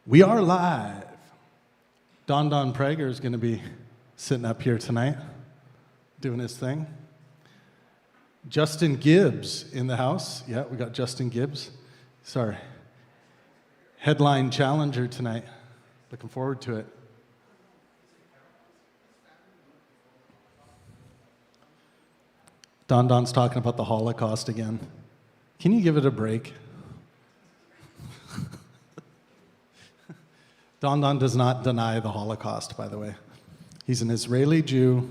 We are live. Don Prager is going to be sitting up here tonight, doing his thing. Justin Gibbs in the house. Yeah, we got Justin Gibbs. Sorry. Headline challenger tonight. Looking forward to it. Don's talking about the Holocaust again. Can you give it a break? Don does not deny the Holocaust, by the way. He's an Israeli Jew,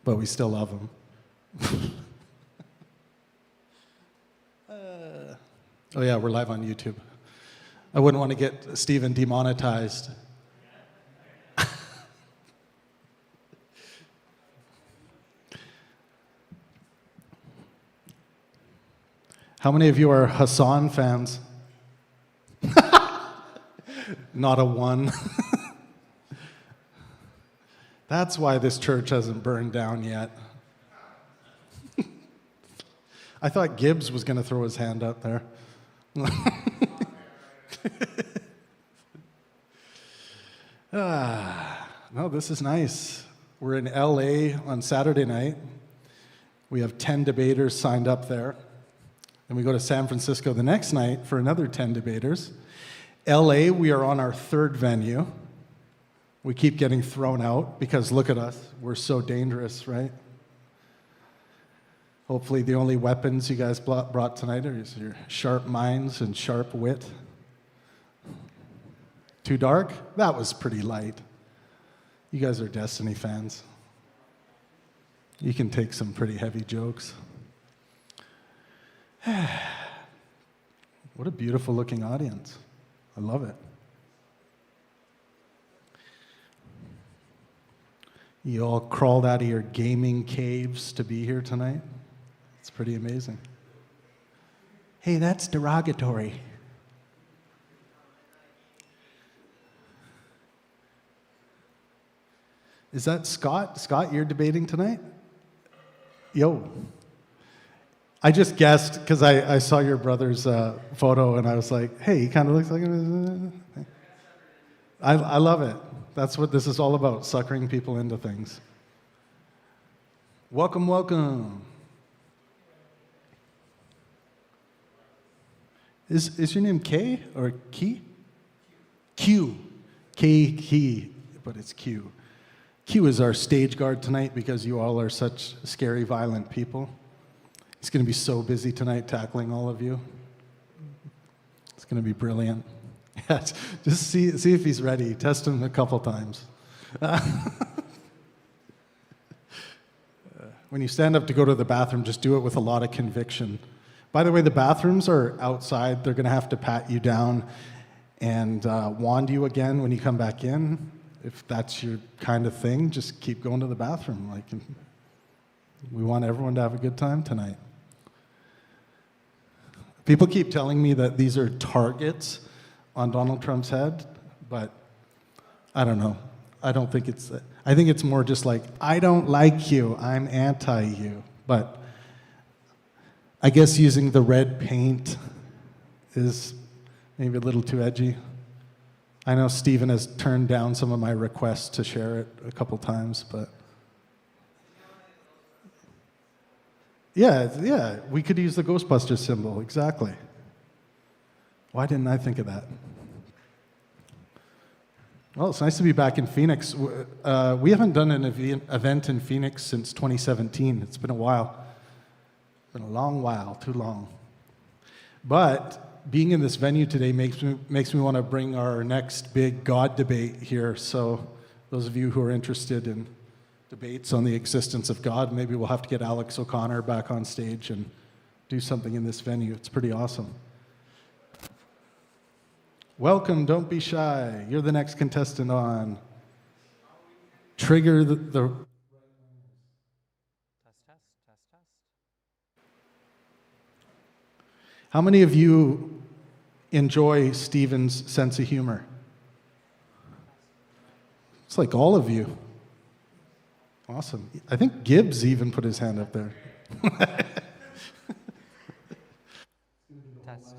but we still love him. Oh yeah, we're live on YouTube. I wouldn't want to get Stephen demonetized. How many of you are Hassan fans? Not a one. That's why this church hasn't burned down yet. I thought Gibbs was going to throw his hand up there. No, this is nice. We're in LA on Saturday night. We have 10 debaters signed up there. And we go to San Francisco the next night for another 10 debaters. LA, we are on our third venue. We keep getting thrown out because look at us, we're so dangerous, right? Hopefully the only weapons you guys brought tonight are your sharp minds and sharp wit. Too dark? That was pretty light. You guys are Destiny fans. You can take some pretty heavy jokes. What a beautiful looking audience. I love it. You all crawled out of your gaming caves to be here tonight. It's pretty amazing. Hey, that's derogatory. Is that Scott? Scott, you're debating tonight? Yo. I just guessed because I saw your brother's photo and I was like, hey, he kind of looks like him. I love it. That's what this is all about, suckering people into things. Welcome, welcome. Is your name K or Key? Q. K, Key, but it's Q. Q is our stage guard tonight because you all are such scary, violent people. He's going to be so busy tonight tackling all of you. It's going to be brilliant. Yeah, just see if he's ready. Test him a couple times. When you stand up to go to the bathroom, just do it with a lot of conviction. By the way, the bathrooms are outside. They're going to have to pat you down and wand you again when you come back in. If that's your kind of thing, just keep going to the bathroom. We want everyone to have a good time tonight. People keep telling me that these are targets on Donald Trump's head, but I don't know. I don't think it's that. I think it's more just like, I don't like you, I'm anti you. But I guess using the red paint is maybe a little too edgy. I know Stephen has turned down some of my requests to share it a couple times, but yeah, we could use the Ghostbusters symbol, exactly. Why didn't I think of that? Well, it's nice to be back in Phoenix. We haven't done an event in Phoenix since 2017. It's been a while. It's been a long while, too long. But being in this venue today makes me want to bring our next big God debate here. So those of you who are interested in debates on the existence of God, maybe we'll have to get Alex O'Connor back on stage and do something in this venue. It's pretty awesome. Welcome, don't be shy. You're the next contestant on Trigger the Test. How many of you enjoy Stephen's sense of humor? It's like all of you. Awesome. I think Gibbs even put his hand up there. Test.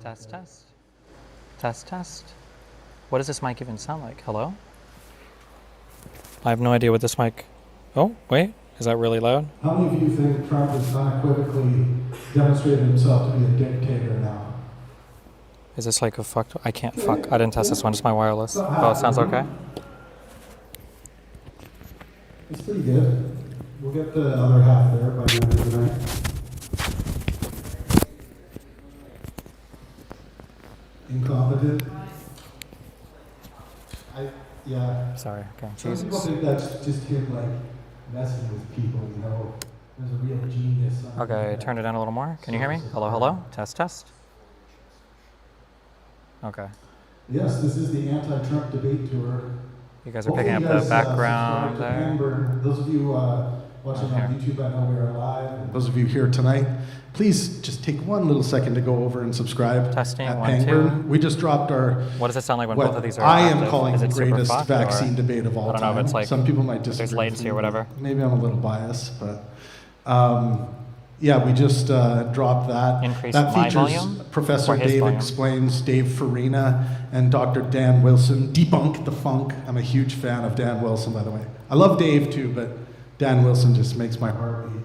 Test, test. Test, test. What does this mic even sound like? Hello? I have no idea what this mic... Oh, wait. Is that really loud? How many of you think Trump has unequivocally demonstrated himself to be a dictator now? Is this like a fuck? I can't fuck. I didn't test this one. Just my wireless. Oh, it sounds okay. It's pretty good. We'll get the other half there by the end of the night. Incompetent. Yeah. Sorry. Okay. Some people Jesus. think that's just him like messing with people, you know. There's a real genius. Okay, turn it down a little more. Can you hear me? Hello, hello. Test, test. Okay. Yes, this is the anti-Trump debate tour. You guys are picking up the background there. Those of you watching on YouTube, I know we're live. Those of you here tonight, please just take one little second to go over and subscribe. Testing, at 1, Pangburn. 2. We just dropped our What does it sound like when what both of these are I active? am calling Is the it super greatest fucked, vaccine or- debate of all I don't know time. if it's like Some people might there's disagree. latency with or me. whatever. Maybe I'm a little biased, but yeah, we just dropped that. Increase that my features volume Professor or his Dave volume? Explains, Dave Farina, and Dr. Dan Wilson. Debunk the funk. I'm a huge fan of Dan Wilson, by the way. I love Dave too, but Dan Wilson just makes my heart beat.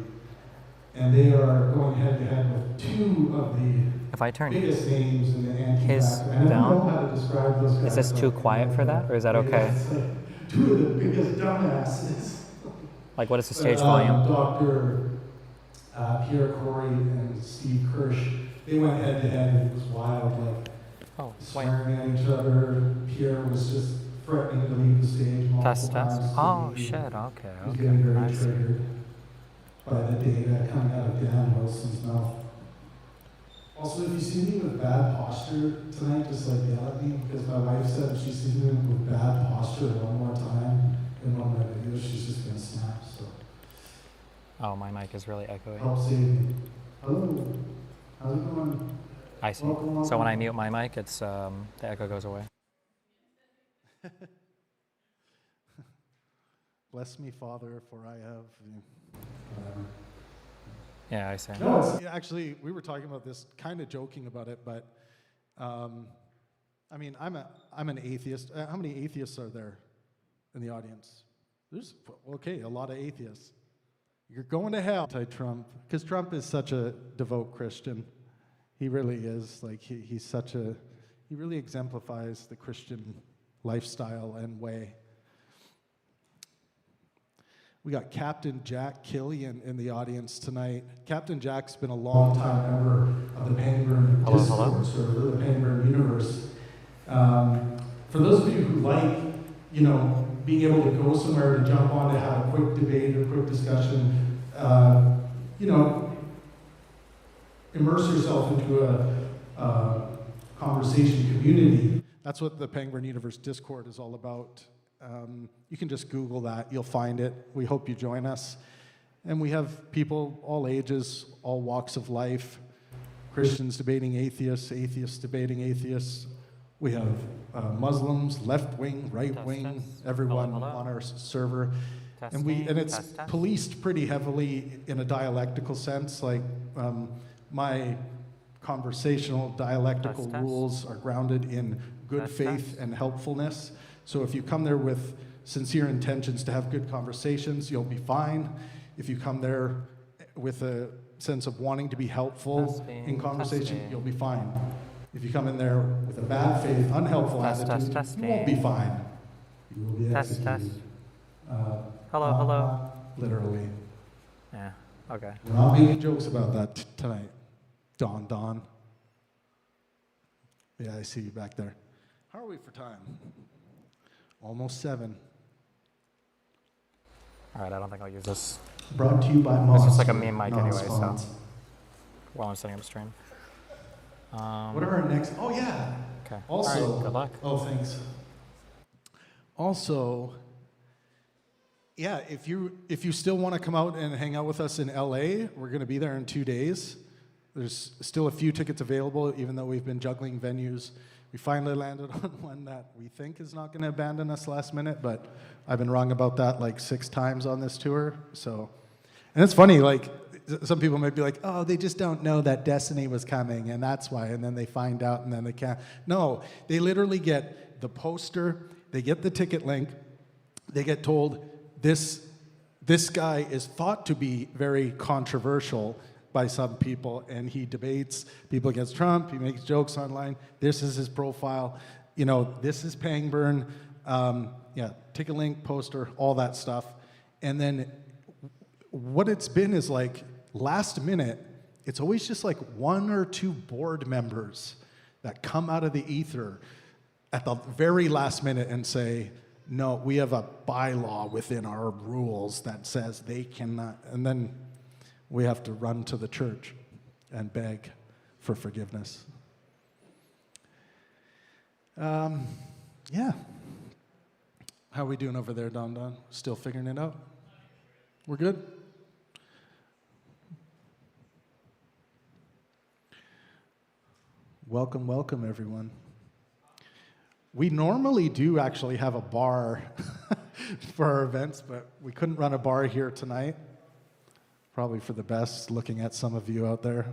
And they are going head to head with two of the If I turn biggest names in the anti-vax. his And I don't down, know how to describe those guys. is this too quiet for that, or is that okay? It's like two of the biggest dumbasses. Like, what is the stage volume? Dr. Pierre Corey and Steve Kirsch, they went head to head and it was wild, like Oh, wait. swearing at each other. Pierre was just threatening to leave the stage multiple Test, test. times. Oh, He- shit. Okay, He's okay. getting very Nice. triggered by the data coming out of Dan Wilson's mouth. Also, if you see me with bad posture tonight, just like yell at me, because my wife said if she sees me with bad posture one more time in one of my videos, she's just gonna snap. So Oh, my mic is really echoey. help save me. Hello, how's it going? I see. Welcome, So when I welcome. mute my mic, it's the echo goes away. Bless me, Father, for I have. Whatever. Yeah, I see. No, it's, actually, we were talking about this, kind of joking about it, but I mean, I'm an atheist. How many atheists are there in the audience? There's okay, a lot of atheists. You're going to hell, anti-Trump, because Trump is such a devout Christian. He really is. Like he's such a. He really exemplifies the Christian lifestyle and way. We got Captain Jack Killian in the audience tonight. Captain Jack's been a long-time member of the Pangburn Hello, Discord hello. server, the Pangburn universe. For those of you who like, you know, being able to go somewhere to jump on to have a quick debate or quick discussion, you know, immerse yourself into a conversation community. That's what the Pangburn Universe Discord is all about. You can just Google that, you'll find it. We hope you join us. And we have people all ages, all walks of life, Christians debating atheists, atheists debating atheists. We have Muslims, left wing, right wing, test. everyone Hello, hello. on our server. Testing, And it's test, test. policed pretty heavily in a dialectical sense. Like my conversational dialectical Test, test. rules are grounded in good Test, faith test. and helpfulness. So if you come there with sincere intentions to have good conversations, you'll be fine. If you come there with a sense of wanting to be helpful Testing, in conversation, testing. you'll be fine. If you come in there with a bad faith, unhelpful Test, attitude, test, you won't be testing. fine. You will be Test, executed. test. Hello, hello. Literally. Yeah, okay. We're not making jokes about that tonight. Don. Yeah, I see you back there. How are we for time? Almost 7. All right, I don't think I'll use this Brought to you by It's Moss. just like a meme mic anyway, so Non-spons. while I'm setting up the stream. What are our next? Oh, yeah. Okay. Also, All right, good luck. Oh, thanks. Also, yeah, if you still want to come out and hang out with us in LA, we're going to be there in 2 days. There's still a few tickets available, even though we've been juggling venues. We finally landed on one that we think is not going to abandon us last minute, but I've been wrong about that like 6 times on this tour. So, and it's funny, like some people might be like, oh, they just don't know that Destiny was coming, and that's why. And then they find out, and then they can't. No, they literally get the poster, they get the ticket link, they get told this guy is thought to be very controversial by some people, and he debates people against Trump, he makes jokes online. This is his profile. You know, this is Pangburn. Ticket link, poster, all that stuff. And then what it's been is like last minute, it's always just like one or two board members that come out of the ether at the very last minute and say, no, we have a bylaw within our rules that says they cannot. And then we have to run to the church and beg for forgiveness. Yeah. How are we doing over there, Don Don? Still figuring it out? We're good? Welcome, welcome, everyone. We normally do actually have a bar for our events, but we couldn't run a bar here tonight. Probably for the best, looking at some of you out there.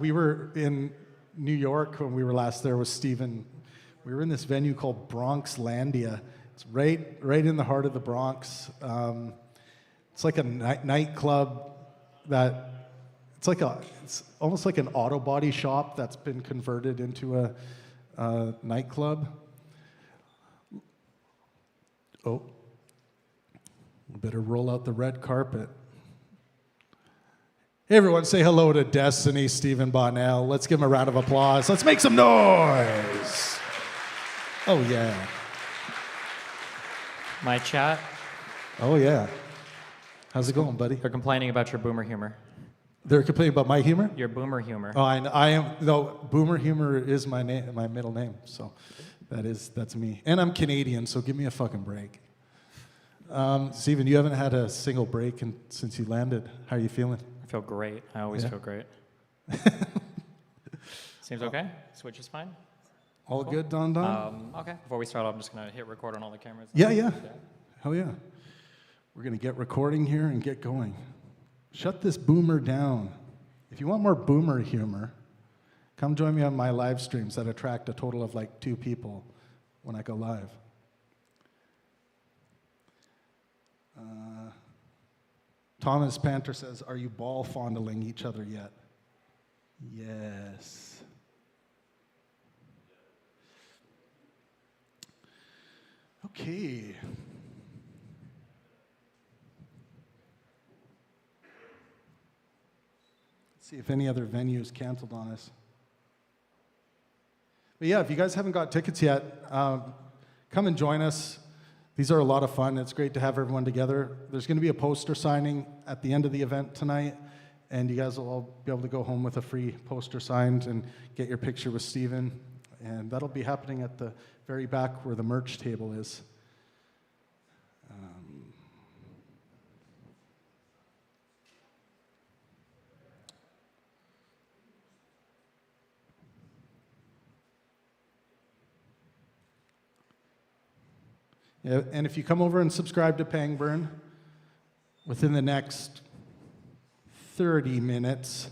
We were in New York when we were last there with Stephen. We were in this venue called Bronxlandia. It's right in the heart of the Bronx. It's like a nightclub that it's almost like an auto body shop that's been converted into a nightclub. Oh, we better roll out the red carpet. Hey everyone, say hello to Destiny, Stephen Bonnell. Let's give him a round of applause. Let's make some noise. Oh yeah. My chat, Oh yeah. How's it going, buddy? they're complaining about your boomer humor. They're complaining about my humor? Your boomer humor. Oh, I am. No, Boomer Humor is my name, my middle name. So that's me. And I'm Canadian, so give me a fucking break. Stephen, you haven't had a single break since you landed. How are you feeling? I feel great. I always Yeah. feel great. Seems okay? Switch is fine? All Cool. good, Don Don? Okay. Before we start, I'm just going to hit record on all the cameras. Yeah. Hell yeah. We're going to get recording here and get going. Shut this boomer down. If you want more boomer humor, come join me on my live streams that attract a total of like 2 people when I go live. Thomas Panter says, are you ball fondling each other yet? Yes. Okay. Let's see if any other venues canceled on us. But yeah, if you guys haven't got tickets yet, come and join us. These are a lot of fun. It's great to have everyone together. There's going to be a poster signing at the end of the event tonight, and you guys will all be able to go home with a free poster signed and get your picture with Stephen. And that'll be happening at the very back where the merch table is. Yeah, and if you come over and subscribe to Pangburn, within the next 30 minutes,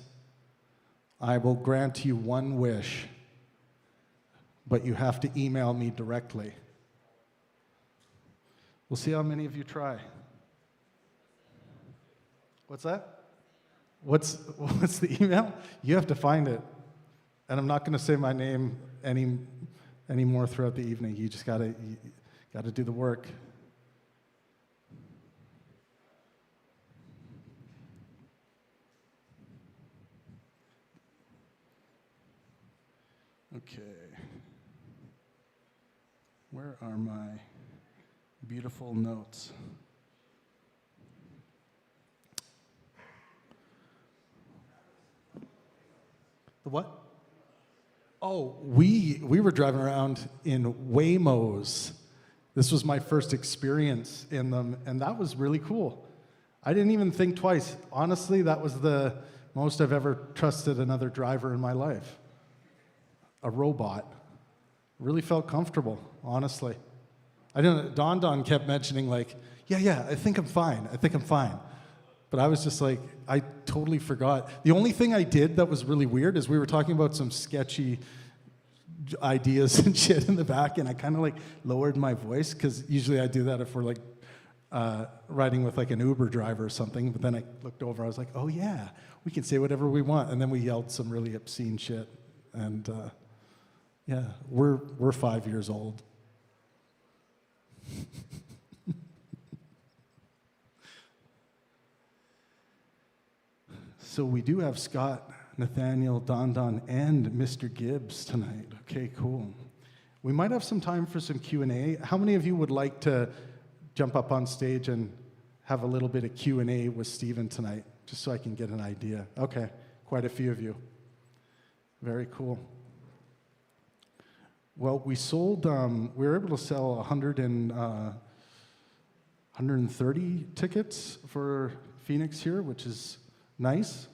I will grant you one wish, but you have to email me directly. We'll see how many of you try. What's that? What's the email? You have to find it. And I'm not going to say my name anymore throughout the evening. You just got to do the work. Okay. Where are my beautiful notes? The what? Oh, we were driving around in Waymos. This was my first experience in them, and that was really cool. I didn't even think twice. Honestly, that was the most I've ever trusted another driver in my life. A robot. Really felt comfortable, honestly. I don't. Don kept mentioning like, yeah, I think I'm fine. I think I'm fine. But I was just like, I totally forgot. The only thing I did that was really weird is we were talking about some sketchy ideas and shit in the back, and I kind of like lowered my voice because usually I do that if we're like riding with like an Uber driver or something. But then I looked over, I was like, oh yeah, we can say whatever we want. And then we yelled some really obscene shit. And yeah, we're 5 years old. So we do have Scott, Nathaniel, Don, and Mr. Gibbs tonight. Okay, cool. We might have some time for some Q&A. How many of you would like to jump up on stage and have a little bit of Q&A with Stephen tonight, just so I can get an idea? Okay, quite a few of you. Very cool. Well, we sold, we were able to sell 130 tickets for Phoenix here, which is nice.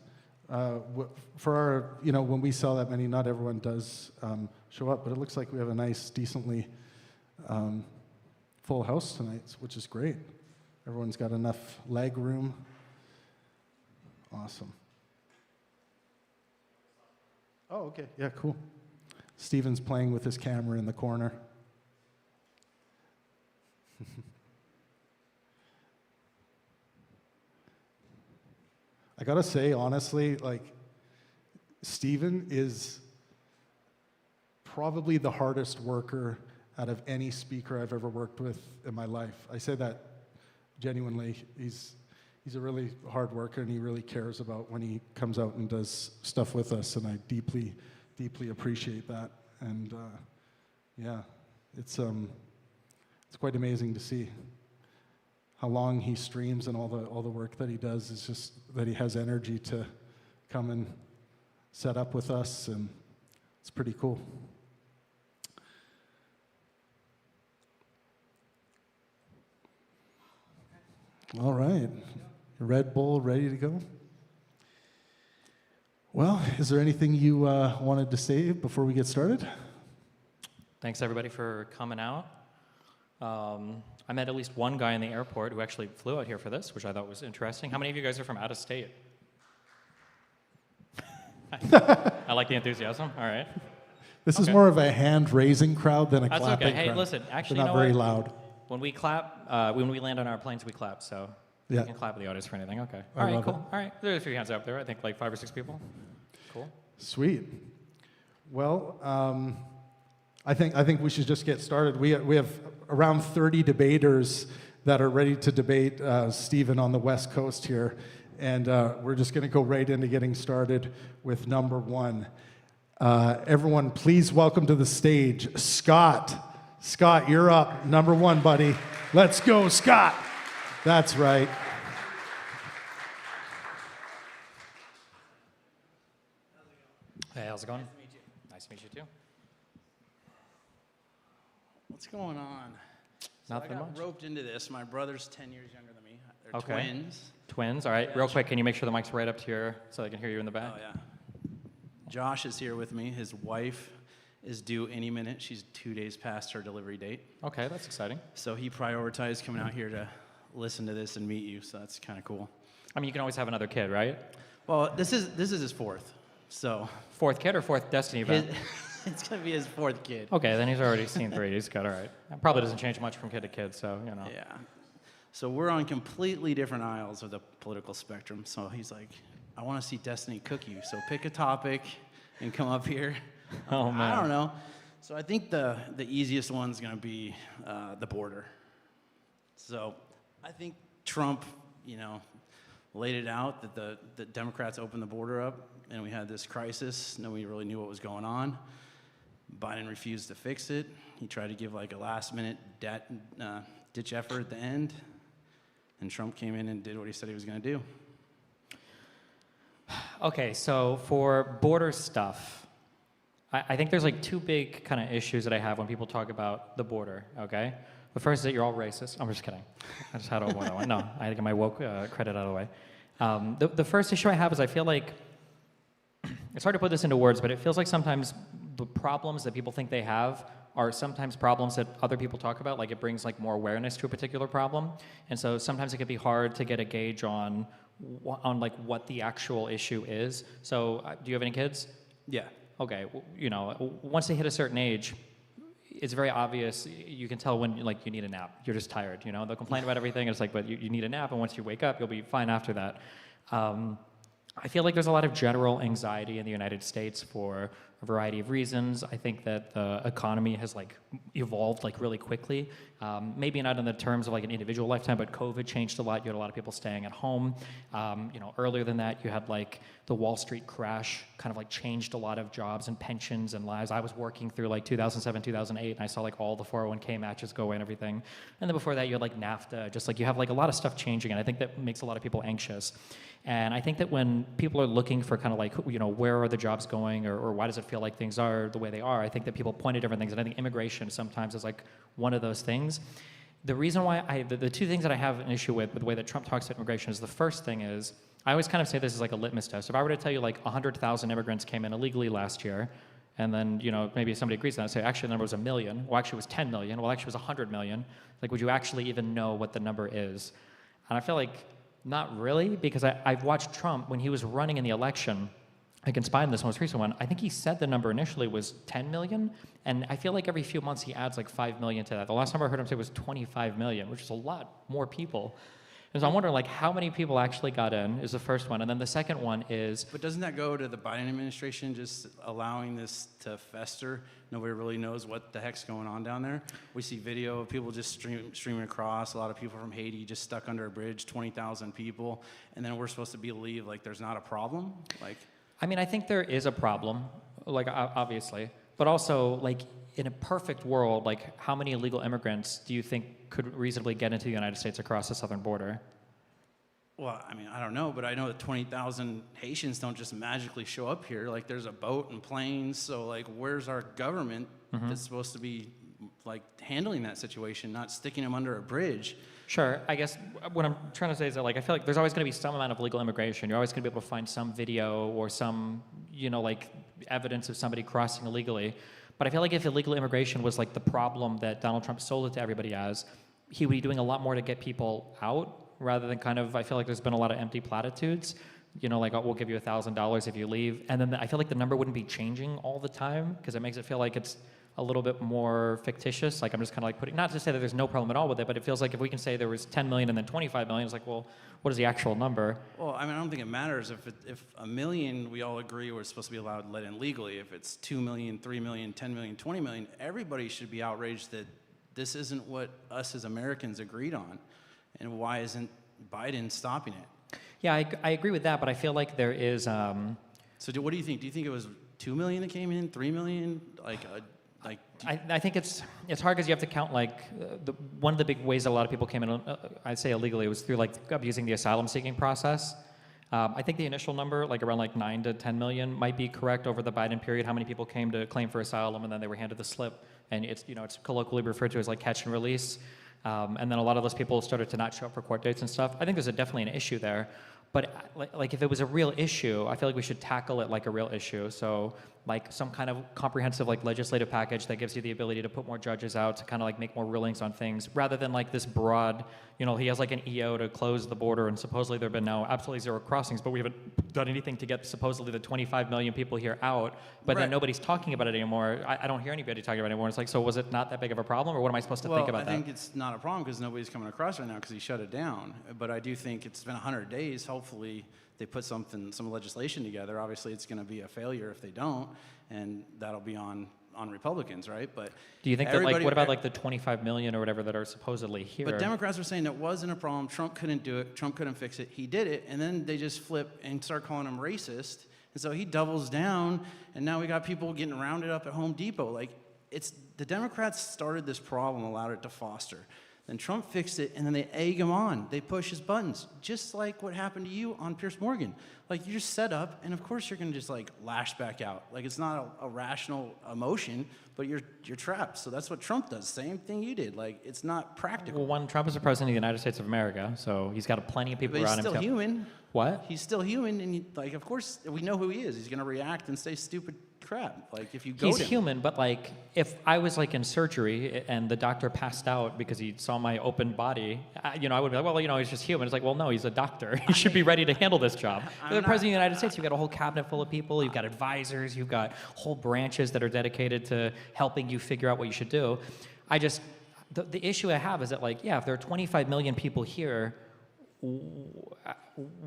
For our, when we sell that many, not everyone does show up, but it looks like we have a nice, decently full house tonight, which is great. Everyone's got enough leg room. Awesome. Oh, okay. Yeah, cool. Steven's playing with his camera in the corner. I gotta say, honestly, like, Steven is probably the hardest worker out of any speaker I've ever worked with in my life. I say that genuinely. He's a really hard worker, and he really cares about when he comes out and does stuff with us, and I deeply, deeply appreciate that. And yeah, it's quite amazing to see how long he streams, and all the work that he does is just that he has energy to come and set up with us, and it's pretty cool. All right, Red Bull ready to go? Well, is there anything you wanted to say before we get started? Thanks everybody for coming out. I met at least one guy in the airport who actually flew out here for this, which I thought was interesting. How many of you guys are from out of state? I like the enthusiasm. All right. This is more of a hand-raising crowd than a That's clapping okay. Hey, crowd. listen, actually, They're not very loud. When we clap, when we land on our planes, we clap. So Yeah. you can clap at the audience for anything. Okay. I All right, love cool. it. All right. There's a few hands up there. I think like 5 or 6 people. Cool. Sweet. Well, I think we should just get started. We have around 30 debaters that are ready to debate Stephen on the West Coast here, and we're just going to go right into getting started with number one. Everyone, please welcome to the stage Scott. Scott, you're up. Number one, buddy. Let's go, Scott. That's right. Hey, how's it going? Nice to meet you. Nice to meet you too. What's going on? Nothing I got much. roped into this. My brother's 10 years younger than me. They're Okay. twins. Twins. All right. Real quick, can you make sure the mic's right up to your so I can hear you in the back? Oh, yeah. Josh is here with me. His wife is due any minute. She's 2 days past her delivery date. Okay, that's exciting. So he prioritized coming out here to listen to this and meet you. So that's kind of cool. I mean, you can always have another kid, right? Well, this is his fourth. So Fourth kid or fourth Destiny event? it's going to be his fourth kid. Okay, then he's already seen 3. He's good, all right. It probably doesn't change much from kid to kid, so, you know. Yeah. So we're on completely different aisles of the political spectrum. So he's like, I want to see Destiny cook you. So pick a topic and come up here. Oh, man. I don't know. So I think the easiest one's going to be the border. So I think Trump, laid it out that the Democrats opened the border up, and we had this crisis. Nobody really knew what was going on. Biden refused to fix it. He tried to give like a last-minute ditch effort at the end, and Trump came in and did what he said he was going to do. Okay, so for border stuff, I think there's like 2 big kind of issues that I have when people talk about the border, okay? The first is that you're all racist. I'm just kidding. I just had to avoid that one. No, I had to get my woke credit out of the way. The first issue I have is I feel like, it's hard to put this into words, but it feels like sometimes the problems that people think they have are sometimes problems that other people talk about, like it brings like more awareness to a particular problem. And so sometimes it can be hard to get a gauge on like what the actual issue is. So do you have any kids? Yeah. Okay, you know, once they hit a certain age, it's very obvious. You can tell when like you need a nap. You're just tired. You know, they'll complain about everything. It's like, but you need a nap, and once you wake up, you'll be fine after that. I feel like there's a lot of general anxiety in the United States for a variety of reasons. I think that the economy has like evolved like really quickly. Maybe not in the terms of like an individual lifetime, but COVID changed a lot. You had a lot of people staying at home. You know, earlier than that, you had like the Wall Street crash kind of like changed a lot of jobs and pensions and lives. I was working through like 2007, 2008, and I saw like all the 401k matches go away and everything. And then before that, you had like NAFTA, just like you have like a lot of stuff changing, and I think that makes a lot of people anxious. And I think that when people are looking for kind of like, you know, where are the jobs going, or why does it feel like things are the way they are, I think that people point to different things. And I think immigration sometimes is like one of those things. The reason why the two things that I have an issue with the way that Trump talks about immigration is the first thing is, I always kind of say this is like a litmus test. If I were to tell you like 100,000 immigrants came in illegally last year, and then, you know, maybe somebody agrees with that and say, actually the number was 1 million, well actually it was 10 million, well actually it was 100 million, like would you actually even know what the number is? And I feel like not really, because I've watched Trump when he was running in the election, like in Biden, this most recent one, I think he said the number initially was 10 million, and I feel like every few months he adds like 5 million to that. The last number I heard him say was 25 million, which is a lot more people. And so I'm wondering like how many people actually got in is the first one, and then the second one is... But doesn't that go to the Biden administration just allowing this to fester? Nobody really knows what the heck's going on down there. We see video of people just streaming across, a lot of people from Haiti just stuck under a bridge, 20,000 people, and then we're supposed to believe like there's not a problem? Like, I mean, I think there is a problem, like obviously, but also like in a perfect world, like how many illegal immigrants do you think could reasonably get into the United States across the southern border? well, I mean, I don't know, but I know that 20,000 Haitians don't just magically show up here. Like, there's a boat and planes, so, like, where's our government that's supposed to be, like, handling that situation, not sticking them under a bridge? Sure. I guess what I'm trying to say is that, like, I feel like there's always going to be some amount of legal immigration. You're always going to be able to find some video or some, you know, like, evidence of somebody crossing illegally. But I feel like if illegal immigration was, like, the problem that Donald Trump sold it to everybody as, he would be doing a lot more to get people out rather than kind of, I feel like there's been a lot of empty platitudes. You know, like, oh, we'll give you $1,000 if you leave. And then I feel like the number wouldn't be changing all the time because it makes it feel like it's a little bit more fictitious. Like, I'm just kind of like putting, not to say that there's no problem at all with it, but it feels like if we can say there was 10 million and then 25 million, it's like, well, what is the actual number? Well, I mean, I don't think it matters if a million we all agree we're supposed to be allowed to let in legally. If it's 2 million, 3 million, 10 million, 20 million, everybody should be outraged that this isn't what us as Americans agreed on. And why isn't Biden stopping it? Yeah, I agree with that, but I feel like there is... So what do you think? Do you think it was 2 million that came in, 3 million? I think it's hard because you have to count, like, one of the big ways that a lot of people came in, I'd say illegally, was through, like, abusing the asylum seeking process. I think the initial number, like around like 9 to 10 million, might be correct over the Biden period. How many people came to claim for asylum and then they were handed the slip, and it's, you know, it's colloquially referred to as like catch and release. And then a lot of those people started to not show up for court dates and stuff. I think there's definitely an issue there. But like if it was a real issue, I feel like we should tackle it like a real issue. So like some kind of comprehensive like legislative package that gives you the ability to put more judges out to kind of like make more rulings on things rather than like this broad, you know, he has like an EO to close the border and supposedly there have been now absolutely zero crossings, but we haven't done anything to get supposedly the 25 million people here out, but Right. then nobody's talking about it anymore. I don't hear anybody talking about it anymore. It's like, so was it not that big of a problem or what am I supposed to think about I that? think it's not a problem because nobody's coming across right now because he shut it down. But I do think it's been 100 days. Hopefully they put some legislation together. Obviously it's going to be a failure if they don't, and that'll be on Republicans, right? But Do you think that, like, everybody- what about like the 25 million or whatever that are supposedly here? But Democrats were saying that wasn't a problem. Trump couldn't do it. Trump couldn't fix it. He did it, and then they just flip and start calling him racist. And so he doubles down, and now we got people getting rounded up at Home Depot. Like, it's the Democrats started this problem, allowed it to foster. Then Trump fixed it, and then they egg him on. They push his buttons, just like what happened to you on Piers Morgan. Like, you're just set up, and of course you're going to just, like, lash back out. Like, it's not a rational emotion, but you're trapped. So that's what Trump does. Same thing you did. Like, it's not practical. Well, one, Trump is the president of the United States of America, so he's got plenty of people But he's around still him. human. What? He's still human, and like, of course, we know who he is. He's going to react and say stupid crap. Like, if you go He's to human, but like if I was like in surgery and the doctor passed out because he saw my open body, I would be like, well, he's just human. It's like, well, no, he's a doctor. He should be ready to handle this job. You're the president of the United States. You've got a whole cabinet full of people. You've got advisors. You've got whole branches that are dedicated to helping you figure out what you should do. The issue I have is that like, yeah, if there are 25 million people here,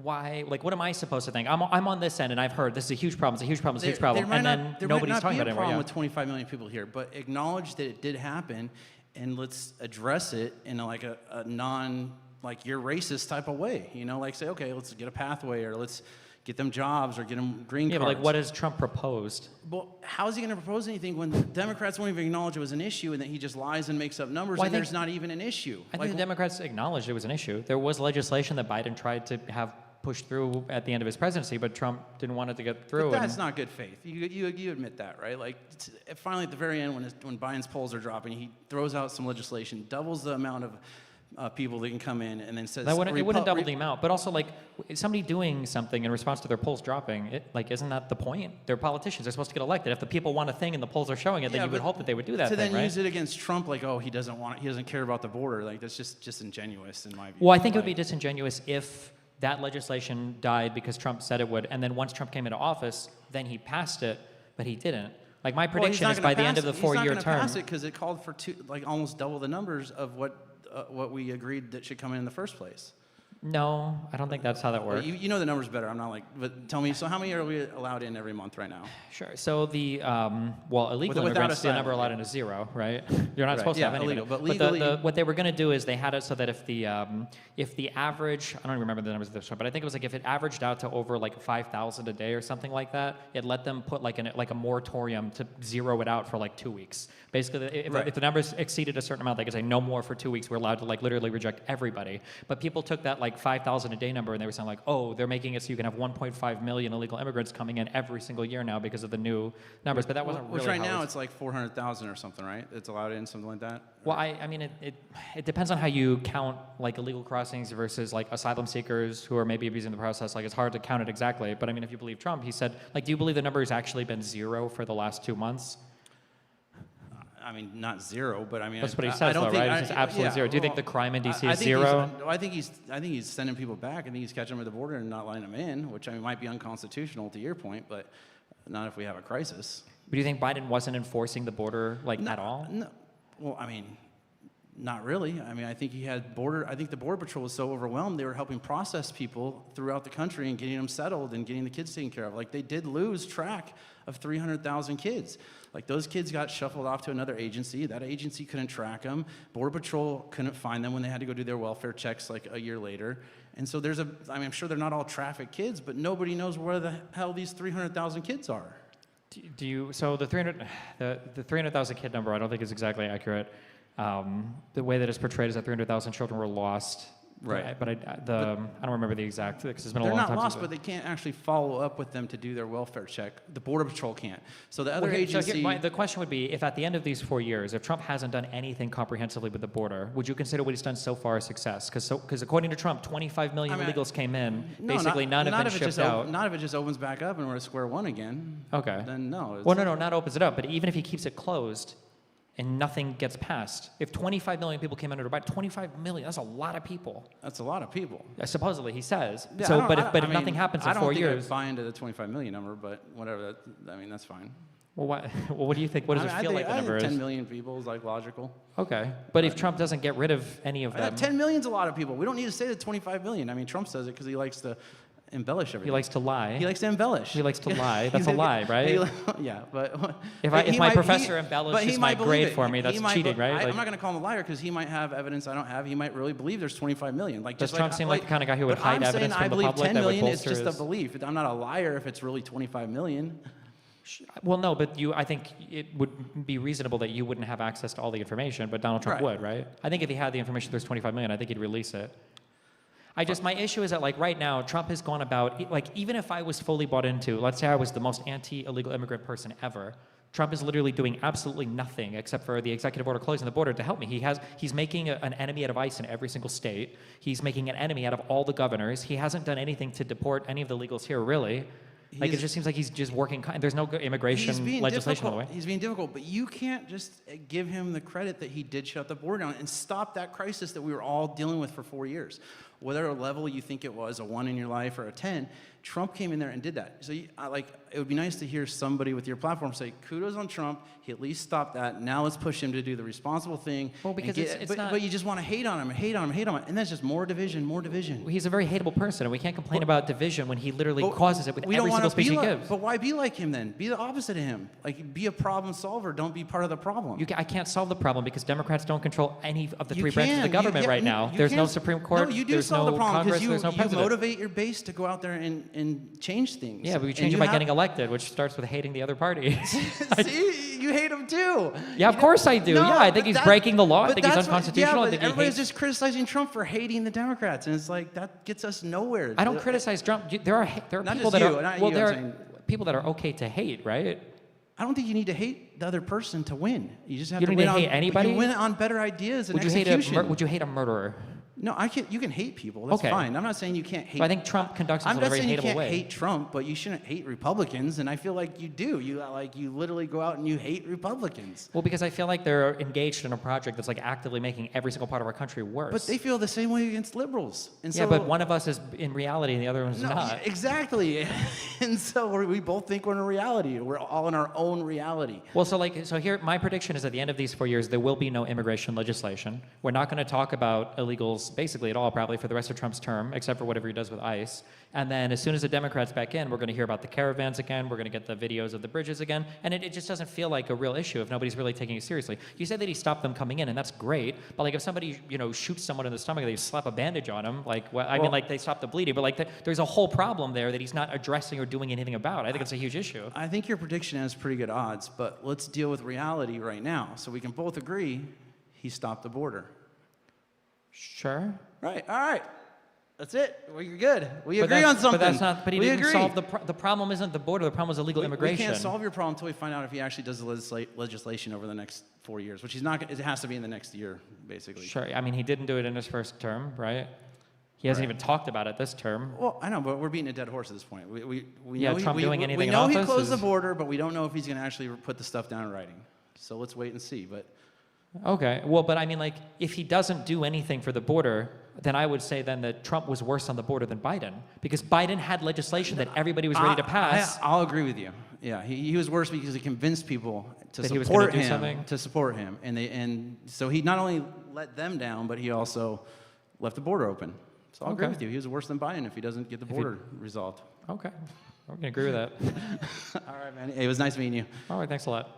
why, like, what am I supposed to think? I'm on this end, and I've heard this is a huge problem, it's a huge problem, it's a huge problem, and then nobody's talking about it There might not be a problem anymore. with 25 million people here, but acknowledge that it did happen, and let's address it in a non, like, you're racist type of way. Like, say, okay, let's get a pathway, or let's get them jobs, or get them green Yeah, cards. but like, what has Trump proposed? Well, how is he going to propose anything when the Democrats won't even acknowledge it was an issue, and that he just lies and makes up numbers, Well, I and think- there's not even an issue? I think the Democrats acknowledged it was an issue. There was legislation that Biden tried to have pushed through at the end of his presidency, but Trump didn't want it to get through. But that's not good faith. You admit that, right? Like, finally at the very end, when Biden's polls are dropping, he throws out some legislation, doubles the amount of people that can come in, and then says it wouldn't double the amount, but also like somebody doing something in response to their polls dropping, isn't that the point? They're politicians. They're supposed to get elected. If the people want a thing and the polls are showing it, then you would hope that they would do that to thing, then right? use it against Trump, like, oh, he doesn't care about the border. Like, that's just disingenuous in my view. Well, I think it would be disingenuous if that legislation died because Trump said it would, and then once Trump came into office, then he passed it, but he didn't. Like, my prediction is by the end of the 4-year He's not term. going to pass it because it called for almost double the numbers of what we agreed that should come in the first place. No, I don't think that's how that Well, works. you know the numbers better. I'm not like, but tell me. So how many are we allowed in every month right now? Sure. So the illegal without immigrants, the asylum, number allowed yeah. in is 0, right? You're not Right, supposed to yeah, have any. illegal, but the legally- what they were going to do is they had it so that if the average, I don't even remember the numbers of this one, but I think it was like if it averaged out to over like 5,000 a day or something like that, it let them put like a moratorium to zero it out for like 2 weeks. Basically, if the numbers exceeded a certain amount, they could say no more for 2 weeks. We're allowed to like literally reject everybody. But people took that like 5,000 a day number and they were saying like, oh, they're making it so you can have 1.5 million illegal immigrants coming in every single year now because of the new numbers. But that wasn't really Which right how now it was. it's like 400,000 or something, right? It's allowed in, something like that. Well, I mean, it depends on how you count like illegal crossings versus like asylum seekers who are maybe abusing the process. Like, it's hard to count it exactly. But I mean, if you believe Trump, he said, like, do you believe the number has actually been 0 for the last 2 months? I mean, not 0, but I mean, That's what he I says, don't though, think, right? It's just absolute 0. Do you think the crime in DC is 0? I think he's sending people back. I think he's catching them at the border and not letting them in, which I mean might be unconstitutional to your point, but not if we have a crisis. But do you think Biden wasn't enforcing the border like at all? No. Well, I mean, not really. I mean, I think I think the Border Patrol was so overwhelmed, they were helping process people throughout the country and getting them settled and getting the kids taken care of. Like, they did lose track of 300,000 kids. Like, those kids got shuffled off to another agency. That agency couldn't track them. Border Patrol couldn't find them when they had to go do their welfare checks like a year later. And so I mean, I'm sure they're not all trafficked kids, but nobody knows where the hell these 300,000 kids are. So the 300,000 kid number, I don't think is exactly accurate. The way that it's portrayed is that 300,000 children were lost. Right. But I don't remember the exact, because it's been a They're long time not lost, since. but they can't actually follow up with them to do their welfare check. The Border Patrol can't. So the other Well, agency... the question would be, if at the end of these 4 years, if Trump hasn't done anything comprehensively with the border, would you consider what he's done so far a success? Because according to Trump, 25 million illegals came in. Basically, none have been shipped out. Not if it just opens back up and we're at square one again. Okay. Then no. Well, no, not opens it up. But even if he keeps it closed and nothing gets passed, if 25 million people came under the 25 million, that's a lot of people. That's a lot of people. Supposedly, he says. Yeah, So, I don't- but I if mean, nothing happens in 4 I don't years, think I'd buy into the 25 million number, but whatever. I mean, that's fine. well, what do you think? What does I mean, it feel like the I think number 10 is? million people is like logical. Okay, but if Trump doesn't get rid of any of them, 10 million's a lot of people. We don't need to say the 25 million. I mean, Trump says it because he likes to embellish everything. he likes to lie. He likes to embellish. He likes to lie. That's a lie, right? Yeah, but If he my might- professor he- embellishes but he my might believe grade it. for me, that's He might cheating, be- right? I'm Like- not going to call him a liar because he might have evidence I don't have. He might really believe there's 25 million. Like, Does just Trump seem like the kind of guy who would but hide I'm evidence saying from the I believe public 10 that would million is bolster just a his- belief. I'm not a liar if it's really 25 million. Well, no, but I think it would be reasonable that you wouldn't have access to all the information, but Donald Trump Right. would, right? I think if he had the information, there's 25 million, I think he'd release it. My issue is that, like, right now, Trump has gone about, like, even if I was fully bought into, let's say I was the most anti-illegal immigrant person ever, Trump is literally doing absolutely nothing except for the executive order closing the border to help me. He's making an enemy out of ICE in every single state. He's making an enemy out of all the governors. He hasn't done anything to deport any of the illegals here, really. Like, it just seems like he's just working. There's no immigration legislation on the way. He's being difficult, but you can't just give him the credit that he did shut the border down and stop that crisis that we were all dealing with for 4 years. Whether level you think it was, a 1 in your life or a 10, Trump came in there and did that. So it would be nice to hear somebody with your platform say, kudos on Trump, he at least stopped that. Now let's push him to do the responsible thing. Well, because it's not... But you just want to hate on him, and that's just more division, more division. He's a very hateable person, and we can't complain about division when he literally causes it with every single speech he gives. But why be like him then? Be the opposite of him. Like, be a problem solver. Don't be part of the problem. I can't solve the problem because Democrats don't control any of the You three branches of the can. government right now. There's no Supreme Court. No, you do there's solve no the problem Congress. because There's no you president. motivate your base to go out there and change things. Yeah, but we And change you it by have- getting elected, which starts with hating the other party. See, you hate him too. Yeah, of course I do. Yeah, I think he's breaking the law. I think he's unconstitutional. I think he everybody's hates... just criticizing Trump for hating the Democrats, and it's like that gets us nowhere. I don't criticize Trump. There are Not people just that you, are not well, you, there I'm are saying- people that are okay to hate, right? I don't think you need to hate the other person to win. You just have You to don't win need to on, hate anybody? You win on better ideas and Would you execution. would you hate a murderer? No, you can hate people. That's Okay. fine. I'm not saying you can't hate. So I think Trump conducts I'm himself not in a very saying you hateable can't way. hate Trump, but you shouldn't hate Republicans, and I feel like you do. You literally go out and you hate Republicans. Well, because I feel like they're engaged in a project that's like actively making every single part of our country worse. But they feel the same way against liberals. And yeah, so, but one of us is in reality and the other one's no, not. exactly. And so we both think we're in a reality. We're all in our own reality. Well, so here, my prediction is at the end of these 4 years, there will be no immigration legislation. We're not going to talk about illegals basically at all, probably for the rest of Trump's term, except for whatever he does with ICE. And then as soon as the Democrats back in, we're going to hear about the caravans again. We're going to get the videos of the bridges again. And it just doesn't feel like a real issue if nobody's really taking it seriously. You say that he stopped them coming in, and that's great. But like if somebody, shoots someone in the stomach, they slap a bandage on him. Like, I mean, like they stop the bleeding. But like there's a whole problem there that he's not addressing or doing anything about. I think it's a huge issue. I think your prediction has pretty good odds, but let's deal with reality right now. So we can both agree he stopped the border. Sure. Right, all right. That's it. Well, you're good. We But agree that's- on something. But that's not. But he we didn't agree. solve the problem. Isn't the border? The problem is illegal immigration. We can't solve your problem until we find out if he actually does the legislation over the next 4 years, which he's not. It has to be in the next year, basically. Sure. I mean, he didn't do it in his first term, right? He hasn't Right. even talked about it this term. Well, I know, but we're beating a dead horse at this point. We Yeah, know Trump doing we anything in know he office closed the is- border, but we don't know if he's going to actually put the stuff down in writing. So let's wait and see. But Okay. Well, but I mean, like, if he doesn't do anything for the border, then I would say then that Trump was worse on the border than Biden, because Biden had legislation that everybody was ready to pass. I'll agree with you. Yeah, he was worse because he convinced people to That he was gonna support do him. something? To support him, and so he not only let them down, but he also left the border open. So I'll agree Okay. with you. He was worse than Biden if he doesn't get the border resolved. Okay. I'm gonna agree with that. All right, man. It was nice meeting you. All right. Thanks a lot.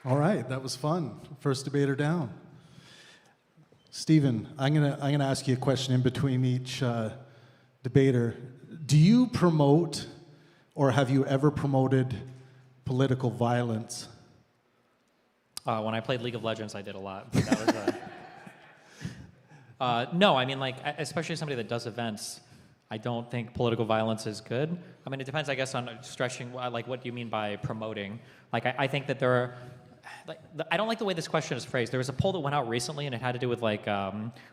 All right, that was fun. First debater down. Stephen, I'm gonna ask you a question in between each debater. Do you promote, or have you ever promoted, political violence? When I played League of Legends, I did a lot. But that was no, I mean, like, especially somebody that does events, I don't think political violence is good. I mean, it depends, I guess, on stretching, like, what do you mean by promoting? Like, I think that there are, like, I don't like the way this question is phrased. There was a poll that went out recently, and it had to do with, like,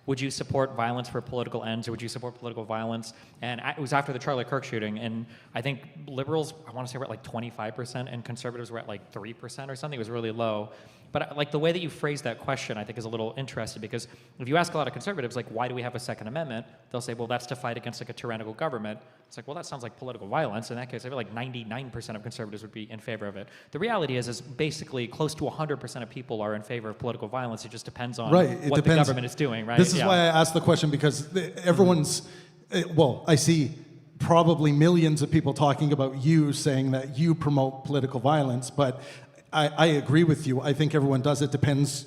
would you support violence for political ends, or would you support political violence? And it was after the Charlie Kirk shooting, and I think liberals, I want to say, were at, like, 25%, and conservatives were at, like, 3% or something. It was really low. But like the way that you phrase that question, I think is a little interesting, because if you ask a lot of conservatives, like, why do we have a Second Amendment? They'll say, well, that's to fight against like a tyrannical government. It's like, well, that sounds like political violence. In that case, I feel like 99% of conservatives would be in favor of it. The reality is basically close to 100% of people are in favor of political violence. It just depends on Right, it what the depends. government is doing, right? This is why I asked the question, because everyone's, well, I see probably millions of people talking about you saying that you promote political violence, but I agree with you. I think everyone does. It depends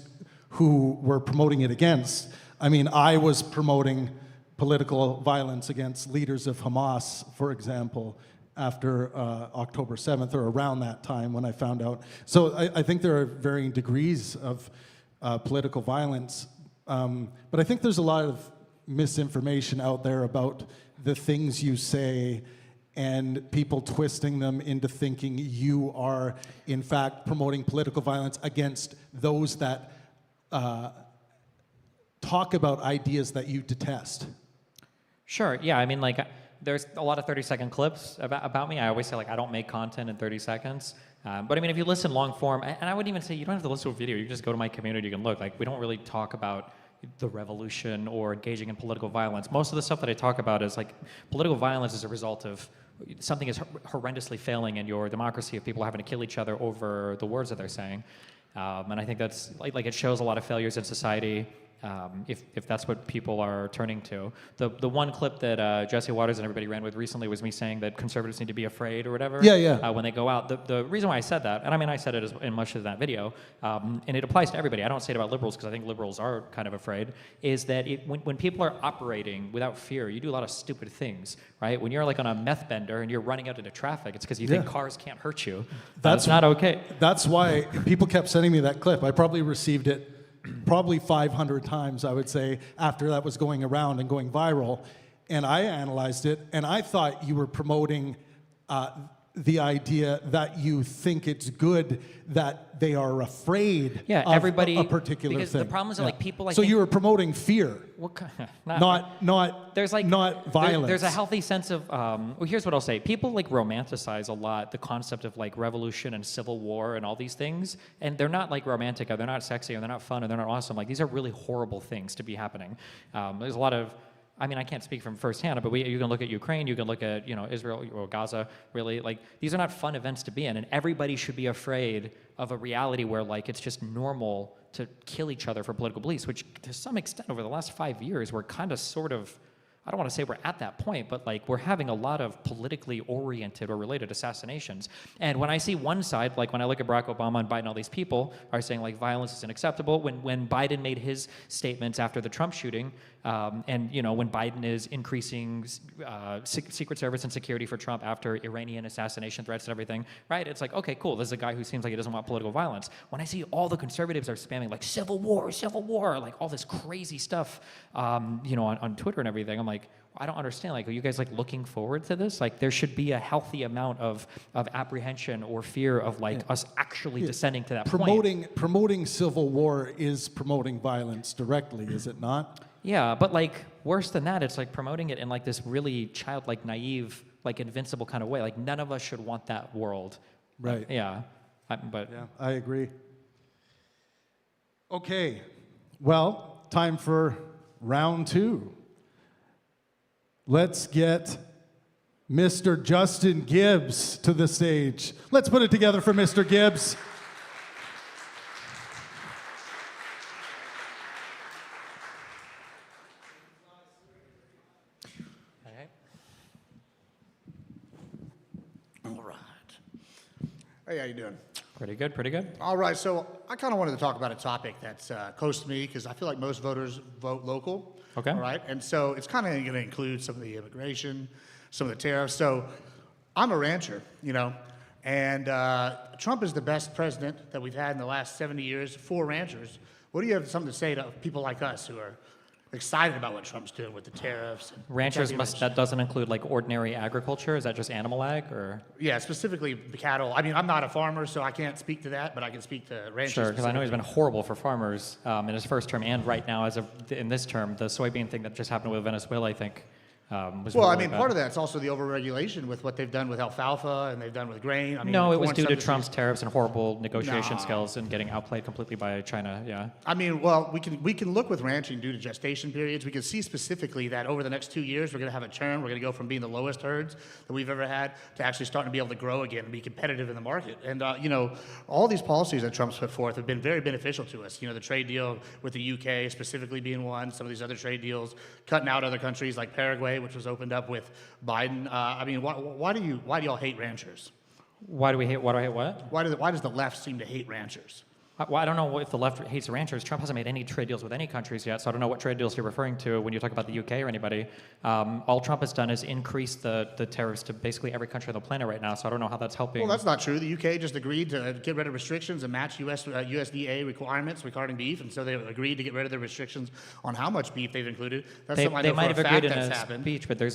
who we're promoting it against. I mean, I was promoting political violence against leaders of Hamas, for example, after October 7th, or around that time when I found out. So I think there are varying degrees of political violence. But I think there's a lot of misinformation out there about the things you say and people twisting them into thinking you are, in fact, promoting political violence against those that talk about ideas that you detest. Sure. Yeah. I mean, like, there's a lot of 30-second clips about me. I always say, like, I don't make content in 30 seconds. But I mean, if you listen long form, and I would even say you don't have to listen to a video. You can just go to my community. You can look. Like, we don't really talk about the revolution or engaging in political violence. Most of the stuff that I talk about is like political violence is a result of something is horrendously failing in your democracy of people having to kill each other over the words that they're saying. And I think that's like it shows a lot of failures in society. If that's what people are turning to. The one clip that Jesse Waters and everybody ran with recently was me saying that conservatives need to be afraid or whatever when they go out. The reason why I said that, and I mean I said it in much of that video, and it applies to everybody. I don't say it about liberals because I think liberals are kind of afraid, is that when people are operating without fear, you do a lot of stupid things, right? When you're like on a meth bender and you're running out into traffic, it's because you think cars can't hurt you. That's not okay. That's why people kept sending me that clip. I probably received it 500 times, I would say, after that was going around and going viral. And I analyzed it, and I thought you were promoting the idea that you think it's good that they are afraid of everybody, a particular because thing. The problem is that, like, people, I so think, you were promoting fear, what kind, not there's like not violence. There's a healthy sense of well, here's what I'll say. People like romanticize a lot the concept of like revolution and civil war and all these things, and they're not like romantic, or they're not sexy, or they're not fun, or they're not awesome. Like, these are really horrible things to be happening. There's a lot of, I mean, I can't speak from firsthand, but you can look at Ukraine, you can look at, Israel or Gaza, really. Like, these are not fun events to be in, and everybody should be afraid of a reality where, like, it's just normal to kill each other for political beliefs, which, to some extent, over the last 5 years, we're kind of sort of, I don't want to say we're at that point, but like we're having a lot of politically oriented or related assassinations. And when I see one side, like when I look at Barack Obama and Biden, all these people are saying like violence is unacceptable. When Biden made his statements after the Trump shooting, and when Biden is increasing Secret Service and security for Trump after Iranian assassination threats and everything, right? It's like, okay, cool. This is a guy who seems like he doesn't want political violence. When I see all the conservatives are spamming like civil war, like all this crazy stuff, on Twitter and everything, I'm like, I don't understand. Like, are you guys like looking forward to this? Like, there should be a healthy amount of apprehension or fear of like us actually descending to that point. Promoting civil war is promoting violence directly, is it not? Yeah, but like worse than that, it's like promoting it in like this really childlike, naive, like invincible kind of way. Like, none of us should want that world. Right. Yeah. I agree. Okay. Well, time for round 2. Let's get Mr. Justin Gibbs to the stage. Let's put it together for Mr. Gibbs. All right. Hey, how you doing? Pretty good, pretty good. All right, so I kind of wanted to talk about a topic that's close to me because I feel like most voters vote local. Okay. All right, and so it's kind of going to include some of the immigration, some of the tariffs. So I'm a rancher, and Trump is the best president that we've had in the last 70 years for ranchers. What do you have something to say to people like us who are excited about what Trump's doing with the tariffs? And Ranchers that doesn't include like ordinary agriculture? Is that just animal ag or? Yeah, specifically the cattle. I mean, I'm not a farmer, so I can't speak to that, but I can speak to ranchers. Sure, because I know he's been horrible for farmers in his first term and right now in this term. The soybean thing that just happened with Venezuela, I think, was Well, really I mean, bad. part of that's also the overregulation with what they've done with alfalfa and they've done with grain. I mean, No, it was corn due to subsidies. Trump's tariffs and horrible negotiation No. skills and getting outplayed completely by China. Yeah. I mean, well, we can look with ranching due to gestation periods. We can see specifically that over the next 2 years, we're going to have a turn. We're going to go from being the lowest herds that we've ever had to actually starting to be able to grow again and be competitive in the market. And, all these policies that Trump's put forth have been very beneficial to us. The trade deal with the UK specifically being one, some of these other trade deals, cutting out other countries like Paraguay, which was opened up with Biden. I mean, why do y'all hate ranchers? Why do I hate what? Why does the left seem to hate ranchers? Well, I don't know if the left hates ranchers. Trump hasn't made any trade deals with any countries yet, so I don't know what trade deals you're referring to when you talk about the UK or anybody. All Trump has done is increase the tariffs to basically every country on the planet right now, so I don't know how that's helping. Well, that's not true. The UK just agreed to get rid of restrictions and match USDA requirements regarding beef, and so they agreed to get rid of the restrictions on how much beef they've included. That's They, something I they know might for have a fact agreed in that's a happened. speech, but there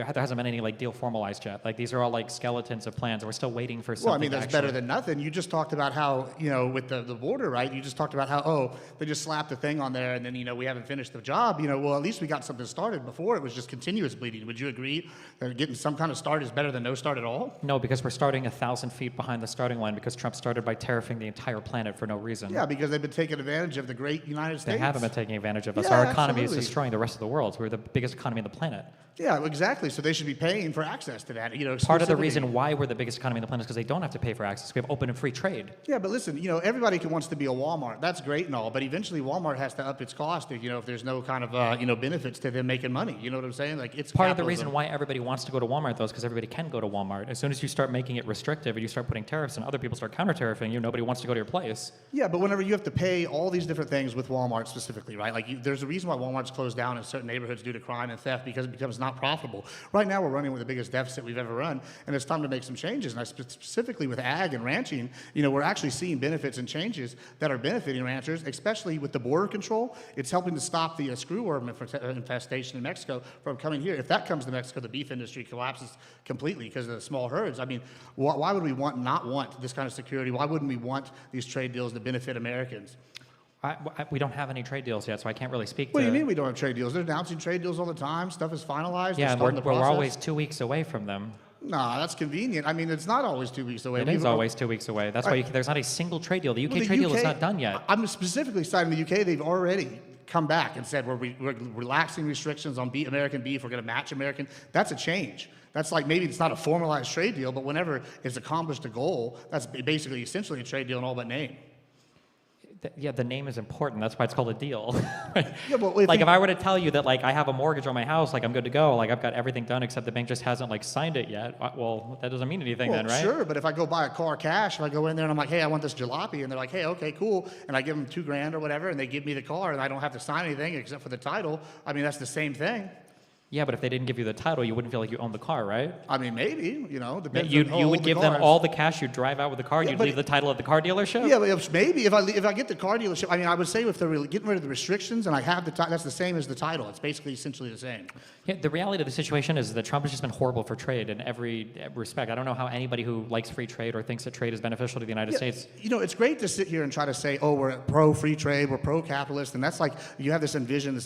hasn't been any like deal formalized yet. Like these are all like skeletons of plans, and we're still waiting for something. Well, I mean, to that's actually- better than nothing. You just talked about how, with the border, right? You just talked about how, they just slapped a thing on there and then, we haven't finished the job. Well, at least we got something started. Before, it was just continuous bleeding. Would you agree that getting some kind of start is better than no start at all? No, because we're starting 1,000 feet behind the starting line because Trump started by tariffing the entire planet for no reason. Yeah, because they've been taking advantage of the great United States. They haven't been taking advantage of us. Yeah, Our economy absolutely. is destroying the rest of the world. So we're the biggest economy on the planet. Yeah, exactly. So they should be paying for access to that. Part of the exclusivity. reason why we're the biggest economy on the planet is because they don't have to pay for access. We have open and free trade. Yeah, but listen, everybody wants to be a Walmart. That's great and all, but eventually Walmart has to up its cost if there's no kind of benefits to them making money. You know what I'm saying? Like it's Part of the capitalism. reason why everybody wants to go to Walmart, though, is because everybody can go to Walmart. As soon as you start making it restrictive and you start putting tariffs and other people start counter-tariffing you, nobody wants to go to your place. Yeah, but whenever you have to pay all these different things with Walmart specifically, right? There's a reason why Walmart's closed down in certain neighborhoods due to crime and theft because it becomes not profitable. Right now, we're running with the biggest deficit we've ever run, and it's time to make some changes. And specifically with ag and ranching, we're actually seeing benefits and changes that are benefiting ranchers, especially with the border control. It's helping to stop the screwworm infestation in Mexico from coming here. If that comes to Mexico, the beef industry collapses completely because of the small herds. I mean, why would we not want this kind of security? Why wouldn't we want these trade deals to benefit Americans? We don't have any trade deals yet, so I can't really speak What to... do you mean we don't have trade deals? They're announcing trade deals all the time. Stuff is finalized. Yeah, They're and starting the we're process. always 2 weeks away from them. Nah, that's convenient. I mean, it's not always 2 weeks away. It is always 2 weeks away. That's why there's not a single trade deal. The UK Well, trade deal is not done yet. I'm specifically citing the UK. They've already come back and said we're relaxing restrictions on American beef. We're going to match American. That's a change. That's like maybe it's not a formalized trade deal, but whenever it's accomplished a goal, that's basically essentially a trade deal in all but name. Yeah, the name is important. That's why it's called a deal. Yeah, but Like if I were to tell you that like I have a mortgage on my house, like I'm good to go, like I've got everything done except the bank just hasn't like signed it yet. Well, that doesn't mean anything Well, then, right? sure, but if I go buy a car cash, if I go in there and I'm like, hey, I want this jalopy, and they're like, hey, okay, cool, and I give them $2,000 or whatever, and they give me the car, and I don't have to sign anything except for the title. I mean, that's the same thing. Yeah, but if they didn't give you the title, you wouldn't feel like you owned the car, right? I mean, maybe, depends You on how old would the give car them is. all the cash, you'd drive out with the car, Yeah, you'd but- leave the title at the car dealership? Yeah, but if I get the car dealership, I mean, I would say if they're really getting rid of the restrictions and I have the title, that's the same as the title. It's basically essentially the same. Yeah, the reality of the situation is that Trump has just been horrible for trade in every respect. I don't know how anybody who likes free trade or thinks that trade is beneficial to the United States. It's great to sit here and try to say, oh, we're pro-free trade, we're pro-capitalist, and that's like, you have this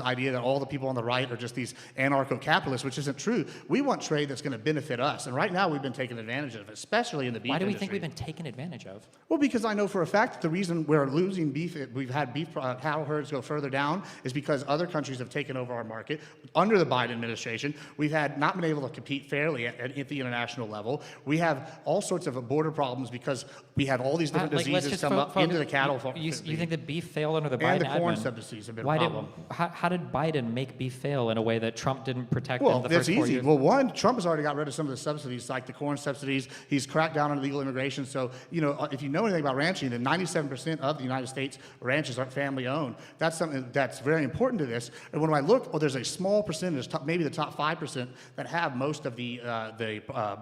idea that all the people on the right are just these anarcho-capitalists, which isn't true. We want trade that's going to benefit us, and right now we've been taking advantage of it, especially in the beef Why do we industry. think we've been taken advantage of? Well, because I know for a fact that the reason we're losing beef, we've had cattle herds go further down, is because other countries have taken over our market. Under the Biden administration, we've had not been able to compete fairly at the international level. We have all sorts of border problems because we have all these different Let's diseases just come up focus- into the cattle farm. You think that beef failed under the Biden And the corn admin? subsidies have been a Why problem. how did Biden make beef fail in a way that Trump didn't protect Well, in the that's first 4 easy. years? Well, one, Trump has already got rid of some of the subsidies, like the corn subsidies. He's cracked down on illegal immigration. So, if you know anything about ranching, then 97% of the United States ranches are family-owned. That's something that's very important to this. And when I look, there's a small percentage, maybe the top 5%, that have most of the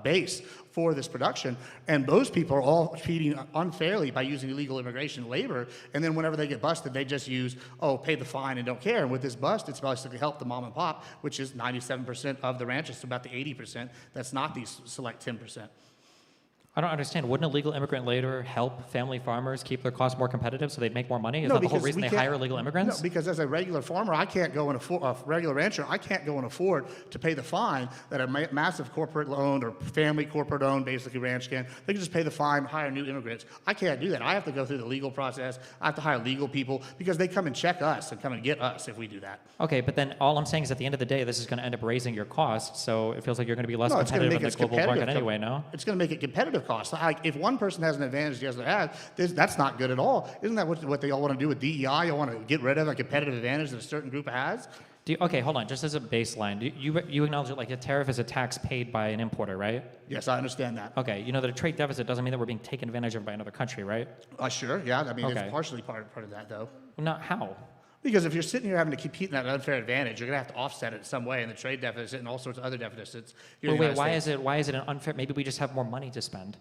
base for this production. And those people are all cheating unfairly by using illegal immigration labor. And then whenever they get busted, they just use, pay the fine and don't care. And with this bust, it's basically helped the mom and pop, which is 97% of the ranches, so about the 80%. That's not these select 10%. I don't understand. Wouldn't a legal immigrant later help family farmers keep their costs more competitive so they'd make more money? Is that the whole because reason we they can't- hire illegal immigrants? No, because as a regular farmer, I can't go and afford, a regular rancher, I can't go and afford to pay the fine that a massive corporate-owned or family corporate-owned, basically, ranch can. They can just pay the fine, hire new immigrants. I can't do that. I have to go through the legal process. I have to hire legal people because they come and check us and come and get us if we do that. Okay, but then all I'm saying is at the end of the day, this is going to end up raising your costs, so it feels like you're going to be less No, it's going to competitive make in us the global competitive. market anyway, no? It's going to make it competitive costs. Like if one person has an advantage the other has, that's not good at all. Isn't that what they all want to do with DEI? You want to get rid of a competitive advantage that a certain group has? Okay, hold on. Just as a baseline, you acknowledge that like a tariff is a tax paid by an importer, right? Yes, I understand that. Okay, you know that a trade deficit doesn't mean that we're being taken advantage of by another country, right? Sure, yeah. I mean, Okay. it's partially part of that, though. Well, not how. Because if you're sitting here having to compete in that unfair advantage, you're going to have to offset it in some way in the trade deficit and all sorts of other deficits. here in the Wait, United States. why is it an unfair? Maybe we just have more money to spend.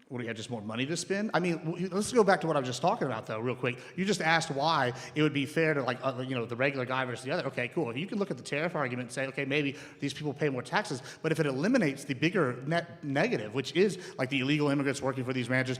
What, do you have just more money to spend? I mean, let's go back to what I was just talking about, though, real quick. You just asked why it would be fair to, like, the regular guy versus the other. Okay, cool. If you can look at the tariff argument and say, okay, maybe these people pay more taxes, but if it eliminates the bigger net negative, which is like the illegal immigrants working for these ranches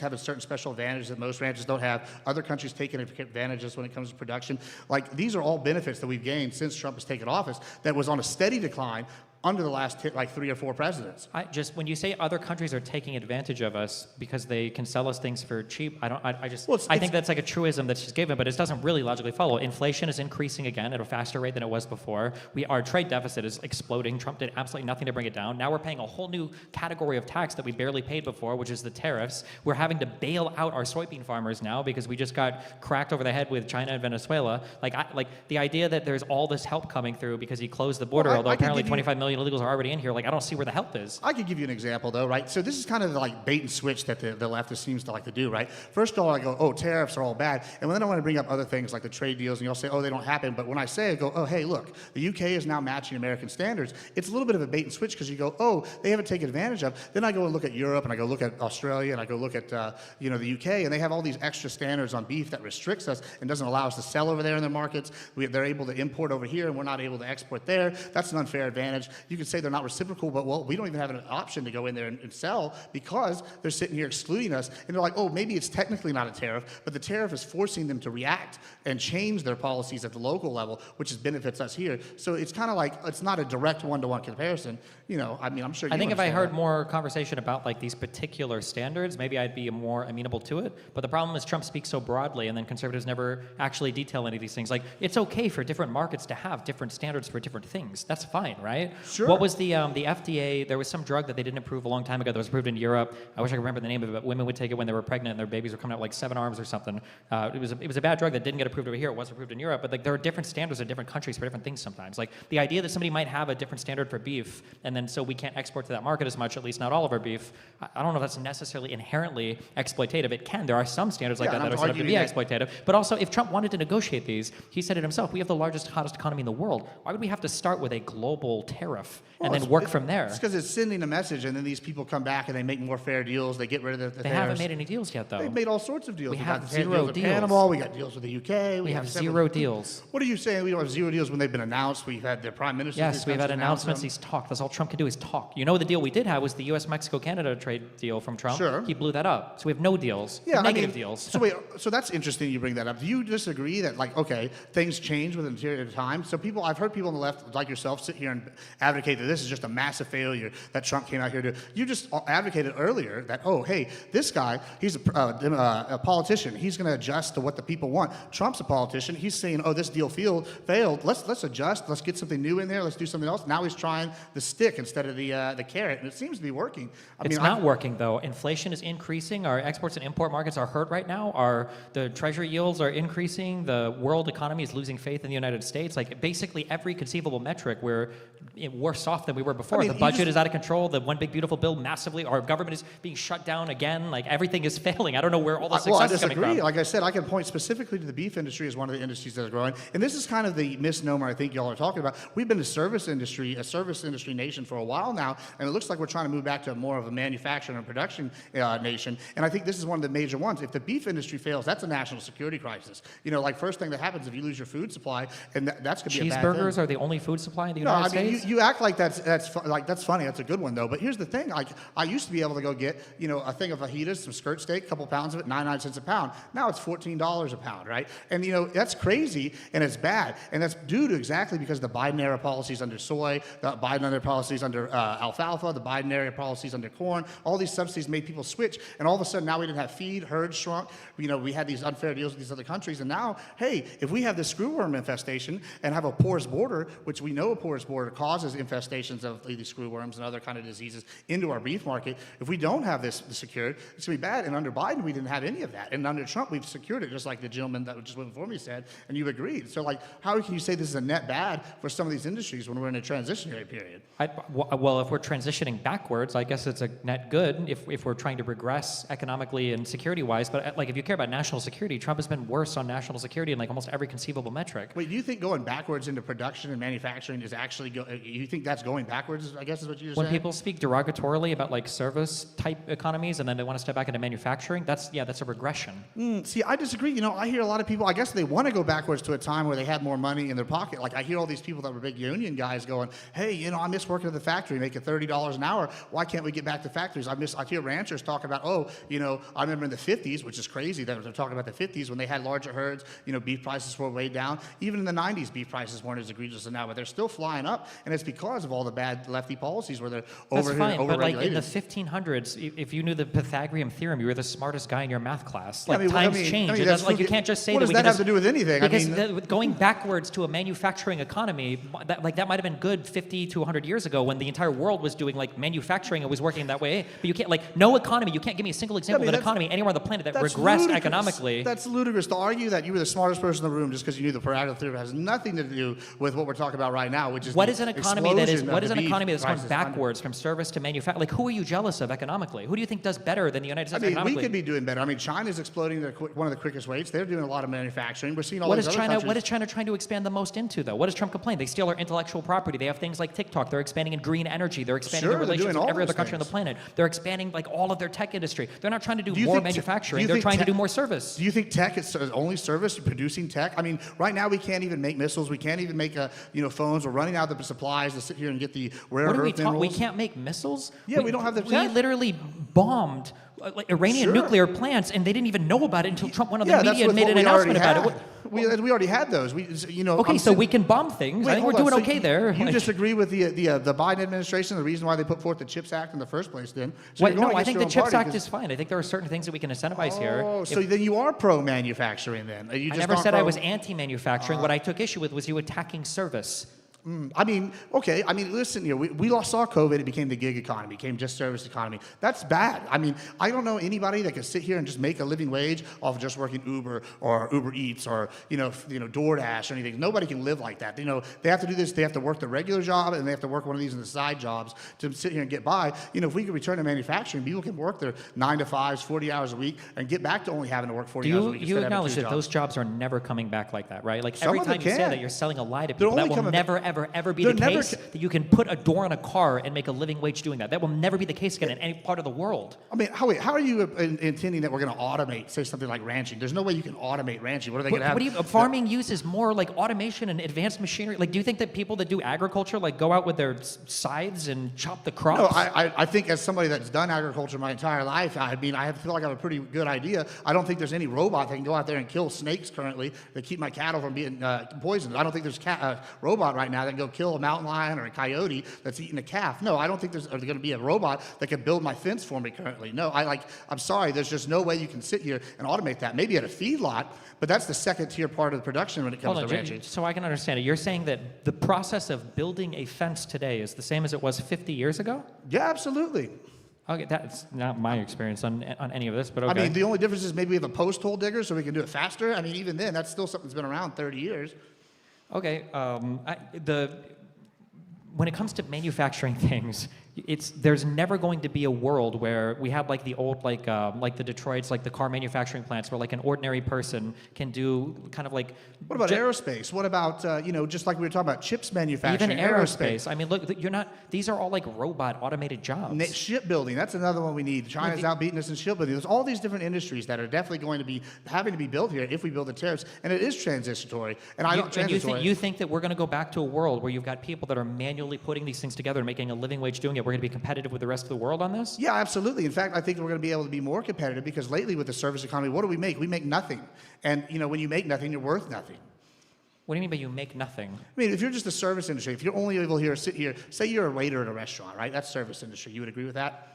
have a certain special advantage that most ranches don't have. Other countries taking advantages when it comes to production. Like, these are all benefits that we've gained since Trump has taken office that was on a steady decline under the last 3 or 4 presidents. When you say other countries are taking advantage of us because they can sell us things for cheap, I think that's like a truism that's just given, but it doesn't really logically follow. Inflation is increasing again at a faster rate than it was before. Our trade deficit is exploding. Trump did absolutely nothing to bring it down. Now we're paying a whole new category of tax that we barely paid before, which is the tariffs. We're having to bail out our soybean farmers now because we just got cracked over the head with China and Venezuela. Like the idea that there's all this help coming through because he closed the border, Well, although I can apparently give you- 25 million illegals are already in here. Like, I don't see where the help is. I could give you an example, though, right? So this is kind of the, like, bait and switch that the leftist seems to like to do, right? First of all, I go, oh, tariffs are all bad. And then I want to bring up other things like the trade deals, and you'll say, oh, they don't happen. But when I say it, I go, oh, hey, look, the UK is now matching American standards. It's a little bit of a bait and switch because you go, oh, they haven't taken advantage of. Then I go and look at Europe, and I go look at Australia, and I go look at, the UK, and they have all these extra standards on beef that restricts us and doesn't allow us to sell over there in their markets. They're able to import over here, and we're not able to export there. That's an unfair advantage. You could say they're not reciprocal, but, well, we don't even have an option to go in there and sell because they're sitting here excluding us. And they're like, oh, maybe it's technically not a tariff, but the tariff is forcing them to react and change their policies at the local level, which benefits us here. So it's kind of like, it's not a direct one-to-one comparison. I mean, I'm sure you I think if I understand heard that. more conversation about like these particular standards, maybe I'd be more amenable to it. But the problem is Trump speaks so broadly, and then conservatives never actually detail any of these things. Like, it's okay for different markets to have different standards for different things. That's fine, right? Sure. What was the FDA? There was some drug that they didn't approve a long time ago that was approved in Europe. I wish I could remember the name of it, but women would take it when they were pregnant and their babies were coming out like 7 arms or something. It was a bad drug that didn't get approved over here. It was approved in Europe, but like there are different standards in different countries for different things sometimes. Like the idea that somebody might have a different standard for beef, and then so we can't export to that market as much, at least not all of our beef. I don't know if that's necessarily inherently exploitative. It can. There are some standards like Yeah, that and that I'm are set up to be arguing exploitative. But also, if Trump wanted to negotiate these, he said it himself. We have the largest, hottest economy in the world. Why would we have to start with a global tariff and then work from there? It's because it's sending a message, and then these people come back and they make more fair deals. They get rid of the They tariffs. haven't made any deals yet, though. They've made all sorts of deals. We We have got zero deals with deals. Panama. We got deals with the UK. We have several- zero deals. What are you saying? We don't have zero deals when they've been announced. We've had the prime minister. Yes, we've had announcements. He's talked. That's all Trump can do is talk. You know, the deal we did have was the U.S. Mexico-Canada trade deal from Trump. Sure. He blew that up. So we have no deals. Yeah, Negative deals. So wait, so that's interesting you bring that up. Do you disagree that, like, okay, things change within a period of time? So I've heard people on the left, like yourself, sit here and advocate that this is just a massive failure that Trump came out here to. You just advocated earlier that, oh, hey, this guy, he's a politician. He's going to adjust to what the people want. Trump's a politician. He's saying, oh, this deal failed. Let's adjust. Let's get something new in there. Let's do something else. Now he's trying the stick instead of the carrot, and it seems to be working. It's not working, though. Inflation is increasing. Our exports and import markets are hurt right now. The treasury yields are increasing. The world economy is losing faith in the United States. Like, basically every conceivable metric, we're worse off than we were before. I mean, The budget is out of control. The one big beautiful bill massively. Our government is being shut down again. Like, everything is failing. I don't know where all the Well, I success is coming disagree. from. Like I said, I can point specifically to the beef industry as one of the industries that is growing. And this is kind of the misnomer I think y'all are talking about. We've been a service industry nation for a while now, and it looks like we're trying to move back to more of a manufacturing and production nation. And I think this is one of the major ones. If the beef industry fails, that's a national security crisis. Like, first thing that happens if you lose your food supply, and that's going to be a bad thing. Cheeseburgers are the only food supply in the No, United I mean, States? you act like that's funny. That's a good one though. But here's the thing: like, I used to be able to go get a thing of fajitas, some skirt steak, a couple pounds of it, 99 cents a pound. Now it's $14 a pound, right? And that's crazy and it's bad, and that's due to exactly because of the Biden era policies under soy, the Biden era policies under alfalfa, the Biden era policies under corn. All these subsidies made people switch, and all of a sudden now we didn't have feed, herds shrunk. We had these unfair deals with these other countries, and now, hey, if we have this screwworm infestation and have a porous border, which we know a porous border causes causes infestations of these screwworms and other kind of diseases into our beef market. If we don't have this secured, it's going to be bad. And under Biden, we didn't have any of that. And under Trump, we've secured it, just like the gentleman that just went before me said, and you agreed. So, like, how can you say this is a net bad for some of these industries when we're in a transitionary period? Well, if we're transitioning backwards, I guess it's a net good if we're trying to regress economically and security-wise. But like, if you care about national security, Trump has been worse on national security in like almost every conceivable metric. Wait, do you think going backwards into production and manufacturing is actually you think that's going backwards, I guess is what you're When saying? people speak derogatorily about like service-type economies and then they want to step back into manufacturing, that's a regression. See, I disagree. You know, I hear a lot of people, I guess they want to go backwards to a time where they had more money in their pocket. Like, I hear all these people that were big union guys going, hey, you know, I miss working at the factory, making $30 an hour. Why can't we get back to factories? I hear ranchers talk about, oh, you know, I remember in the 50s, which is crazy that they're talking about the 50s when they had larger herds, you know, beef prices were way down. Even in the 90s, beef prices weren't as egregious as now, but they're still flying up. And it's because of all the bad lefty policies where they're That's fine, but like in overregulated. the 1500s, if you knew the Pythagorean theorem, you were the smartest guy in your math class. Yeah, Like times change. It that's doesn't, like you fruit- can't just say what that does we that can have just, to do with anything? because I mean, going backwards to a manufacturing economy, that might have been good 50 to 100 years ago when the entire world was doing like manufacturing and was working that way. But you can't, like, no economy, you can't give me a single example of an that's- economy anywhere on the planet that that's regressed ludicrous. economically. That's ludicrous to argue that you were the smartest person in the room just because you knew the Pythagorean theorem has nothing to do with what we're talking about right now, which is What the is an economy that is? explosion of What is the an beef economy that's gone prices. backwards from service to manufacturing? Like, who are you jealous of economically? Who do you think does better than the United I States mean, economically? we could be doing better. I mean, China's exploding one of the quickest rates. They're doing a lot of manufacturing. We're seeing all What these is other China? countries. What is China trying to expand the most into, though? What does Trump complain? They steal our intellectual property. They have things like TikTok. They're expanding in green energy. They're expanding Sure, their they're relations doing with all every other those country on the things. planet. They're expanding like all of their tech industry. They're not trying to do you more think manufacturing. do They're you trying to think do more service. Do you think tech is only service, producing tech? I mean, right now we can't even make missiles. We can't even make phones. We're running out of the supplies to sit here and get the rare What are we earth talking? We minerals. can't make missiles. Yeah, we don't have the We tech. literally bombed like Iranian Sure. nuclear plants, and they didn't even know about it until Trump went on the Yeah, that's media and with made what an we already announcement about had. it. We already had those. Okay, so we can bomb things. I think we're hold on. doing So okay there. You Like- disagree with the Biden administration, the reason why they put forth the CHIPS Act in the first place then? So Wait, you're going no, I against think your the own CHIPS party Act 'cause- is fine. I think there are certain things that we can incentivize here. Oh, If- so then you are pro-manufacturing then? You I just never aren't said I pro- was anti-manufacturing. What I took issue with was you attacking service. I mean, okay. I mean, listen here. We saw COVID. It became the gig economy. It became just service economy. That's bad. I mean, I don't know anybody that can sit here and just make a living wage off of just working Uber or Uber Eats or DoorDash or anything. Nobody can live like that. They have to do this. They have to work the regular job and they have to work one of these in the side jobs to sit here and get by. If we could return to manufacturing, people can work their 9 to 5s, 40 hours a week, and get back to only having to work 40 Do hours a you, week. you instead of having acknowledge two that jobs. those jobs are never coming back like that, right? Like Some every of them time you say can. that, you're selling a lie to They're people. That only will coming- never, ever be They're the never case that you can put a door on a car and make a living wage doing that. That will never be the case again in any part of the world. I mean, how are you intending that we're going to automate, say something like ranching? There's no way you can automate ranching. What are they going to have? Farming uses more like automation and advanced machinery. Like, do you think that people that do agriculture like go out with their scythes and chop the crops? No, I think as somebody that's done agriculture my entire life, I mean, I feel like I have a pretty good idea. I don't think there's any robot that can go out there and kill snakes currently that keep my cattle from being poisoned. I don't think there's a robot right now that can go kill a mountain lion or a coyote that's eating a calf. No, I don't think there's going to be a robot that can build my fence for me currently. No, I'm sorry, there's just no way you can sit here and automate that. Maybe at a feedlot, but that's the second tier part of the production when it comes Hold to on, ranching. so I can understand it. You're saying that the process of building a fence today is the same as it was 50 years ago? Yeah, absolutely. Okay, that's not my experience on any of this, but okay. I mean, the only difference is maybe we have a post hole digger so we can do it faster. I mean, even then, that's still something that's been around 30 years. Okay, when it comes to manufacturing things, there's never going to be a world where we have like the old like the Detroits, like the car manufacturing plants where like an ordinary person can do kind of like. What about aerospace? What about just like we were talking about chips manufacturing? Even aerospace. I mean, look, you're not. These are all like robot automated jobs. Shipbuilding, that's another one we need. China's outbeating us in shipbuilding. There's all these different industries that are definitely going to be having to be built here if we build the tariffs, and it is transitory. And I don't transitory. You think that we're going to go back to a world where you've got people that are manually putting these things together and making a living wage doing it? We're going to be competitive with the rest of the world on this? Yeah, absolutely. In fact, I think we're going to be able to be more competitive because lately with the service economy, what do we make? We make nothing. And when you make nothing, you're worth nothing. What do you mean by you make nothing? I mean, if you're just a service industry, if you're only able to sit here, say you're a waiter at a restaurant, right? That's service industry. You would agree with that?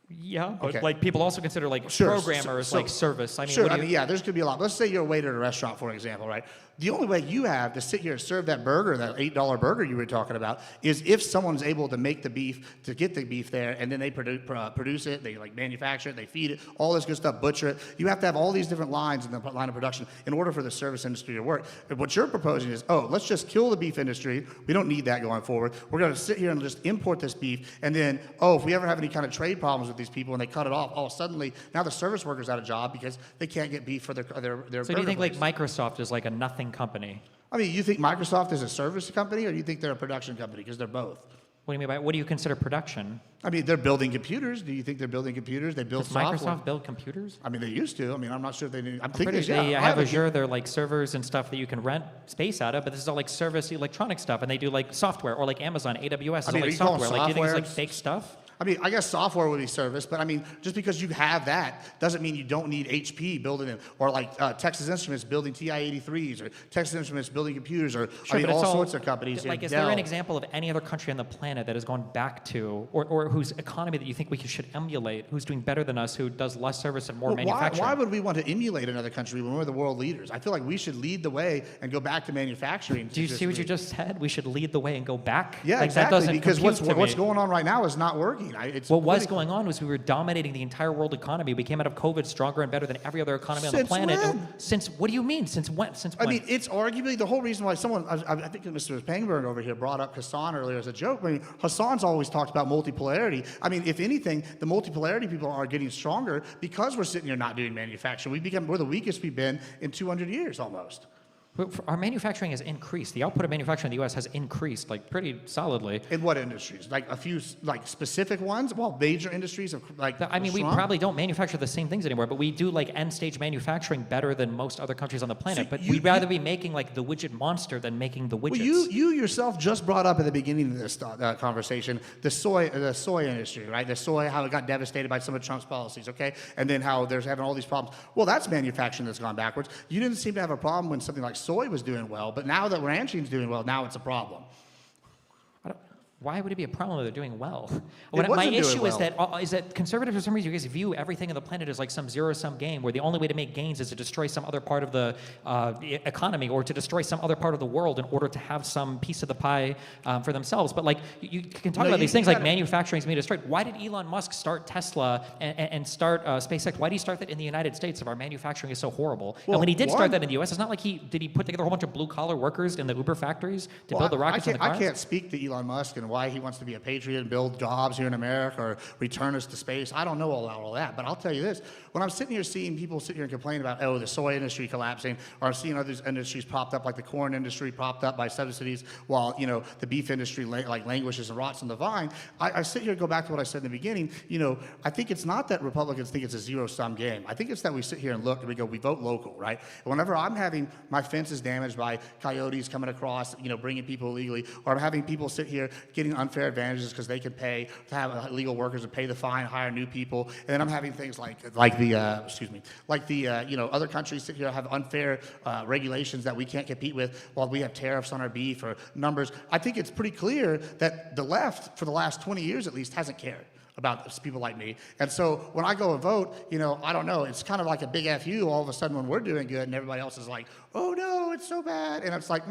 Yeah, but Okay. like people also consider like Sure, programmers so- like service. I mean, Sure, what do you, yeah, there's going to be a lot. Let's say you're a waiter at a restaurant, for example, right? The only way you have to sit here and serve that burger, that $8 burger you were talking about, is if someone's able to make the beef, to get the beef there, and then they produce it, they like manufacture it, they feed it, all this good stuff, butcher it. You have to have all these different lines in the line of production in order for the service industry to work. And what you're proposing is, oh, let's just kill the beef industry. We don't need that going forward. We're going to sit here and just import this beef, and then, oh, if we ever have any kind of trade problems with these people and they cut it off, oh, suddenly now the service worker's out of job because they can't get beef for their So do you burger think place. like Microsoft is like a nothing company? I mean, you think Microsoft is a service company, or do you think they're a production company? Because they're both. What do you mean by, what do you consider production? I mean, they're building computers. Do you think they're building computers? They build Does software. Microsoft build computers? I mean, they used to. I mean, I'm not sure if they do. I'm I'm thinking, pretty sure they yeah. have Azure, they're like servers and stuff that you can rent space out of, but this is all like service electronic stuff, and they do like software, or like Amazon, AWS, is I mean, all are like you calling software. Like, do you think it's like software? fake stuff? I mean, I guess software would be service, but I mean, just because you have that doesn't mean you don't need HP building it, or like Texas Instruments building TI-83s, or Texas Instruments building computers, or Sure, I mean, but it's all sorts of companies. Like, is Dell. there an example of any other country on the planet that has gone back to, or whose economy that you think we should emulate, who's doing better than us, who does less service and more Well, manufacturing? why would we want to emulate another country when we're the world leaders? I feel like we should lead the way and go back to manufacturing. Do you see what you just said? We should lead the way and go back? Yeah, like, that exactly. doesn't Because compute to what's me. going on right now is not working. It's What was politically- going on was we were dominating the entire world economy. We came out of COVID stronger and better than every other economy on the Since planet. when? Since, what do you mean? Since when? I mean, it's arguably the whole reason why someone, I think Mr. Pangburn over here brought up Hassan earlier as a joke. I mean, Hassan's always talked about multipolarity. I mean, if anything, the multipolarity people are getting stronger because we're sitting here not doing manufacturing. We're the weakest we've been in 200 years almost. Our manufacturing has increased. The output of manufacturing in the U.S. has increased, like, pretty solidly. In what industries? Like a few, like specific ones? Well, major industries have like. I mean, we shrunk. probably don't manufacture the same things anymore, but we do like end-stage manufacturing better than most other countries on the planet. So but you- we'd rather be making like the widget monster than making the widgets. Well, you yourself just brought up at the beginning of this conversation the soy industry, right? The soy, how it got devastated by some of Trump's policies, okay? And then how there's having all these problems. Well, that's manufacturing that's gone backwards. You didn't seem to have a problem when something like soy was doing well, but now that ranching's doing well, now it's a problem. Why would it be a problem if they're doing well? It My wasn't doing issue well. is that conservatives, for some reason, you guys view everything on the planet as like some zero-sum game, where the only way to make gains is to destroy some other part of the economy or to destroy some other part of the world in order to have some piece of the pie for themselves. But like, you can talk No, about you these things like gotta- manufacturing is being destroyed. Why did Elon Musk start Tesla and start SpaceX? Why did he start that in the United States if our manufacturing is so horrible? Well, and when he did one- start that in the U.S., it's not like he put together a whole bunch of blue-collar workers in the Uber factories to build the rockets and the cars. I can't speak to Elon Musk and why he wants to be a patriot and build jobs here in America or return us to space. I don't know all that, but I'll tell you this. When I'm sitting here seeing people sit here and complain about, oh, the soy industry collapsing, or I'm seeing other industries popped up, like the corn industry propped up by subsidies, while, you know, the beef industry like languishes and rots on the vine, I sit here and go back to what I said in the beginning. You know, I think it's not that Republicans think it's a zero-sum game. I think it's that we sit here and look and we go, we vote local, right? And whenever I'm having my fences damaged by coyotes coming across, you know, bringing people illegally, or I'm having people sit here getting unfair advantages because they can pay to have illegal workers and pay the fine, hire new people, and then I'm having things like the you know, other countries sit here have unfair regulations that we can't compete with while we have tariffs on our beef or numbers. I think it's pretty clear that the left, for the last 20 years at least, hasn't cared about people like me. And so when I go and vote, you know, I don't know, it's kind of like a big FU all of a sudden when we're doing good and everybody else is like, oh no, it's so bad. And it's like,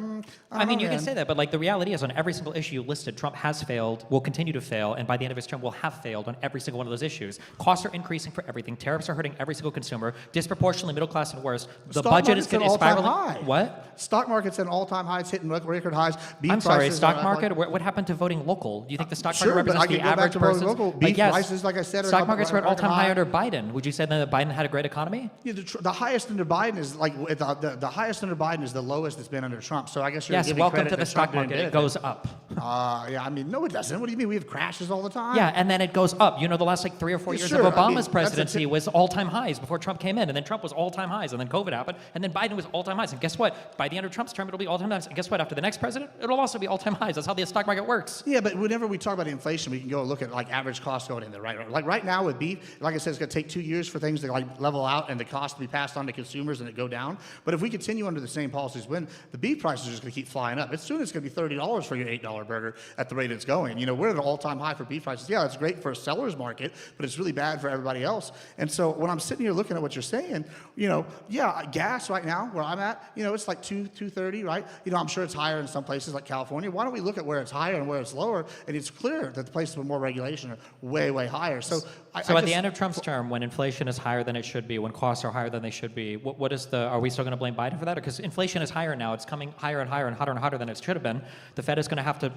I mean, you can man. say that, but like the reality is on every single issue you listed, Trump has failed, will continue to fail, and by the end of his term will have failed on every single one of those issues. Costs are increasing for everything. Tariffs are hurting every single consumer, disproportionately middle class and worse. The Stock budget is market's at an all-time spiraling. high. What? Stock market's at an all-time high. It's hitting record highs. Beef I'm sorry, prices stock are market? What happened to voting local? Do you think the stock Sure, market but I represents can the go back average to voting person? local. Beef prices, like I said, are stock up markets at were at record all-time high high. under Biden. Would you say that Biden had a great economy? Yeah, the highest under Biden is like the highest under Biden is the lowest it's been under Trump. So I guess you're Yes, giving welcome credit to the that Trump stock market. didn't It goes up. Yeah, I mean, no, it doesn't. What do you mean? We have crashes all the time. Yeah, and then it goes up. You know, the last like 3 or 4 Yeah, years sure. of I mean, Obama's that's a presidency tip- was all-time highs before Trump came in, and then Trump was all-time highs, and then COVID happened, and then Biden was all-time highs. And guess what? By the end of Trump's term, it'll be all-time highs. And guess what? After the next president, it'll also be all-time highs. That's how the stock market works. Yeah, but whenever we talk about inflation, we can go and look at like average costs going in there, right? Like right now with beef, like I said, it's going to take 2 years for things to like level out and the cost to be passed on to consumers and it go down. But if we continue under the same policies, when the beef prices are just going to keep flying up, soon it's going to be $30 for your $8 burger at the rate it's going. You know, we're at an all-time high for beef prices. Yeah, it's great for a seller's market, but it's really bad for everybody else. And so when I'm sitting here looking at what you're saying, you know, yeah, gas right now where I'm at, you know, it's like $2.30, right? You know, I'm sure it's higher in some places like California. Why don't we look at where it's higher and where it's lower? And it's clear that the places with more regulation are way, way higher. So So at the end of Trump's term, when inflation is higher than it should be, when costs are higher than they should be, what is are we still going to blame Biden for that? Because inflation is higher now. It's coming higher and higher and hotter than it should have been. The Fed is going to have to,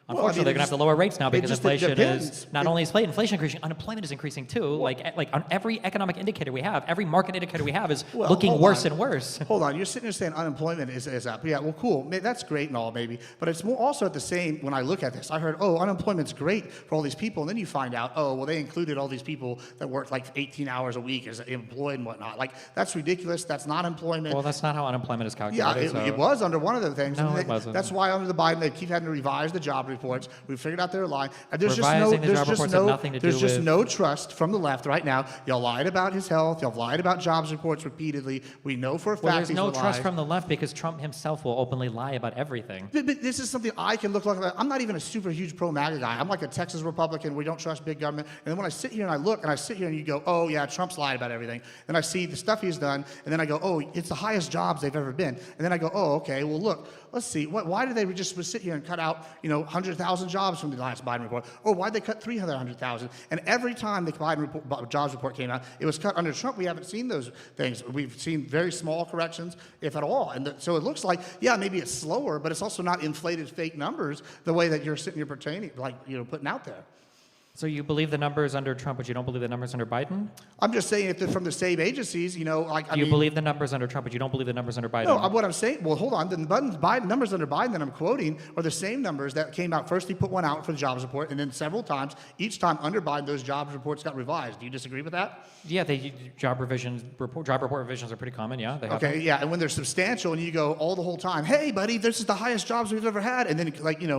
unfortunately, they're going to have to lower rates now because inflation is not only is inflation increasing, unemployment is increasing too. Like on every economic indicator we have, every market indicator we have is looking worse and worse. Hold on, you're sitting there saying unemployment is up. Yeah, well, cool. That's great and all, maybe. But it's more also at the same, when I look at this, I heard, oh, unemployment's great for all these people. And then you find out, oh, well, they included all these people that worked like 18 hours a week as employed and whatnot. Like, that's ridiculous. That's not employment. Well, that's not how unemployment is calculated. Yeah, it was under one of the things. No, it wasn't. That's why under the Biden, they keep having to revise the job reports. We figured out they're lying. And there's Revising the job reports have nothing to do there's just with- no trust from the left right now. Y'all lied about his health. Y'all lied about jobs reports repeatedly. We know for a fact Well, there's these no were trust lies. from the left because Trump himself will openly lie about everything. But this is something I can look like. I'm not even a super huge pro-MAGA guy. I'm like a Texas Republican. We don't trust big government. And then when I sit here and I look and I sit here and you go, oh, yeah, Trump's lied about everything. Then I see the stuff he's done. And then I go, oh, it's the highest jobs they've ever been. And then I go, oh, okay, well, look, let's see. Why did they just sit here and cut out, 100,000 jobs from the last Biden report? Or why'd they cut 300,000? And every time the Biden jobs report came out, it was cut under Trump. We haven't seen those things. We've seen very small corrections, if at all. And so it looks like, yeah, maybe it's slower, but it's also not inflated fake numbers the way that you're sitting here pertaining, putting out there. So you believe the numbers under Trump, but you don't believe the numbers under Biden? I'm just saying if they're from the same agencies, Do you believe the numbers under Trump, but you don't believe the numbers under Biden? No, what I'm saying, well, hold on. The Biden numbers under Biden that I'm quoting are the same numbers that came out. First, he put one out for the jobs report, and then several times, each time under Biden, those jobs reports got revised. Do you disagree with that? Yeah, job report revisions are pretty common. Yeah, they have Okay, them. yeah, and when they're substantial, and you go all the whole time, hey, buddy, this is the highest jobs we've ever had, and then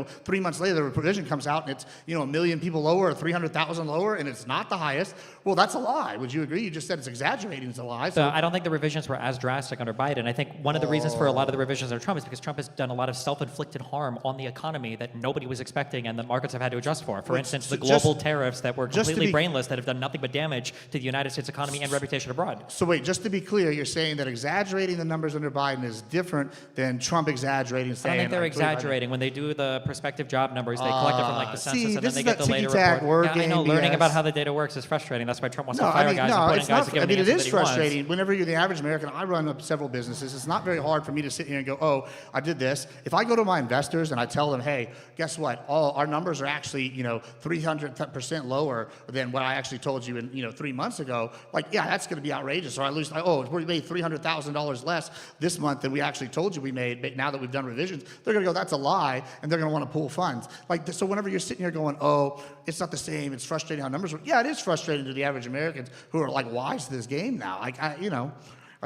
3 months later, the revision comes out, and it's 1 million people lower or 300,000 lower, and it's not the highest. Well, that's a lie. Would you agree? You just said it's exaggerating. It's a lie. So I don't think the revisions were as drastic under Biden. I think one of the reasons for a lot of the revisions under Trump is because Trump has done a lot of self-inflicted harm on the economy that nobody was expecting and the markets have had to adjust for. For instance, the global tariffs that were completely brainless that have done nothing but damage to the United States economy and reputation abroad. So wait, just to be clear, you're saying that exaggerating the numbers under Biden is different than Trump exaggerating, I saying... don't think they're like, exaggerating. When they do the prospective job numbers, they collect it from like the census see, and this then is they get that the later ticky-tack report. word Yeah, I know. game Learning BS. about how the data works is frustrating. That's why Trump wants to No, fire guys and put in it's guys not. to give I him mean, the it answer is that he wants. frustrating. Whenever you're the average American, I run up several businesses. It's not very hard for me to sit here and go, oh, I did this. If I go to my investors and I tell them, hey, guess what? Oh, our numbers are actually, 300% lower than what I actually told you in, 3 months ago. Like, yeah, that's going to be outrageous. Or at least, we made $300,000 less this month than we actually told you we made. But now that we've done revisions, they're going to go, that's a lie, and they're going to want to pull funds. Like, so whenever you're sitting here going, oh, it's not the same. It's frustrating how numbers work. Yeah, it is frustrating to the average Americans who are like wise to this game now. Like, I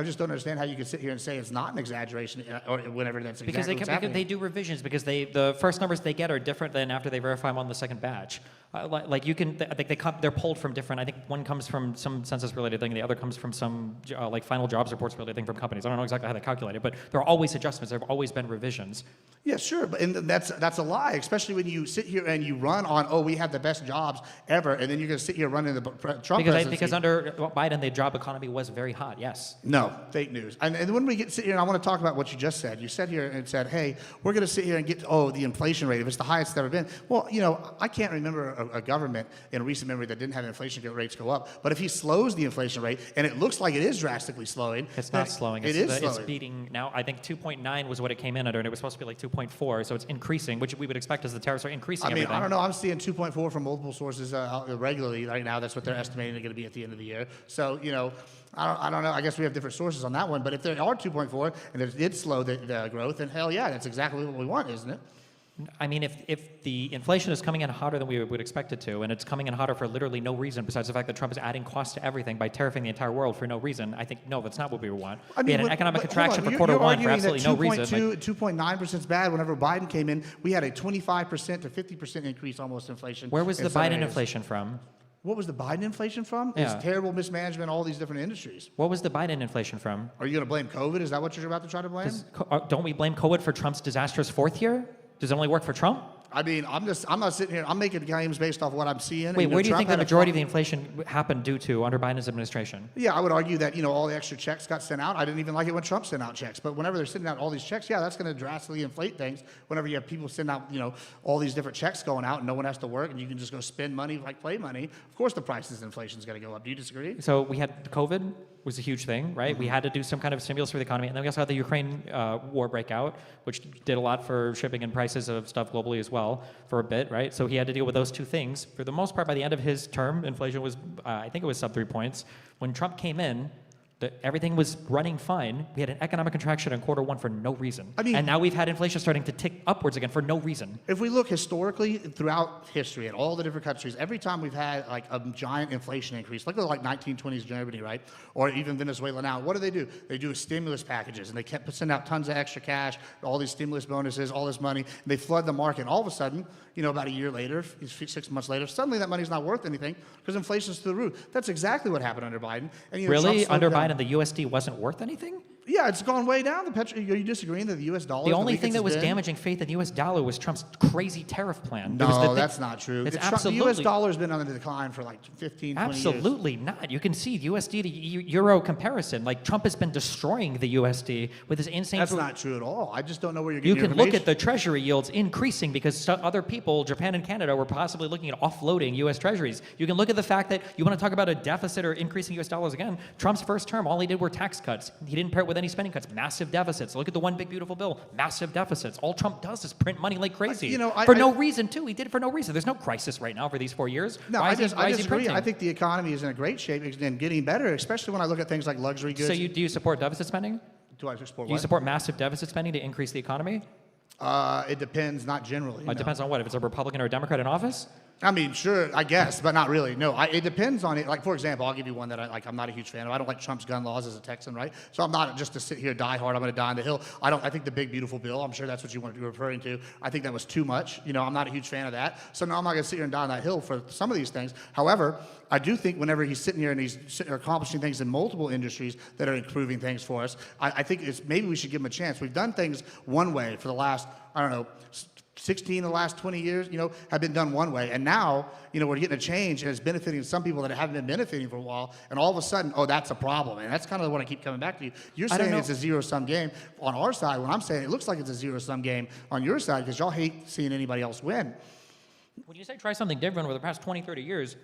just don't understand how you can sit here and say it's not an exaggeration or whenever that's Because exactly what's happening. they do revisions because the first numbers they get are different than after they verify them on the second batch. They're pulled from different. I think one comes from some census-related thing, the other comes from some final jobs reports-related thing from companies. I don't know exactly how they calculate it, but there are always adjustments. There have always been revisions. Yeah, sure, but and that's a lie, especially when you sit here and you run on, oh, we have the best jobs ever, and then you're going to sit here running the Trump presidency. Because under Biden, the job economy was very hot, yes. No, fake news. And when we sit here, and I want to talk about what you just said. You sat here and said, hey, we're going to sit here and get, the inflation rate, if it's the highest it's ever been. Well, I can't remember a government in recent memory that didn't have inflation rates go up. But if he slows the inflation rate, and it looks like it is drastically slowing. It's not slowing. It is It's slowing. beating now. I think 2.9 was what it came in under, and it was supposed to be like 2.4, so it's increasing, which we would expect as the tariffs are increasing everything. I don't know. I'm seeing 2.4 from multiple sources regularly right now. That's what they're estimating they're going to be at the end of the year. So, I don't know. I guess we have different sources on that one. But if there are 2.4 and it did slow the growth, then hell yeah, that's exactly what we want, isn't it? I mean, if the inflation is coming in hotter than we would expect it to, and it's coming in hotter for literally no reason besides the fact that Trump is adding costs to everything by tariffing the entire world for no reason, I think, no, that's not what we want. We had an economic contraction for quarter one for absolutely no reason. 2.9% is bad. Whenever Biden came in, we had a 25% to 50% increase almost inflation. Where was in the some Biden areas. inflation from? What was the Biden inflation from? Yeah. It's terrible mismanagement, all these different industries. What was the Biden inflation from? Are you going to blame COVID? Is that what you're about to try to blame? Don't we blame COVID for Trump's disastrous fourth year? Does it only work for Trump? I mean, I'm not sitting here. I'm making claims based off what I'm seeing. Wait, You know, where do you Trump think the had a majority of fun- the inflation happened due to under Biden's administration? Yeah, I would argue that, all the extra checks got sent out. I didn't even like it when Trump sent out checks. But whenever they're sending out all these checks, yeah, that's going to drastically inflate things. Whenever you have people send out, all these different checks going out and no one has to work and you can just go spend money like play money, of course the prices and inflation is going to go up. Do you disagree? So we had COVID was a huge thing, right? We had to do some kind of stimulus for the economy, and then we also had the Ukraine war breakout, which did a lot for shipping and prices of stuff globally as well for a bit, right? So he had to deal with those two things. For the most part, by the end of his term, inflation was, I think it was sub 3 points. When Trump came in, everything was running fine. We had an economic contraction in quarter 1 for no reason. I mean- and now we've had inflation starting to tick upwards again for no reason. If we look historically throughout history at all the different countries, every time we've had like a giant inflation increase, look at like 1920s Germany, right? Or even Venezuela now, what do? They do stimulus packages and they kept sending out tons of extra cash, all these stimulus bonuses, all this money, and they flood the market. And all of a sudden, about a year later, 6 months later, suddenly that money's not worth anything because inflation's through the roof. That's exactly what happened under Biden. And, Trump Really? slowed Under it down. Biden, the USD wasn't worth anything? Yeah, it's gone way down. Are you disagreeing that the U.S. dollar? The only thing that was damaging. damaging faith in the U.S. dollar was Trump's crazy tariff plan. It was the No, thing- that's not true. It's The U.S. absolutely dollar has been on the decline for like 15, 20 years. absolutely not. You can see USD to euro comparison. Like Trump has been destroying the USD with his insane. That's not true at all. I just don't know where you're You getting can your look at information. the treasury yields increasing because other people, Japan and Canada, were possibly looking at offloading U.S. treasuries. You can look at the fact that you want to talk about a deficit or increasing U.S. dollars again. Trump's first term, all he did were tax cuts. He didn't pair it with any spending cuts. Massive deficits. Look at the one big beautiful bill. Massive deficits. All Trump does is print money like crazy. For no reason too. He did it for no reason. There's no crisis right now for these 4 years. No, Why I is he disagree. printing? I think the economy is in a great shape and getting better, especially when I look at things like luxury goods. So do you support deficit spending? Do I support Do you what? support massive deficit spending to increase the economy? It depends, not generally. It no. depends on what. If it's a Republican or a Democrat in office? I mean, sure, I guess, but not really. No, it depends on it. Like, for example, I'll give you one that I'm not a huge fan of. I don't like Trump's gun laws as a Texan, right? So I'm not just to sit here die hard. I'm going to die on the hill. I think the big beautiful bill. I'm sure that's what you want to be referring to. I think that was too much. I'm not a huge fan of that. So no, I'm not going to sit here and die on that hill for some of these things. However, I do think whenever he's sitting here and he's sitting here accomplishing things in multiple industries that are improving things for us, I think maybe we should give him a chance. We've done things one way for the last, 16 of the last 20 years, have been done one way. And now, we're getting a change and it's benefiting some people that haven't been benefiting for a while. And all of a sudden, that's a problem. And that's kind of what I keep coming back to you. You're I don't saying know. it's a zero-sum game on our side. When I'm saying it looks like it's a zero-sum game on your side because y'all hate seeing anybody else win. When you say try something different over the past 20, 30 years,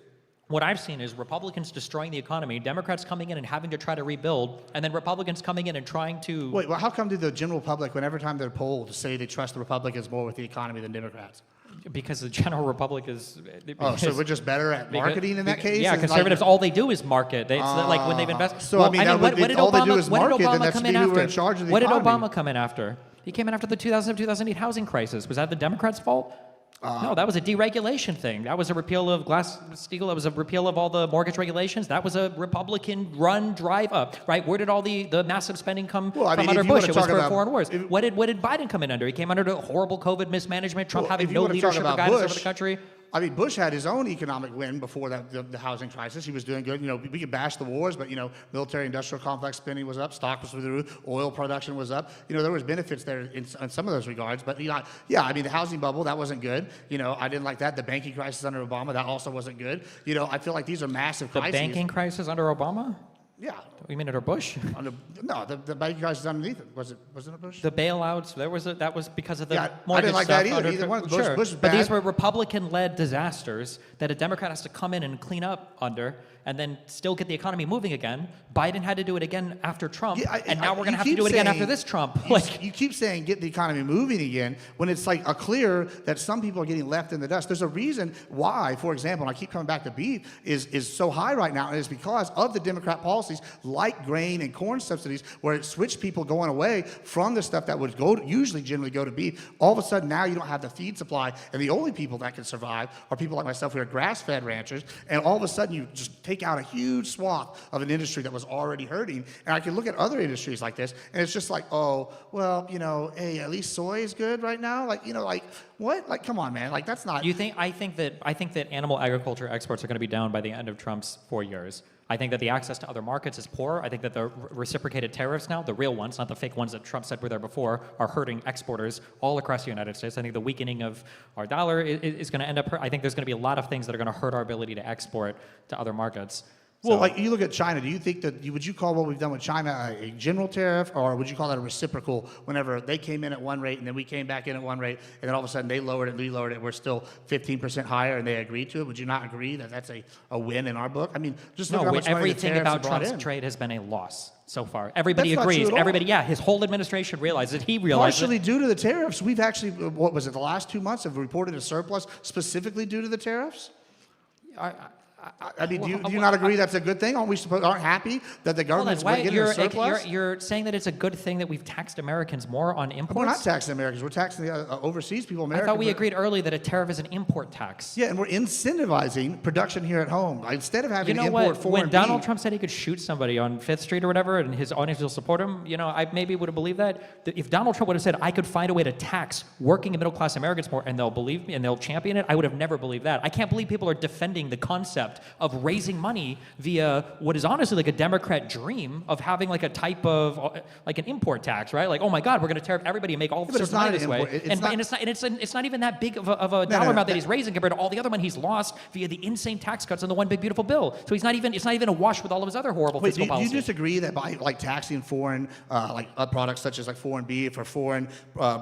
what I've seen is Republicans destroying the economy, Democrats coming in and having to try to rebuild, and then Republicans coming in and trying to... Wait, well, how come do the general public, whenever time they're polled, say they trust the Republicans more with the economy than Democrats? Because the general republic is... Oh, so we're just better at marketing in that case? Yeah, Is like- conservatives, all they do is market. It's like when they've invested... so, I mean, that would be- all they do is what did market, then Obama that come should in be who after? are in charge of the What did economy. Obama come in after? He came in after the 2007-2008 housing crisis. Was that the Democrats' fault? No, that was a deregulation thing. That was a repeal of Glass-Steagall. That was a repeal of all the mortgage regulations. That was a Republican-run drive-up, right? Where did all the massive spending come Well, I from mean, under if you wanna Bush? It was talk for about- foreign wars. if- What did Biden come in under? He came under the horrible COVID mismanagement, Trump Well, having if you no wanna talk leadership or about guidance over Bush, the country. I mean, Bush had his own economic win before the housing crisis. He was doing good. We could bash the wars, but, military-industrial complex spending was up, stock was through the roof, oil production was up. There was benefits there in some of those regards. But, yeah, I mean, the housing bubble, that wasn't good. I didn't like that. The banking crisis under Obama, that also wasn't good. I feel like these are massive The crises. banking crisis under Obama? Yeah. You mean under Bush? No, the banking crisis underneath it. Wasn't it Bush? The bailouts, that was because of the Yeah, I mortgage didn't like stuff that either. under- Either one. Bush- Sure, Bush was but these bad. were Republican-led disasters that a Democrat has to come in and clean up under, and then still get the economy moving again. Biden had to do it again after Trump, Yeah, and now we're going you to have to keep do it again saying- after this Trump. You keep saying get the economy moving again when it's like clear that some people are getting left in the dust. There's a reason why, for example, and I keep coming back to beef, is so high right now, and it's because of the Democrat policies like grain and corn subsidies, where it switched people going away from the stuff that would usually generally go to beef. All of a sudden now you don't have the feed supply, and the only people that can survive are people like myself who are grass-fed ranchers, and all of a sudden you just take out a huge swath of an industry that was already hurting. And I can look at other industries like this, and it's just like, oh, well, hey, at least soy is good right now. Like, what? Like, come on, man. Like, that's not. I think that animal agriculture exports are going to be down by the end of Trump's 4 years. I think that the access to other markets is poor. I think that the reciprocated tariffs now, the real ones, not the fake ones that Trump said were there before, are hurting exporters all across the United States. I think the weakening of our dollar is going to end up I think there's going to be a lot of things that are going to hurt our ability to export to other markets. Well, So- like you look at China, do you think that would you call what we've done with China a general tariff, or would you call that a reciprocal? Whenever they came in at one rate and then we came back in at one rate, and then all of a sudden they lowered it, we lowered it, we're still 15% higher, and they agreed to it. Would you not agree that that's a win in our book? I mean, just look No, at how much money the everything tariffs about have brought Trump's in. trade has been a loss so far. Everybody That's not agrees. true at all. Everybody, yeah, his whole administration realizes it. He realizes Partially it. due to the tariffs, we've actually, what was it, the last 2 months have reported a surplus specifically due to the tariffs? I mean, do you not agree that's a good thing? Aren't happy that the Hold on, government's why, getting a surplus? you're saying that it's a good thing that we've taxed Americans more on imports? We're not taxing Americans. We're taxing the overseas people. I America, thought we but- agreed early that a tariff is an import tax. Yeah, and we're incentivizing production here at home. Instead of You having know to import what? foreign When Donald beef- Trump said he could shoot somebody on Fifth Street or whatever, and his audience will support him, I maybe would have believed that. If Donald Trump would have said, I could find a way to tax working and middle-class Americans more, and they'll believe me and they'll champion it, I would have never believed that. I can't believe people are defending the concept of raising money via what is honestly like a Democrat dream of having like a type of like an import tax, right? Like, oh my God, we're going to tariff everybody and make all but sorts it's of money not this an way. import. It's And, not- and it's not even that big of a dollar no, amount that that- he's raising compared to all the other money he's lost via the insane tax cuts and the one big beautiful bill. So it's not even a wash with all of his other horrible Wait, fiscal do you policies. disagree that by taxing foreign products such as like foreign beef or foreign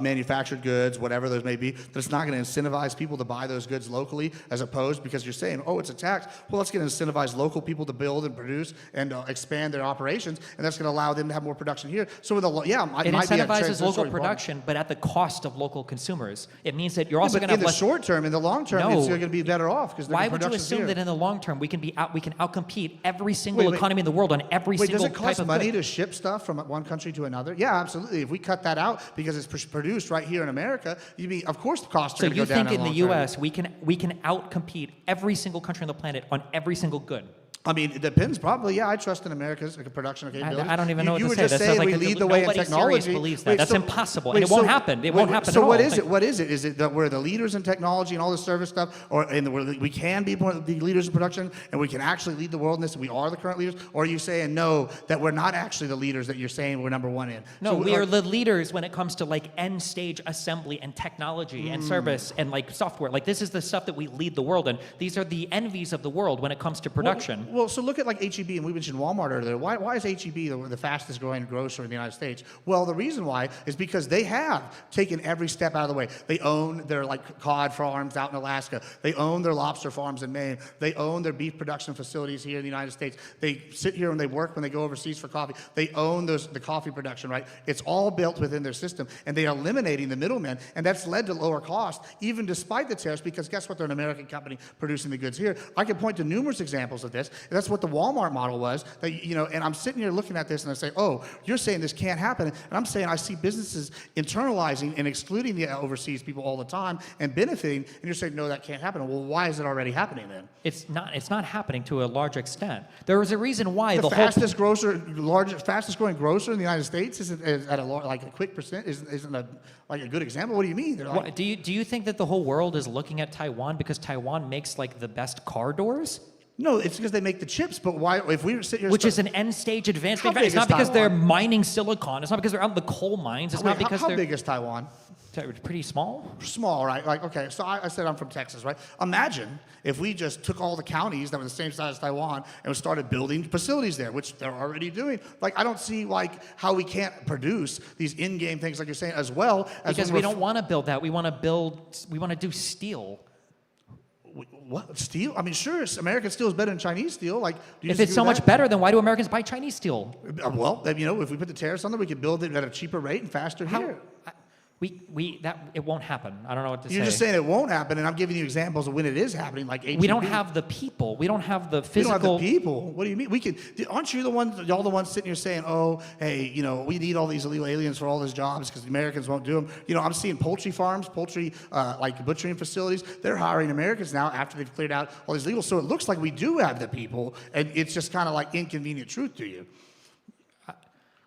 manufactured goods, whatever those may be, that it's not going to incentivize people to buy those goods locally, as opposed because you're saying, oh, it's a tax. Well, that's going to incentivize local people to build and produce and expand their operations, and that's going to allow them to have more production here. So, it It might be a incentivizes local transitory problem. production, but at the cost of local consumers. It means that you're also But going to in have the less. short term, in the long term, No. it's going to be better off because Why would you production's assume here. that in the long term we can outcompete every single Wait, wait. economy in the world on every Wait, single does it cost type of money good? to ship stuff from one country to another? Yeah, absolutely. If we cut that out because it's produced right here in America, of course the costs are So going to you go down think in the long term. U.S. we can outcompete every single country on the planet on every single good? I mean, it depends. Probably, yeah. I trust in America's production capabilities. I don't even know what you to were say. just That saying sounds like we lead the way in nobody technology. serious believes that. That's impossible, and it so- won't happen. It won't happen So at what all. is Like- it? What is it? Is it that we're the leaders in technology and all this service stuff, we can be one of the leaders in production, and we can actually lead the world in this, and we are the current leaders? Or are you saying no, that we're not actually the leaders that you're saying we're number one in? No, So we are the leaders when it comes to like end stage assembly and technology and service and like software. Like this is the stuff that we lead the world in. These are the envies of the world when it comes to production. Well, so look at like H-E-B, and we mentioned Walmart earlier. Why is H-E-B the fastest growing grocer in the United States? Well, the reason why is because they have taken every step out of the way. They own their like cod farms out in Alaska. They own their lobster farms in Maine. They own their beef production facilities here in the United States. They sit here and they work when they go overseas for coffee. They own the coffee production, right? It's all built within their system, and they are eliminating the middlemen, and that's led to lower cost, even despite the tariffs, because guess what? They're an American company producing the goods here. I can point to numerous examples of this. And that's what the Walmart model was. That, and I'm sitting here looking at this, and I say, oh, you're saying this can't happen. And I'm saying I see businesses internalizing and excluding the overseas people all the time and benefiting, and you're saying, no, that can't happen. Well, why is it already happening then? It's not happening to a large extent. There is a reason why The the whole fastest growing grocer in the United States is at a quick percent isn't a good example. What do you mean? They're like, What, do you think that the whole world is looking at Taiwan because Taiwan makes like the best car doors? no, it's because they make the chips. But why? If we sit here, Which is an end stage advanced. How big It's not is because they're Taiwan? mining silicon. It's not because they're out in the coal mines. It's not because how they're big is Taiwan? pretty small. Small, right? Like, okay, so I said I'm from Texas, right? Imagine if we just took all the counties that were the same size as Taiwan and started building facilities there, which they're already doing. Like, I don't see how we can't produce these in-game things like you're saying, as well as Because when we we're don't want to build that. We want to do steel. what steel? I mean, sure, American steel is better than Chinese steel. Like, do you If it's disagree so with much that? better, then why do Americans buy Chinese steel? Well, if we put the tariffs on there, we can build it at a cheaper rate and faster here. It won't happen. I don't know what to say. You're just saying it won't happen, and I'm giving you examples of when it is happening, like HEB. we don't have the people. We don't have the We don't physical. have the people. What do you mean? Aren't you y'all the ones sitting here saying, oh, hey, we need all these illegal aliens for all these jobs because the Americans won't do them. I'm seeing poultry farms, like butchering facilities. They're hiring Americans now after they've cleared out all these legals. So it looks like we do have the people, and it's just kind of like inconvenient truth to you.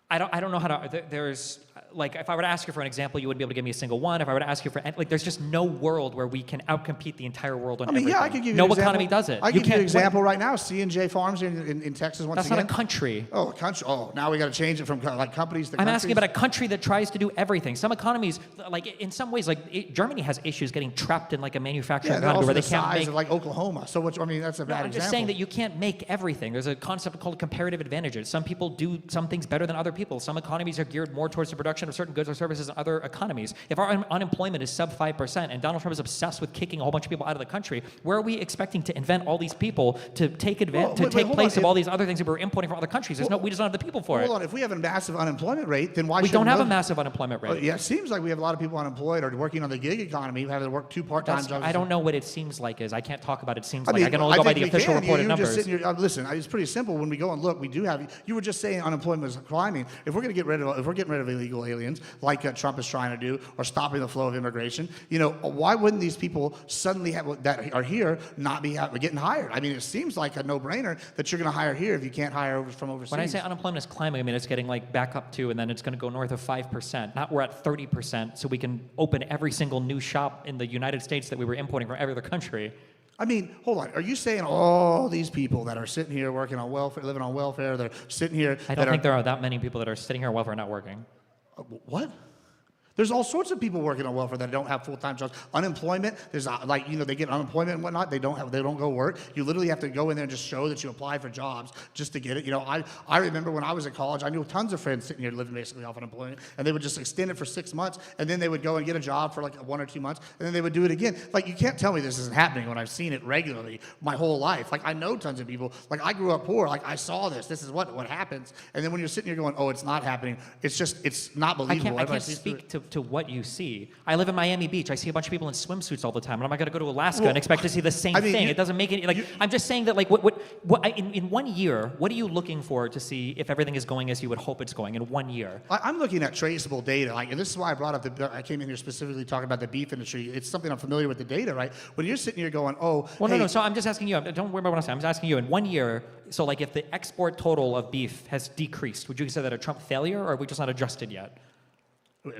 I don't know how to. There's like, if I were to ask you for an example, you wouldn't be able to give me a single one. If I were to ask you for, like, there's just no world where we can outcompete the entire world on I mean, everything. yeah, I could give you no an example. economy does it. I You give you an can't- example right now. C&J Farms in Texas once That's again. not a country. Oh, a country. Oh, now we got to change it from like companies to I'm countries. asking about a country that tries to do everything. Some economies, like in some ways, like Germany has issues getting trapped in like a manufacturing Yeah, they're economy also where the they can't size make. of like Oklahoma. So, which, I mean, that's a bad I'm example. just saying that you can't make everything. There's a concept called comparative advantages. Some people do some things better than other people. Some economies are geared more towards the production of certain goods or services than other economies. If our unemployment is sub 5% and Donald Trump is obsessed with kicking a whole bunch of people out of the country, where are we expecting to invent all these people to take advantage, Well, wait, hold place on. of all these other things that we're importing from other countries? We just don't have the people for Hold it. on. If we have a massive unemployment rate, then why We shouldn't don't have a those- massive unemployment rate. Yeah, it seems like we have a lot of people unemployed or working on the gig economy, having to work 2 part-time jobs. I don't know what it seems like is. I can't talk about it seems I like. mean, I can only go by the think we official can. reported You're numbers. Just sitting here, listen, it's pretty simple. When we go and look, we do have. You were just saying unemployment is climbing. If we're going to get rid of, if we're getting rid of illegal aliens, like Trump is trying to do, or stopping the flow of immigration, why wouldn't these people suddenly have that are here not be getting hired? I mean, it seems like a no-brainer that you're going to hire here if you can't hire from overseas. When I say unemployment is climbing, I mean it's getting like back up to, and then it's going to go north of 5%. Not we're at 30%, so we can open every single new shop in the United States that we were importing from every other country. I mean, hold on. Are you saying all these people that are sitting here working on welfare, living on welfare, they're sitting here? I don't think there are that many people that are sitting here on welfare not working. What? There's all sorts of people working on welfare that don't have full-time jobs. Unemployment, there's they get unemployment and whatnot. They don't go work. You literally have to go in there and just show that you apply for jobs just to get it. I remember when I was in college, I knew tons of friends sitting here living basically off unemployment, and they would just extend it for 6 months, and then they would go and get a job for like 1 or 2 months, and then they would do it again. Like, you can't tell me this isn't happening when I've seen it regularly my whole life. Like, I know tons of people. Like, I grew up poor. Like, I saw this. This is what happens. And then when you're sitting here going, oh, it's not happening, it's not I believable. can't Everybody sees through speak it. to what you see. I live in Miami Beach. I see a bunch of people in swimsuits all the time, and I'm not going to go to Alaska and expect to see the same I mean, thing. It doesn't make it I'm just saying that in 1 year, what are you looking for to see if everything is going as you would hope it's going in 1 year? I'm looking at traceable data, and this is why I brought up I came in here specifically talking about the beef industry. It's something I'm familiar with the data, right? When you're sitting here going, oh, Well, hey, no. So I'm just asking you. Don't worry about what I'm saying. I'm just asking you. In 1 year, so like if the export total of beef has decreased, would you consider that a Trump failure, or are we just not adjusted yet?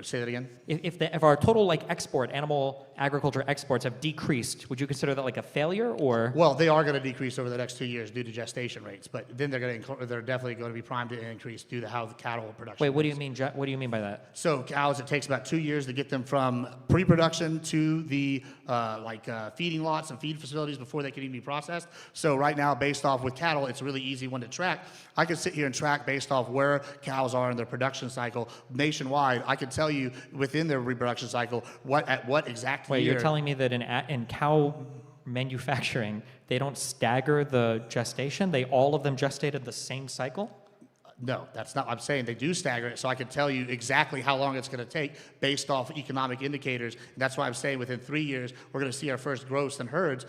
say that again. If our total like animal agriculture exports have decreased, would you consider that like a failure or? Well, they are going to decrease over the next 2 years due to gestation rates, but then they're definitely going to be primed to increase due to how the cattle production. Wait, what do is. you mean? What do you mean by that? So cows, it takes about 2 years to get them from pre-production to the feeding lots and feed facilities before they can even be processed. So right now, based off with cattle, it's a really easy one to track. I could sit here and track based off where cows are in their production cycle nationwide. I could tell you within their reproduction cycle at what exact Wait, year. you're telling me that in cow manufacturing, they don't stagger the gestation? All of them gestated the same cycle? No, that's not what I'm saying. They do stagger it, so I can tell you exactly how long it's going to take based off economic indicators. And that's why I'm saying within 3 years, we're going to see our first growths in herds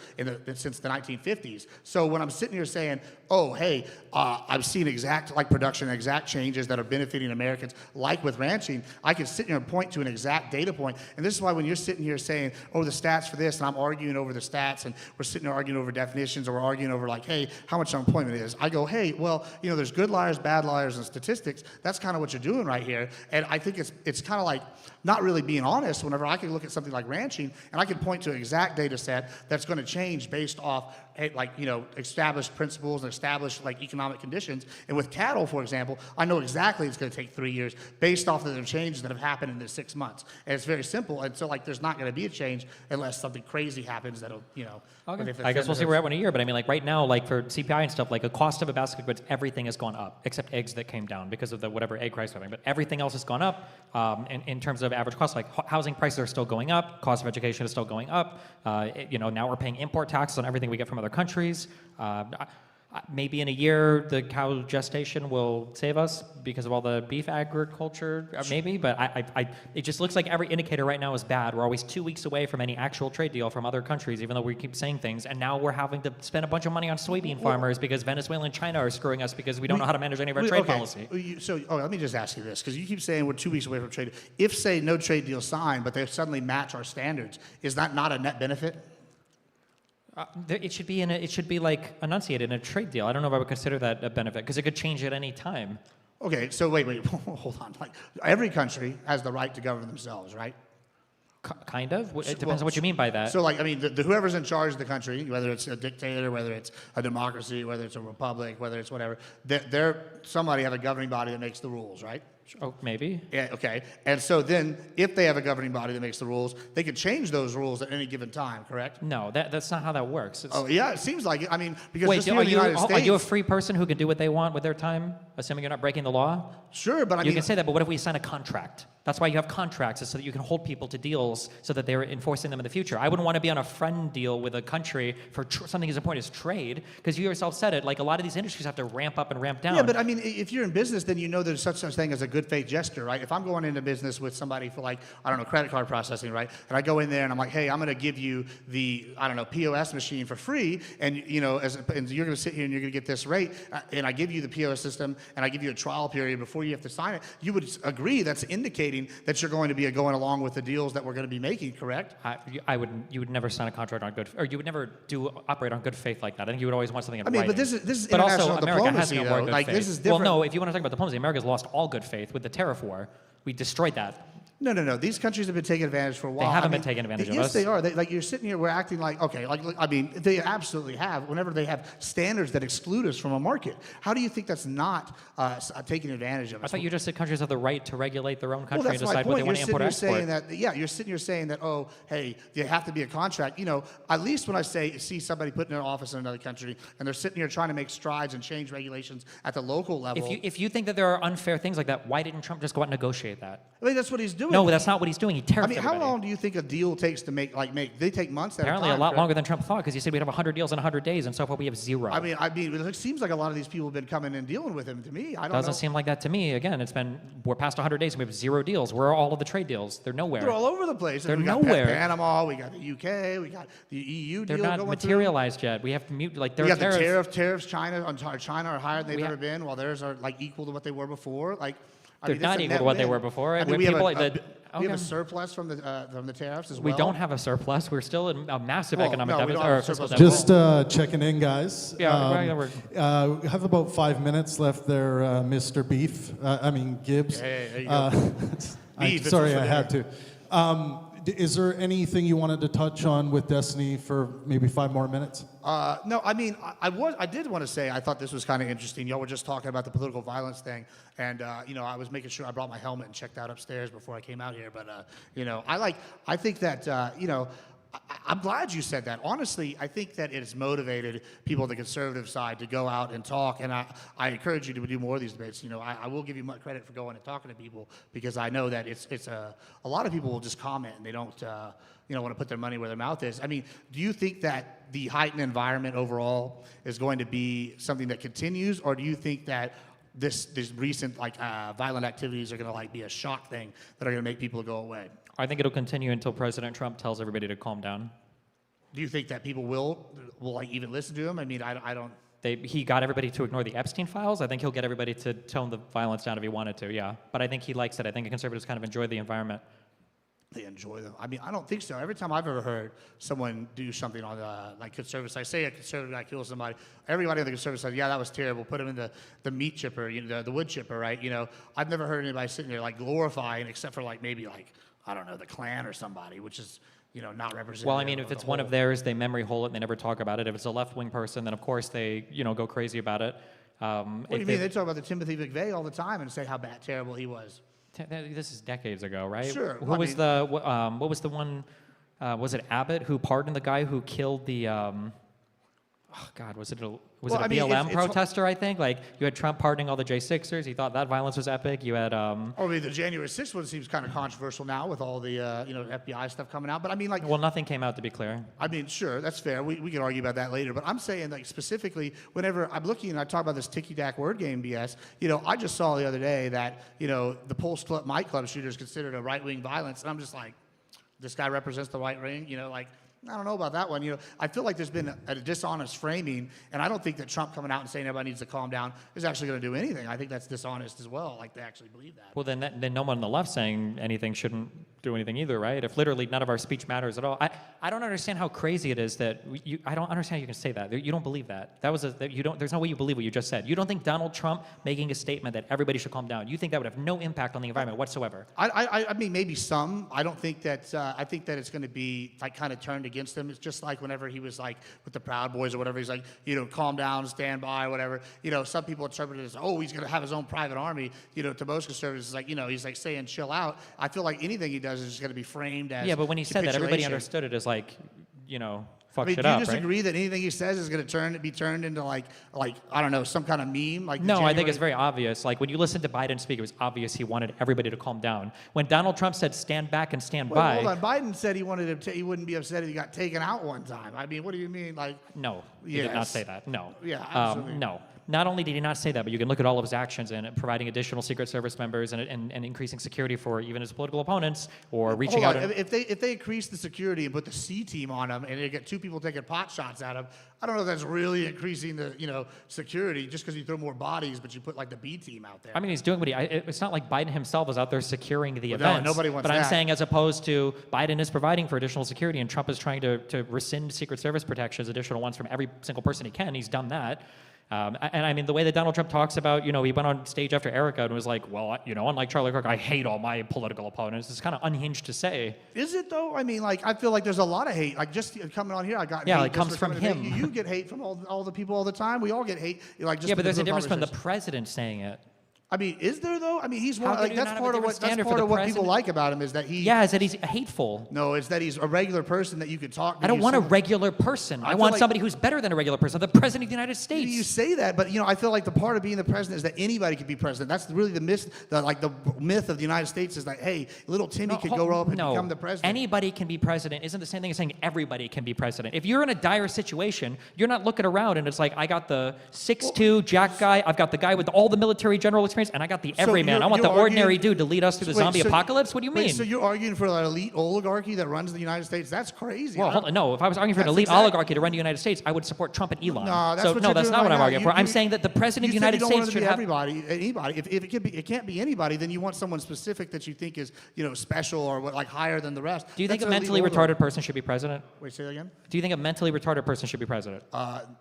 since the 1950s. So when I'm sitting here saying, oh, hey, I've seen exact production, exact changes that are benefiting Americans, like with ranching, I can sit here and point to an exact data point. And this is why when you're sitting here saying, oh, the stats for this, and I'm arguing over the stats, and we're sitting there arguing over definitions, or we're arguing over hey, how much unemployment is, I go, hey, well, there's good liars, bad liars, and statistics. That's kind of what you're doing right here. And I think it's kind of like not really being honest whenever I can look at something like ranching and I can point to an exact data set that's going to change based off established principles and established economic conditions. And with cattle, for example, I know exactly it's going to take 3 years based off of the changes that have happened in the 6 months. And it's very simple. And so there's not going to be a change unless something crazy happens that'll, Okay. I guess we'll see where we're at in a year, but I mean, right now, for CPI and stuff, a cost of a basket of goods, everything has gone up, except eggs that came down because of the whatever egg price having. But everything else has gone up in terms of average costs. Housing prices are still going up, cost of education is still going up. Now we're paying import taxes on everything we get from other countries. Maybe in a year, the cow gestation will save us because of all the beef agriculture, maybe, but it just looks like every indicator right now is bad. We're always 2 weeks away from any actual trade deal from other countries, even though we keep saying things, and now we're having to spend a bunch of money on soybean farmers because Venezuela and China are screwing us because we don't know how to manage any of our trade policy. Let me just ask you this, because you keep saying we're 2 weeks away from trade. If, say, no trade deal signed, but they suddenly match our standards, is that not a net benefit? It should be enunciated in a trade deal. I don't know if I would consider that a benefit because it could change at any time. Okay, so wait, hold on. Like every country has the right to govern themselves, right? Kind of. It depends Well, on what you mean by that. So, like, I mean, whoever's in charge of the country, whether it's a dictator, whether it's a democracy, whether it's a republic, whether it's whatever, somebody have a governing body that makes the rules, right? Oh, maybe. Yeah, okay. And so then, if they have a governing body that makes the rules, they can change those rules at any given time, correct? No, that's not how that works. Oh, yeah, it seems like it. I mean, because Wait, just here in the United States, are you a free person who can do what they want with their time, assuming you're not breaking the law? sure, but I You mean, can say that, but what if we sign a contract? That's why you have contracts, is so that you can hold people to deals so that they're enforcing them in the future. I wouldn't want to be on a friend deal with a country for something as important as trade, because you yourself said it, like a lot of these industries have to ramp up and ramp down. yeah, but I mean, if you're in business, then you know there's such thing as a good faith gesture, right? If I'm going into business with somebody for like, I don't know, credit card processing, right? And I go in there and I'm like, hey, I'm going to give you the, I don't know, POS machine for free, and you know, and you're going to sit here and you're going to get this rate, and I give you the POS system, and I give you a trial period before you have to sign it. You would agree that's indicating that you're going to be going along with the deals that we're going to be making, correct? You would never sign a contract on or you would never operate on good faith like that. I think you would always want something in I mean, writing. but this is But also, international America has diplomacy, no more though. good Like, faith. this is different. Well, no, if you want to talk about diplomacy, America's lost all good faith with the tariff war. We destroyed that. No. These countries have been taking advantage for a while. haven't been taking advantage of yes, us. Yes, they are. Like you're sitting here, we're acting like, okay, like I mean, they absolutely have. Whenever they have standards that exclude us from a market, how do you think that's not taking advantage of I us? thought you just said countries have the right to regulate their own Well, country and that's my decide what they point. want You're to import or sitting here export. saying that, yeah, you're sitting here saying that, oh, hey, you have to be a contract. You know, at least when I see somebody put in an office in another country and they're sitting here trying to make strides and change regulations at the local level. If you think that there are unfair things like that, why didn't Trump just go out and negotiate that? I mean, that's what he's doing. No, that's not what he's doing. He tariffed I mean, how everybody. long do you think a deal takes to make? They take months at Apparently a a time. lot correct? longer than Trump thought, because he said we'd have 100 deals in 100 days, and so far we have 0. I mean, it seems like a lot of these people have been coming and dealing with him. To me, I don't Doesn't know. seem like that to me. Again, we're past 100 days and we have 0 deals. Where are all of the trade deals? They're nowhere. They're all over the place. They're we got nowhere. Panama, we got the UK, we got the EU They're deal not going materialized yet. We have to mute, like, there through. are We got tariffs. the tariffs. China are higher than they've We ever have- been, while theirs are like equal to what they were before. Like, They're not equal to what they were before. I mean, When we have people a, like that- we have okay. a surplus from the tariffs as well. We don't have a surplus. We're still in a massive Well, economic no, we deficit. don't have Or a fiscal surplus. deficit. Just checking in, guys. Yeah, We have about 5 minutes left there, Mr. Beef. Gibbs. Hey, there you go. Beef, it's Sorry, also I had to. Is there anything you wanted to touch on with Destiny for maybe 5 more minutes? No, I mean, I did want to say I thought this was kind of interesting. Y'all were just talking about the political violence thing, and I was making sure I brought my helmet and checked out upstairs before I came out here. But I think that I'm glad you said that. Honestly, I think that it has motivated people on the conservative side to go out and talk, and I encourage you to do more of these debates. I will give you much credit for going and talking to people, because I know that it's a lot of people will just comment and they don't want to put their money where their mouth is. I mean, do you think that the heightened environment overall is going to be something that continues, or do you think that these recent violent activities are going to be a shock thing that are going to make people go away? I think it'll continue until President Trump tells everybody to calm down. Do you think that people will even listen to him? I mean, I don't. He got everybody to ignore the Epstein files. I think he'll get everybody to tone the violence down if he wanted to, yeah. But I think he likes it. I think conservatives kind of enjoy the environment. They enjoy them. I mean, I don't think so. Every time I've ever heard someone do something on conservative side, say a conservative guy kills somebody, everybody on the conservative side, yeah, that was terrible. Put him in the meat chipper, the wood chipper, right? I've never heard anybody sitting there glorifying, except for maybe I don't know, the Klan or somebody, which is not representative. Well, I mean, if of it's the one whole. of theirs, they memory hole it and they never talk about it. If it's a left-wing person, then of course they go crazy about it. What do you mean? They talk about the Timothy McVeigh all the time and say how terrible he was. This is decades ago, right? Sure. What was the one? Was it Abbott who pardoned the guy who killed the? Was it a BLM protester? I think you had Trump pardoning all the J6ers. He thought that violence was epic. You had. I mean, the January 6th one seems kind of controversial now with all the FBI stuff coming out. But I mean, Well, nothing came out, to be clear. I mean, sure, that's fair. We can argue about that later. But I'm saying, specifically, whenever I'm looking and I talk about this ticky-tack word game BS, I just saw the other day that, the Pulse Club, my club shooter is considered a right-wing violence. And I'm just like, this guy represents the right wing, I don't know about that one. I feel like there's been a dishonest framing, and I don't think that Trump coming out and saying everybody needs to calm down is actually going to do anything. I think that's dishonest as well. They actually believe that. Well, then no one on the left saying anything shouldn't do anything either, right? If literally none of our speech matters at all. I don't understand how crazy it is that I don't understand how you can say that. You don't believe that. There's no way you believe what you just said. You don't think Donald Trump making a statement that everybody should calm down, you think that would have no impact on the environment whatsoever? I mean, maybe some. I don't think that. I think that it's going to be like kind of turned against him. It's just like whenever he was like with the Proud Boys or whatever. He's like, calm down, stand by, whatever. Some people interpret it as, oh, he's going to have his own private army. To most conservatives, it's like, he's like saying, chill out. I feel like anything he does is just going to be framed as. Yeah, but when he said that, everybody capitulation. understood it as like, fuck I mean, shit do you up, right? disagree that anything he says is going to be turned into like I don't know, some kind of meme? Like the No, I think January- it's very obvious. Like when you listen to Biden speak, it was obvious he wanted everybody to calm down. When Donald Trump said stand back and stand Well, by, hold on. Biden said he wanted him he wouldn't be upset if he got taken out one time. I mean, what do you mean? Like, no, he did not Yes. say that. No. Yeah, absolutely. No. Not only did he not say that, but you can look at all of his actions in providing additional Secret Service members and increasing security for even his political opponents or reaching hold out. on. If they increase the security and put the C team on him and they get two people taking pot shots at him, I don't know if that's really increasing the security just because you throw more bodies, but you put like the B team out there. I mean, he's doing what it's not like Biden himself is out there securing the Well, no, events. nobody wants But I'm that. saying as opposed to Biden is providing for additional security and Trump is trying to rescind Secret Service protections, additional ones from every single person he can. He's done that. And I mean, the way that Donald Trump talks about, he went on stage after Erica and was like, well, unlike Charlie Kirk, I hate all my political opponents. It's kind of unhinged to say. Is it though? I mean, like I feel like there's a lot of hate. Like just coming on here, I got Yeah, hate it just comes for from coming to him. me. You get hate from all the people all the time. We all get hate. Like just Yeah, but for there's a good difference from the conversation. president saying it. I mean, is there though? I mean, he's How one. could Like you that's not have a part of different what standard for the people president? like about him is that he. Yeah, is that he's hateful. No, it's that he's a regular person that you could talk. I don't want a regular person. I feel want like- somebody who's better than a regular person. The president of the United You States. say that, but I feel like the part of being the president is that anybody could be president. That's really the myth. The myth of the United States is that hey, little Timmy could grow up and become the president. Anybody can be president isn't the same thing as saying everybody can be president. If you're in a dire situation, you're not looking around and it's like, I got the 6'2" jack guy, I've got the guy with all the military general experience, and I got the everyman. you're- I want the you're arguing- ordinary dude to lead us through the Wait, zombie so- apocalypse? What do you mean? Wait, so you're arguing for an elite oligarchy that runs the United States? That's crazy. Well, I hold don't- on. No, if I was arguing for an That's elite exact- oligarchy to run the United States, I would support Trump and Elon. No, that's so, what no, you're that's doing not what right I'm now. arguing for. I'm saying that the president of You the said United you don't States want it to should be have. everybody. If it can't be anybody, then you want someone specific that you think is special or like higher than the rest. Do you think That's a an mentally elite retarded oligarchy. person should be president? Wait, say that again. Do you think a mentally retarded person should be president?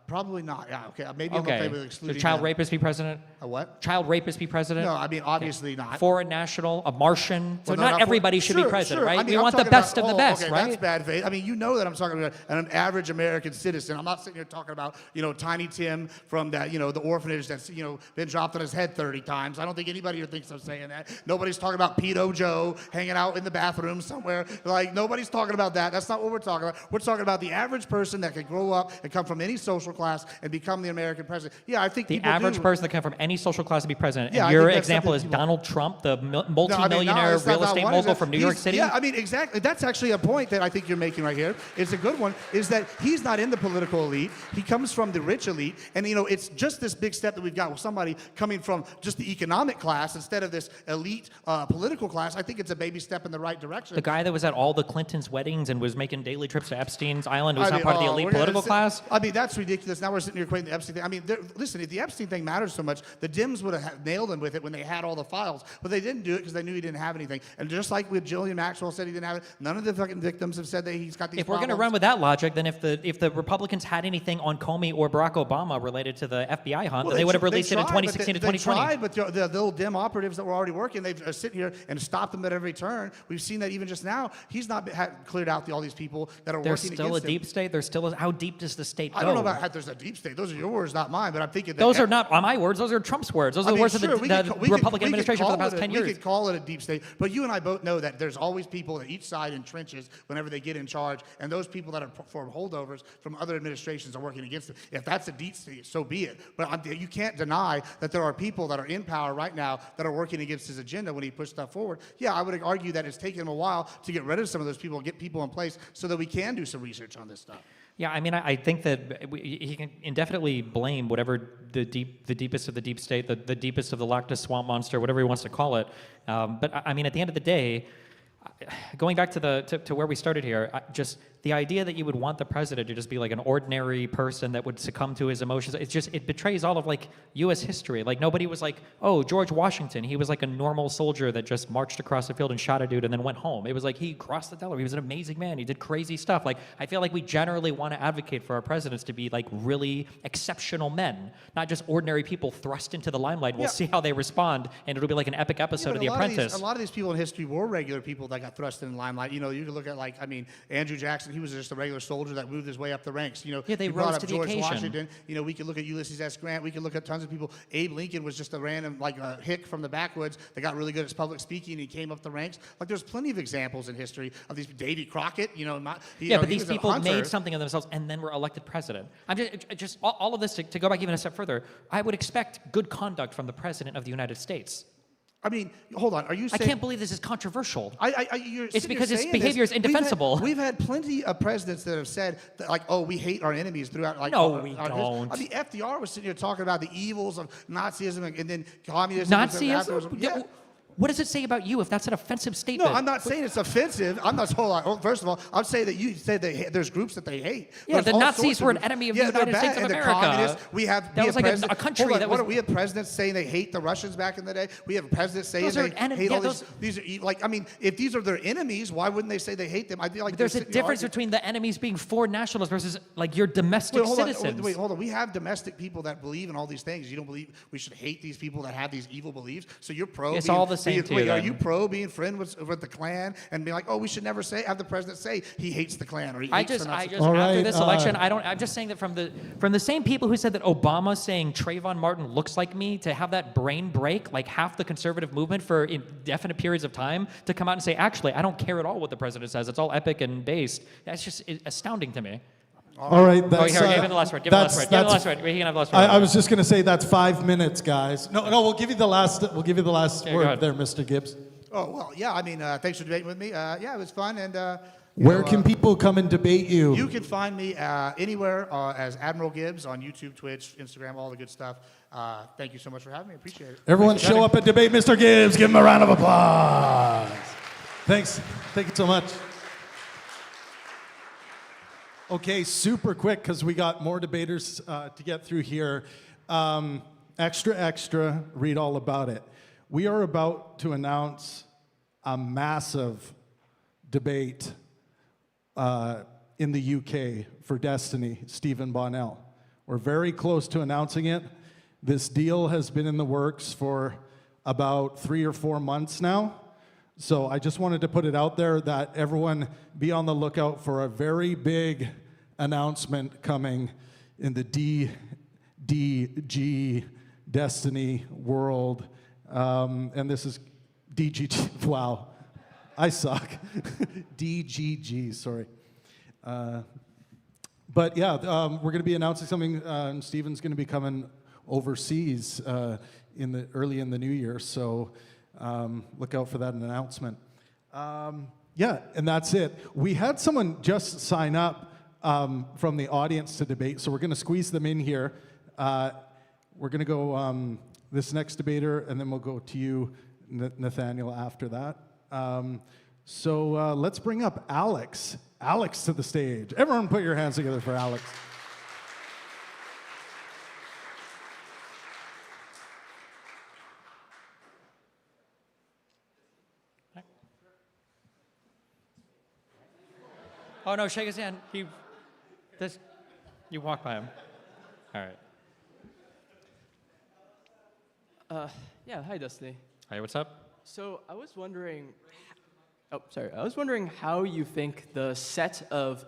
Probably not. Yeah, okay. Maybe I'm Okay. okay with Should excluding child them. rapist be president? A what? Child rapist be president? No, I mean obviously not. Foreign national, a Martian. So Well, no, not everybody should be sure, president, sure. right? I mean, we I'm want the talking best about- of the best, okay, right? That's bad faith. I mean, you know that I'm talking about an average American citizen. I'm not sitting here talking about, Tiny Tim from that, the orphanage that's, been dropped on his head 30 times. I don't think anybody here thinks I'm saying that. Nobody's talking about Pedo Joe hanging out in the bathroom somewhere. Like, nobody's talking about that. That's not what we're talking about. We're talking about the average person that could grow up and come from any social class and become the American president. Yeah, I think The people average do. person that come from any social class to be president. Yeah, and I your think that's example is something people- Donald Trump, the No, I mean, multimillionaire it's not real estate one mogul example. from New York He's- City. Yeah, I mean, exactly. That's actually a point that I think you're making right here. It's a good one, is that he's not in the political elite. He comes from the rich elite. And, it's just this big step that we've got with somebody coming from just the economic class instead of this elite political class. I think it's a baby step in the right direction. The guy that was at all the Clintons' weddings and was making daily trips to Epstein's Island was I not mean, part of the oh, elite we're gonna political sit- class. I mean, that's ridiculous. Now we're sitting here equating the Epstein thing. I mean, listen, if the Epstein thing matters so much, the Dems would have nailed him with it when they had all the files. But they didn't do it because they knew he didn't have anything. And just like with Jillian Maxwell said he didn't have it, none of the fucking victims have said that he's got these If we're going to problems. run with that logic, then if the Republicans had anything on Comey or Barack Obama related to the FBI hunt, then they would have released it in 2016 to 2020. They tried, but the little Dem operatives that were already working, they've sit here and stopped them at every turn. We've seen that even just now. He's not cleared out all these people that are There's working still a against him. deep state. There's still how deep does the state go? I don't know about how there's a deep state. Those are your words, not mine. But I'm thinking that Those are not my words. Those are Trump's words. Those are the words of the Republican administration for the past 10 years. We could call it a deep state, but you and I both know that there's always people at each side in trenches whenever they get in charge, and those people that are for holdovers from other administrations are working against it. If that's a deep state, so be it. But you can't deny that there are people that are in power right now that are working against his agenda when he pushed stuff forward. Yeah, I would argue that it's taken him a while to get rid of some of those people, get people in place so that we can do some research on this stuff. Yeah, I mean, I think that he can indefinitely blame whatever the deepest of the deep state, the deepest of the Loch Ness swamp monster, whatever he wants to call it. But I mean, at the end of the day, going back to where we started here, just the idea that you would want the president to just be like an ordinary person that would succumb to his emotions, it betrays all of like U.S. history. Like nobody was like, oh, George Washington, he was like a normal soldier that just marched across the field and shot a dude and then went home. It was like he crossed the Delaware. He was an amazing man. He did crazy stuff. Like I feel like we generally want to advocate for our presidents to be like really exceptional men, not just ordinary people thrust into the limelight. We'll see how they respond, and it'll be like an epic episode Yeah, of The but Apprentice. a lot of these people in history were regular people that got thrust in the limelight. You know, you could look at Andrew Jackson. He was just a regular soldier that moved his way up the ranks. You know, Yeah, they you brought rose up to the George occasion. Washington. You know, we could look at Ulysses S. Grant. We could look at tons of people. Abe Lincoln was just a random hick from the backwoods that got really good at public speaking. And he came up the ranks. Like there's plenty of examples in history of these. Davy Crockett. You know, But he these was a people hunter. made something of themselves and then were elected president. I'm just all of this to go back even a step further. I would expect good conduct from the president of the United States. I mean, hold on. Are you I saying? can't believe this is controversial. You're It's sitting because here his saying behavior this. is indefensible. We've had plenty of presidents that have said that, like, oh, we hate our enemies throughout. Like, No, our- we our don't. I mean, FDR was sitting here talking about the evils of Nazism and then communism. afterwards. Nazism? Yeah. What does it say about you if that's an offensive statement? No, I'm not saying it's offensive. I'm not. Hold on. First of all, I'm saying that you said there's groups that they hate. Yeah, There's the all Nazis sorts of were an groups. enemy of Yeah, the they're United States bad, of and the America. communists. We have That was like a president- country hold on, that what was- we have presidents saying they hate the Russians back in the day. We have presidents saying Those are they enem- hate yeah, all those- these. Like, I mean, if these are their enemies, why wouldn't they say they hate them? I feel like There's a they're sitting here difference arguing. between the enemies being foreign nationals versus like your domestic Wait, hold citizens. on. Wait, hold on. We have domestic people that believe in all these things. You don't believe we should hate these people that have these evil beliefs? So you're pro. It's being, all the same being, to you wait, are then. you pro being friend with the Klan and being like, oh, we should never have the president say he hates the Klan or he hates the Nazis? All after right, this election, I'm just saying that from the same people who said that Obama saying Trayvon Martin looks like me, to have that brain break, like half the conservative movement for indefinite periods of time, to come out and say, actually, I don't care at all what the president says. It's all epic and based. That's just astounding to me. All right, that's, Here, give him the last word. Give him the last word. Give him the last word. He can have the last word. I was just going to say that's 5 minutes, guys. No, we'll give you the last. We'll give you the last Yeah, go word ahead. there, Mr. Gibbs. Oh, well, yeah. I mean, thanks for debating with me. Yeah, it was fun. And Where can people come and debate you? You can find me anywhere as Admiral Gibbs on YouTube, Twitch, Instagram, all the good stuff. Thank you so much for having me. I appreciate it. Everyone show up and debate Mr. Gibbs. Give him a round of applause. Thanks. Thank you so much. Okay, super quick because we got more debaters to get through here. Extra, read all about it. We are about to announce a massive debate in the UK for Destiny, Stephen Bonnell. We're very close to announcing it. This deal has been in the works for about 3 or 4 months now. So I just wanted to put it out there that everyone be on the lookout for a very big announcement coming in the DDG Destiny world. And this is DGG. Wow, I suck. DGG, sorry. But yeah, we're going to be announcing something. Stephen's going to be coming overseas early in the new year, so look out for that announcement. Yeah, and that's it. We had someone just sign up from the audience to debate, so we're going to squeeze them in here. We're going to go this next debater, and then we'll go to you, Nathaniel, after that. So let's bring up Alex. Alex to the stage. Everyone put your hands together for Alex. Oh no, shake his hand. You walk by him. All right. Yeah, hi, Destiny. Hey, what's up? So I was wondering, how you think the set of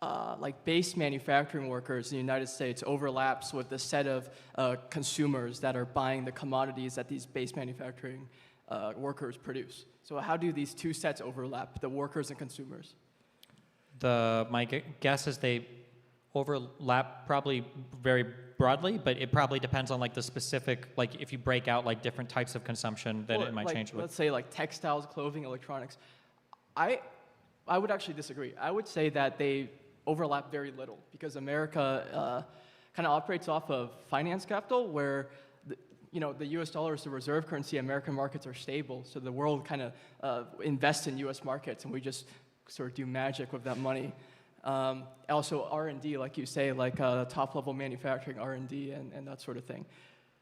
like base manufacturing workers in the United States overlaps with the set of consumers that are buying the commodities that these base manufacturing workers produce. So how do these two sets overlap, the workers and consumers? My guess is they overlap probably very broadly, but it probably depends on like the specific, like if you break out like different types of consumption, then it might like, change. Let's say like textiles, clothing, electronics. I would actually disagree. I would say that they overlap very little because America kind of operates off of finance capital, where the U.S. dollar is the reserve currency. American markets are stable, so the world kind of invests in U.S. markets, and we just sort of do magic with that money. Also R&D, like you say, like top-level manufacturing R&D and that sort of thing.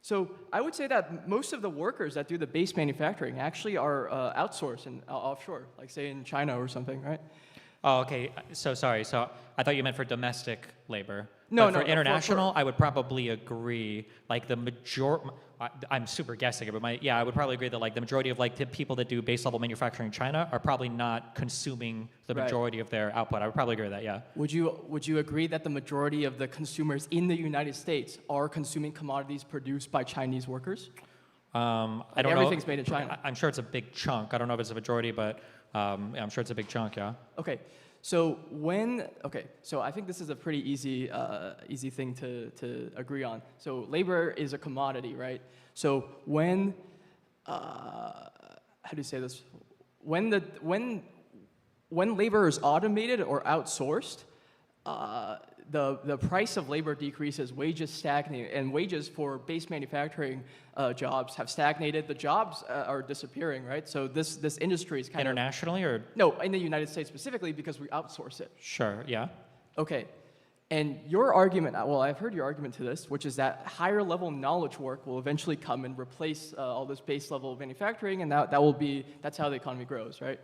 So I would say that most of the workers that do the base manufacturing actually are outsourced and offshore, like say in China or something, right? Oh, okay. So sorry. So I thought you meant for domestic labor. No, But no, for for- international, I would probably agree. Like the I'm super guessing, but I would probably agree that like the majority of like the people that do base level manufacturing in China are probably not consuming the Right. majority of their output. I would probably agree with that. Yeah. Would you agree that the majority of the consumers in the United States are consuming commodities produced by Chinese workers? I don't know. Everything's made in China. I'm sure it's a big chunk. I don't know if it's a majority, but yeah, I'm sure it's a big chunk. Yeah. Okay, so I think this is a pretty easy thing to agree on. So labor is a commodity, right? So when how do you say this? When labor is automated or outsourced, the price of labor decreases, wages stagnate, and wages for base manufacturing jobs have stagnated. The jobs are disappearing, right? So this industry is kind Internationally or no, in the United States specifically because we outsource it. sure. Yeah. Okay. And your argument, well, I've heard your argument to this, which is that higher level knowledge work will eventually come and replace all this base level manufacturing, and that's how the economy grows, right?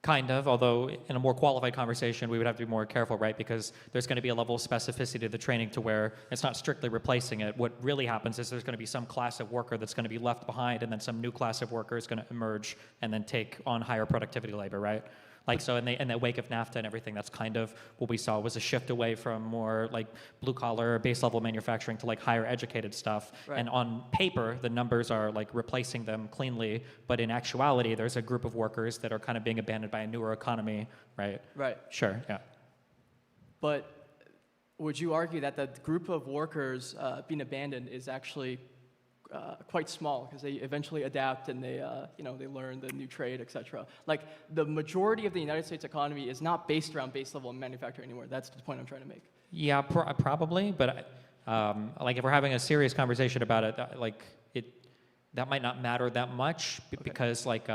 Kind of, although in a more qualified conversation, we would have to be more careful, right? Because there's going to be a level of specificity to the training to where it's not strictly replacing it. What really happens is there's going to be some class of worker that's going to be left behind, and then some new class of worker is going to emerge and then take on higher productivity labor, right? Like, so in the wake of NAFTA and everything, that's kind of what we saw was a shift away from more like blue collar, base level manufacturing to like higher educated stuff. Right. And on paper, the numbers are like replacing them cleanly, but in actuality, there's a group of workers that are kind of being abandoned by a newer economy, right? Right. Sure, yeah. But would you argue that the group of workers being abandoned is actually quite small because they eventually adapt and they learn the new trade, etc. Like the majority of the United States economy is not based around base level manufacturing anymore. That's the point I'm trying to make. Yeah, probably, but like if we're having a serious conversation about it, that might not matter that much because like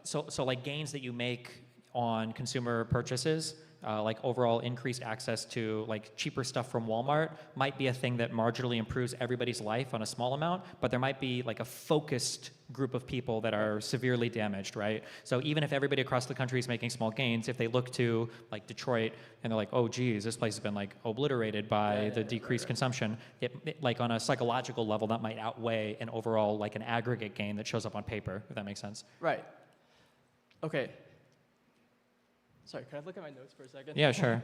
so like gains that you make on consumer purchases, like overall increased access to like cheaper stuff from Walmart might be a thing that marginally improves everybody's life on a small amount, but there might be like a focused group of people that are severely damaged, right? So even if everybody across the country is making small gains, if they look to like Detroit and they're like, oh geez, this place has been like obliterated by the decreased consumption, it like on a psychological level that might outweigh an overall like an aggregate gain that shows up on paper, if that makes sense. Right. Okay. Sorry, can I look at my notes for a second? Yeah, sure.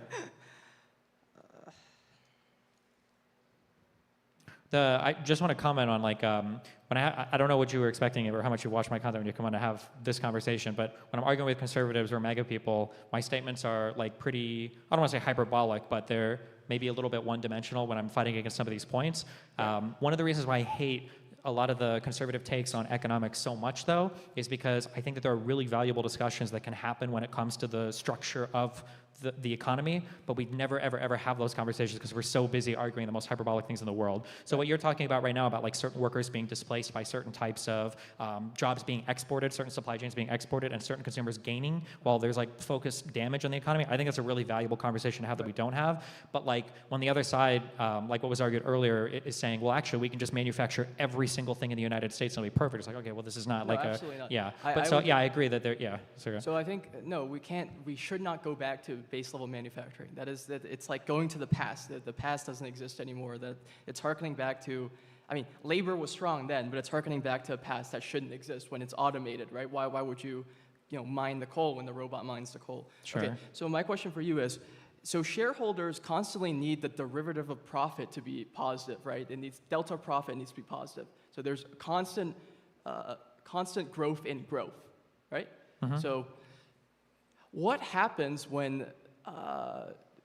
I just want to comment on like when I don't know what you were expecting or how much you watched my content when you come on to have this conversation, but when I'm arguing with conservatives or MAGA people, my statements are like pretty, I don't want to say hyperbolic, but they're maybe a little bit one-dimensional when I'm fighting against some of these points. One of the reasons why I hate a lot of the conservative takes on economics so much, though, is because I think that there are really valuable discussions that can happen when it comes to the structure of the economy, but we never, ever, ever have those conversations because we're so busy arguing the most hyperbolic things in the world. So what you're talking about right now about like certain workers being displaced by certain types of jobs being exported, certain supply chains being exported, and certain consumers gaining while there's like focused damage on the economy, I think that's a really valuable conversation to have that we don't have. But like on the other side, like what was argued earlier, is saying, well, actually, we can just manufacture every single thing in the United States and it'll be perfect. It's like, okay, well, this is not No, like absolutely not. yeah. I agree that there, yeah. Sorry. So I think no, we should not go back to base level manufacturing. That it's like going to the past. The past doesn't exist anymore. That it's harkening back to, I mean, labor was strong then, but it's harkening back to a past that shouldn't exist when it's automated, right? Why would you mine the coal when the robot mines the coal? Sure. Okay. So my question for you is, so shareholders constantly need the derivative of profit to be positive, right? It needs delta profit needs to be positive. So there's constant growth in growth, right? Mm-hmm. So what happens when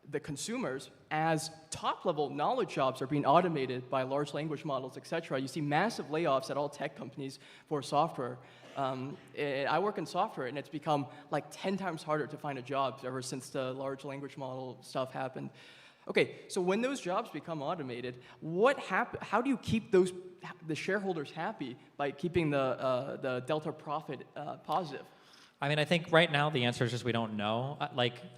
the consumers, as top-level knowledge jobs are being automated by large language models, et cetera? You see massive layoffs at all tech companies for software. I work in software, and it's become like 10 times harder to find a job ever since the large language model stuff happened. Okay, so when those jobs become automated, how do you keep the shareholders happy by keeping the delta profit positive? I mean, I think right now the answer is just we don't know.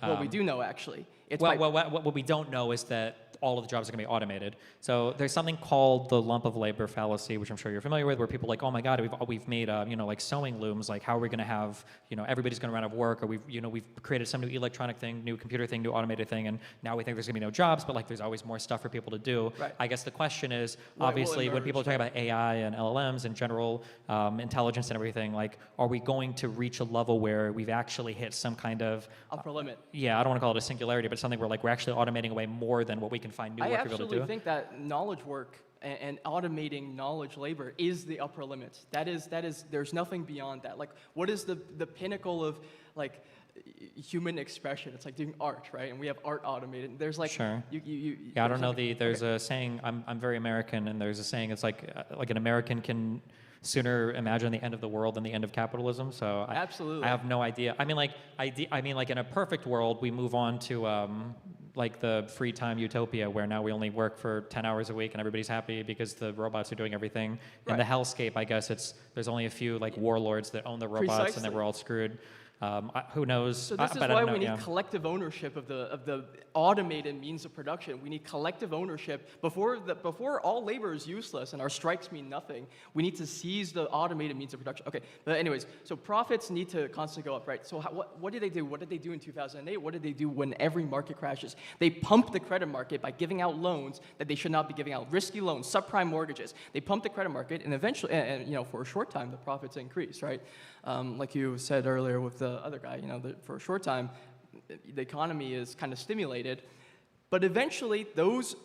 Well, we do know actually. It's Well, by- what we don't know is that all of the jobs are going to be automated. So there's something called the lump of labor fallacy, which I'm sure you're familiar with, where people are like, oh my God, we've made like sewing looms. Like, how are we going to have everybody's going to run out of work, or we've created some new electronic thing, new computer thing, new automated thing, and now we think there's going to be no jobs, but like there's always more stuff for people to do. Right. I guess the question is, What will obviously, when emerge, people are talking about AI and LLMs and general intelligence and everything, like, are we going to reach a level where we've actually hit some kind of upper limit. yeah, I don't want to call it a singularity, but something where like we're actually automating away more than what we can find new I work to be able to absolutely do. think that knowledge work and automating knowledge labor is the upper limit. That is, there's nothing beyond that. Like, what is the pinnacle of like human expression? It's like doing art, right? And we have art automated. There's like, Sure. you Yeah, I don't there's know. like- There's a saying. I'm very American, and there's a saying. It's like an American can sooner imagine the end of the world than the end of capitalism. So Absolutely. I have no idea. I mean, like in a perfect world, we move on to like the free time utopia, where now we only work for 10 hours a week and everybody's happy because the robots are doing everything. In the Right. hellscape, I guess there's only a few like warlords that own the robots, and Precisely. then we're all screwed. Who knows? So this is but I why don't know, we need yeah. collective ownership of the automated means of production. We need collective ownership before all labor is useless and our strikes mean nothing. We need to seize the automated means of production. Okay, but anyways, so profits need to constantly go up, right? So what did they do? What did they do in 2008? What did they do when every market crashes? They pumped the credit market by giving out loans that they should not be giving out, risky loans, subprime mortgages. They pumped the credit market, and eventually, and for a short time, the profits increased, right? Like you said earlier with the other guy, for a short time, the economy is kind of stimulated, but eventually those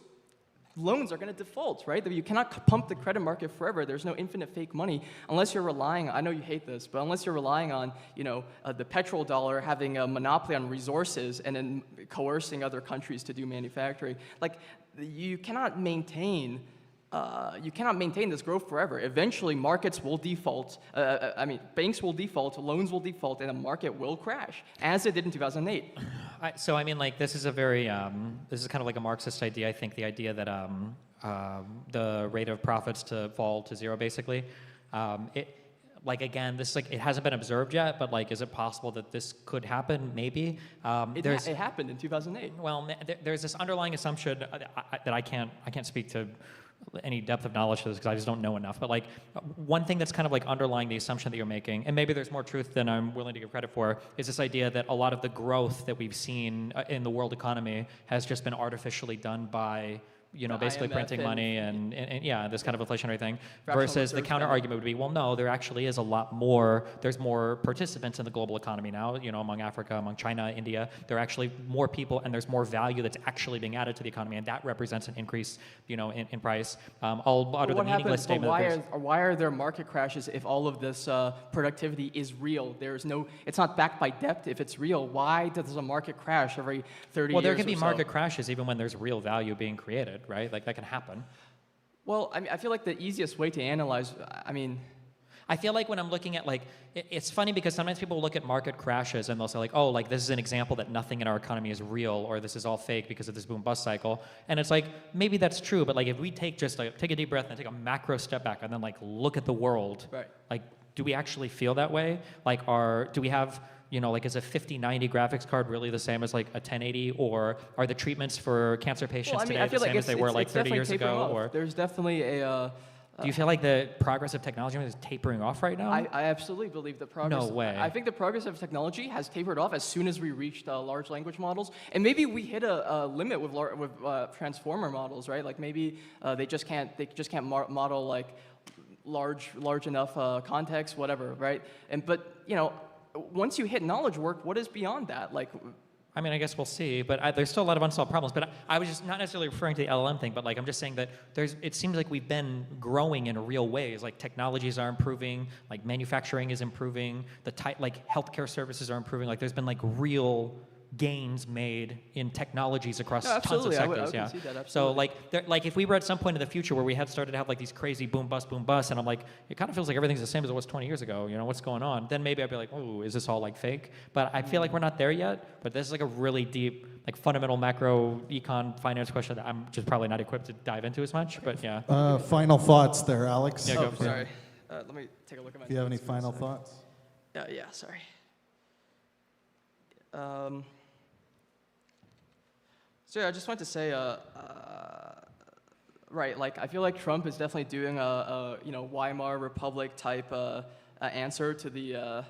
loans are going to default, right? You cannot pump the credit market forever. There's no infinite fake money unless you're relying, I know you hate this, but unless you're relying on, the petrodollar having a monopoly on resources and then coercing other countries to do manufacturing. Like, you cannot maintain this growth forever. Eventually, markets will default. Banks will default, loans will default, and the market will crash, as it did in 2008. So I mean, like, this is a very this is kind of like a Marxist idea. I think the idea that the rate of profits to fall to zero, basically. It hasn't been observed yet, but like, is it possible that this could happen? Maybe. It happened in 2008. Well, there's this underlying assumption that I can't speak to any depth of knowledge to this because I just don't know enough. But like, one thing that's kind of like underlying the assumption that you're making, and maybe there's more truth than I'm willing to give credit for, is this idea that a lot of the growth that we've seen in the world economy has just been artificially done by basically IMF printing and- money and this kind of inflationary thing, Fractional versus the reserve counter argument would be, well, no, there actually is a lot more, there's more participants in the global economy now, among Africa, among China, India, there are actually more people and there's more value that's actually being added to the economy, and that represents an increase, in price. I'll utter the What meaningless happens, but statement. why are there market crashes if all of this productivity is real? It's not backed by depth. If it's real, why does a market crash every 30 Well, years there can be or so? market crashes even when there's real value being created, right? Like, that can happen. Well, I feel like the easiest way to analyze, I feel like when I'm looking at, like, it's funny because sometimes people look at market crashes and they'll say, like, oh, like, this is an example that nothing in our economy is real, or this is all fake because of this boom bust cycle. And it's like, maybe that's true, but like, if we take a deep breath and take a macro step back and then like look at the world, Right. like, do we actually feel that way? Like, do we have, like, is a 5090 graphics card really the same as like a 1080, or are the treatments for cancer patients today I feel the like same as they were like 30 definitely years tapering ago? off. Or There's definitely a. do you feel like the progress of technology is tapering off right now? I absolutely believe the progress. No way. I think the progress of technology has tapered off as soon as we reached large language models, and maybe we hit a limit with transformer models, right? Like, maybe they just can't model like large enough context, whatever, right? But once you hit knowledge work, what is beyond that? Like, I mean, I guess we'll see, but there's still a lot of unsolved problems. But I was just not necessarily referring to the LLM thing, but like, I'm just saying that it seems like we've been growing in real ways. Like, technologies are improving, like manufacturing is improving, like healthcare services are improving. Like, there's been like real gains made in technologies across No, tons of absolutely. I would sectors. Yeah. concede that, So absolutely. like if we were at some point in the future where we had started to have like these crazy boom bust, and I'm like, it kind of feels like everything's the same as it was 20 years ago. What's going on? Then maybe I'd be like, oh, is this all like fake? But I feel like we're not there yet. But this is like a really deep like fundamental macro econ finance question that I'm just probably not equipped to dive into as much. But yeah. Final thoughts there, Alex. Yeah, go Oh, for it. sorry. Let me take a look at my If you have any notes for a final sec. thoughts? Yeah, sorry. So yeah, I just wanted to say, right, like I feel like Trump is definitely doing a Weimar Republic type answer to the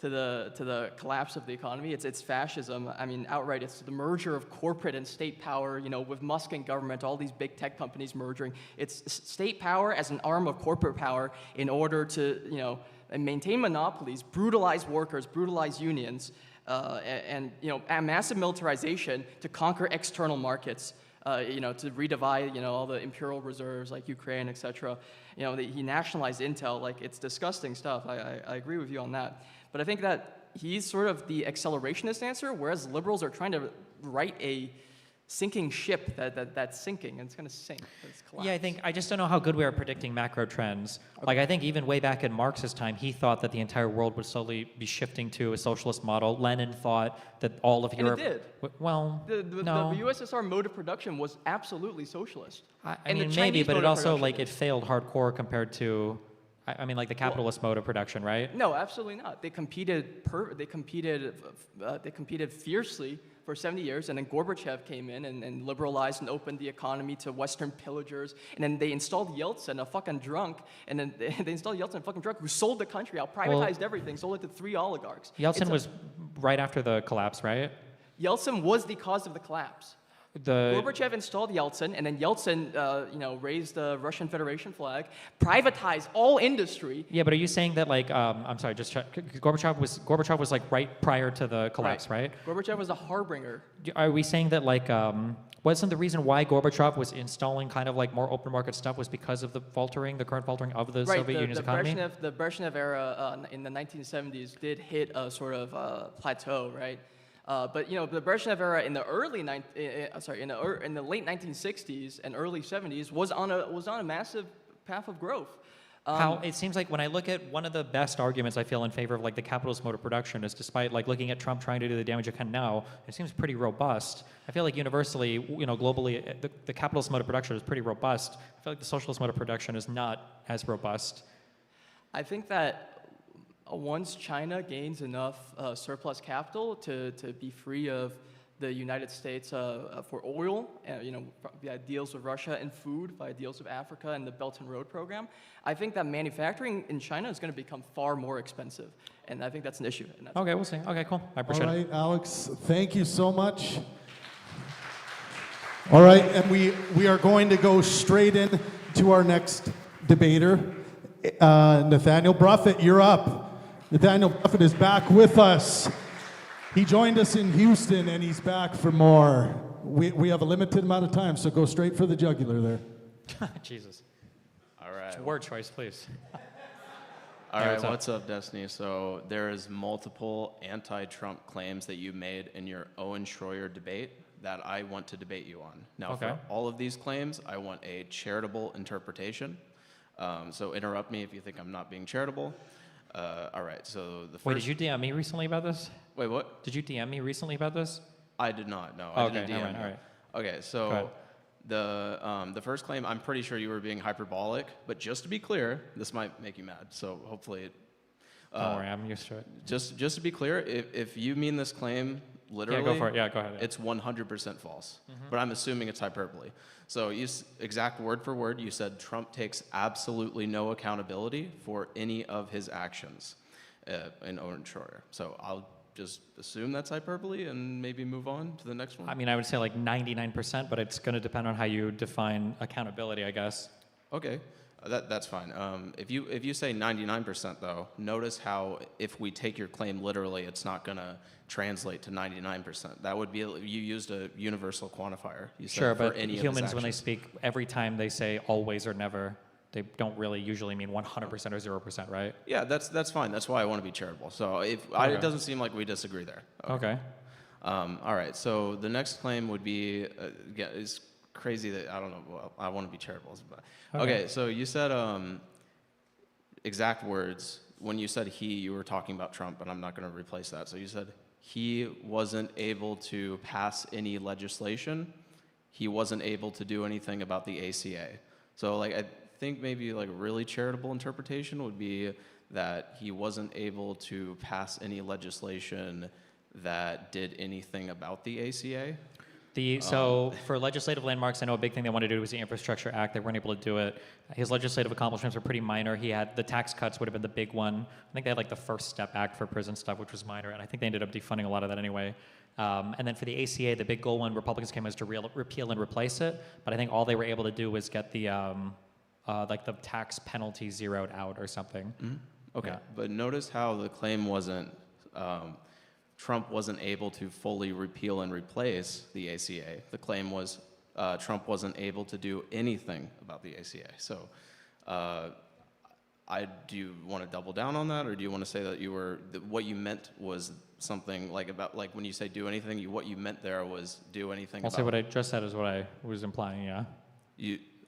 to the collapse of the economy. It's fascism. I mean, outright, it's the merger of corporate and state power. With Musk and government, all these big tech companies merging. It's state power as an arm of corporate power in order to and maintain monopolies, brutalize workers, brutalize unions, and massive militarization to conquer external markets. To redivide, all the imperial reserves like Ukraine, etc. He nationalized Intel. Like, it's disgusting stuff. I agree with you on that. But I think that he's sort of the accelerationist answer, whereas liberals are trying to right a sinking ship that's sinking, and it's going to sink. It's Yeah, I just don't know how good we are at predicting macro trends. Like, I think even way back in Marx's time, he thought that the entire world would slowly be shifting to a socialist model. Lenin thought that all of And Europe. it did. Well, no. The USSR mode of production was absolutely socialist. I And the mean, maybe, Chinese but mode it of also production it failed hardcore compared to, like the capitalist mode of production, right? No, absolutely not. They competed. They competed fiercely for 70 years, and then Gorbachev came in and liberalized and opened the economy to Western pillagers, and then they installed Yeltsin, a fucking drunk, and then they installed Yeltsin, a fucking drunk, who sold the country out, privatized everything, sold it to 3 oligarchs. Yeltsin was right after the collapse, right? Yeltsin was the cause of the collapse. Gorbachev installed Yeltsin, and then Yeltsin, raised the Russian Federation flag, privatized all industry. Yeah, but are you saying that I'm sorry, just check. Gorbachev was like right prior to the collapse, right? Gorbachev was a harbinger. Are we saying that wasn't the reason why Gorbachev was installing kind of like more open market stuff was because of the current faltering of the Soviet Union's economy? The Brezhnev era in the 1970s did hit a sort of plateau, right? But the Brezhnev era in the in the late 1960s and early 70s was on a massive path of growth. How it seems like when I look at one of the best arguments I feel in favor of like the capitalist mode of production is despite like looking at Trump trying to do the damage it can now, it seems pretty robust. I feel like universally, globally, the capitalist mode of production is pretty robust. I feel like the socialist mode of production is not as robust. I think that once China gains enough surplus capital to be free of the United States for oil, via deals with Russia and food, via deals with Africa and the Belt and Road program, I think that manufacturing in China is going to become far more expensive, and I think that's an issue. And that's Okay, we'll see. Okay, cool. I All appreciate it. right, Alex, thank you so much. All right, and we are going to go straight in to our next debater. Nathaniel Bruffett, you're up. Nathaniel Bruffett is back with us. He joined us in Houston, and he's back for more. We have a limited amount of time, so go straight for the jugular there. Jesus. All right. Word choice, please. All Yeah, right, what's up? what's up, Destiny? So there is multiple anti-Trump claims that you made in your Owen Schroyer debate that I want to debate you on. Now, Okay. for all of these claims, I want a charitable interpretation. So interrupt me if you think I'm not being charitable. All right, so the first... Wait, did you DM me recently about this? Wait, what? Did you DM me recently about this? I did not, no. Oh, I okay, didn't DM never mind, you. all right. Okay, Go so ahead. the first claim, I'm pretty sure you were being hyperbolic, but just to be clear, this might make you mad, so hopefully it... Don't worry, I'm used to it. Just to be clear, if you mean this claim literally, Yeah, go for it. Yeah, go ahead. Yeah. it's 100% false. But I'm assuming it's hyperbole. So exact word for word, you said Trump takes absolutely no accountability for any of his actions in Owen Schroyer. So I'll just assume that's hyperbole and maybe move on to the next one. I mean, I would say like 99%, but it's going to depend on how you define accountability, I guess. Okay, that's fine. If you say 99% though, notice how if we take your claim literally, it's not going to translate to 99%. That would be, you used a universal quantifier. You said Sure, for but any of his humans, when they actions. speak, every time they say always or never, they don't really usually mean 100% or 0%, right? Yeah, that's fine. That's why I want to be charitable. So it doesn't seem like we disagree there. Okay. All right. So the next claim would be, it's crazy that I don't know. Well, I want to be charitable. But, okay. So you said exact words. When you said he, you were talking about Trump, and I'm not going to replace that. So you said he wasn't able to pass any legislation. He wasn't able to do anything about the ACA. So like I think maybe like a really charitable interpretation would be that he wasn't able to pass any legislation that did anything about the ACA. So for legislative landmarks, I know a big thing they wanted to do was the Infrastructure Act. They weren't able to do it. His legislative accomplishments were pretty minor. He had the tax cuts would have been the big one. I think they had like the First Step Act for prison stuff, which was minor, and I think they ended up defunding a lot of that anyway. And then for the ACA, the big goal when Republicans came was to repeal and replace it. But I think all they were able to do was get the like the tax penalty zeroed out or something. Okay, Yeah. but notice how the claim wasn't, Trump wasn't able to fully repeal and replace the ACA. The claim was Trump wasn't able to do anything about the ACA. So do you want to double down on that, or do you want to say that what you meant was something like about, like when you say do anything, what you meant there was do anything I'll about say what I just said is what I was implying, yeah.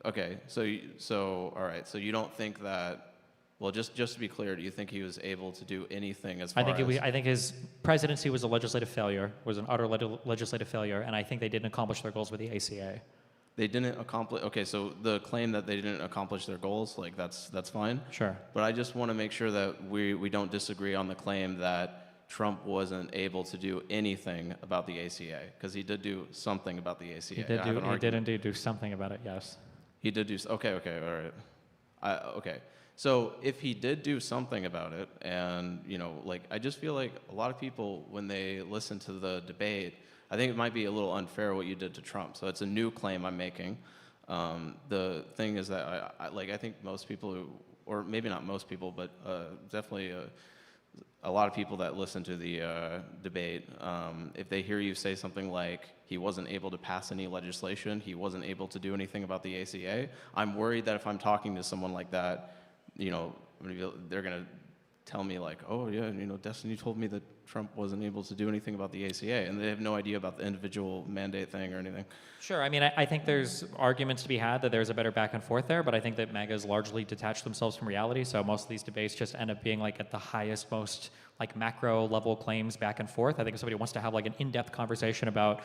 Okay, so all right, so you don't think that, well, just to be clear, do you think he was able to do anything as far as? I think his presidency was a legislative failure, was an utter legislative failure, and I think they didn't accomplish their goals with the ACA. They didn't accomplish, okay, so the claim that they didn't accomplish their goals, like that's fine. Sure. But I just want to make sure that we don't disagree on the claim that Trump wasn't able to do anything about the ACA, because he did do something about the ACA. He I did indeed do something about it, yes. He did do, okay, all right. Okay, so if he did do something about it, and, you know, like, I just feel like a lot of people, when they listen to the debate, I think it might be a little unfair what you did to Trump. So it's a new claim I'm making. The thing is that I think most people who, or maybe not most people, but definitely a lot of people that listen to the debate, if they hear you say something like, he wasn't able to pass any legislation, he wasn't able to do anything about the ACA, I'm worried that if I'm talking to someone like that, you know, they're going to tell me like, oh yeah, you know, Destiny told me that Trump wasn't able to do anything about the ACA, and they have no idea about the individual mandate thing or anything. Sure. I mean, I think there's arguments to be had that there's a better back and forth there, but I think that MAGA's largely detached themselves from reality. So most of these debates just end up being like at the highest, most like macro level claims back and forth. I think if somebody wants to have like an in-depth conversation about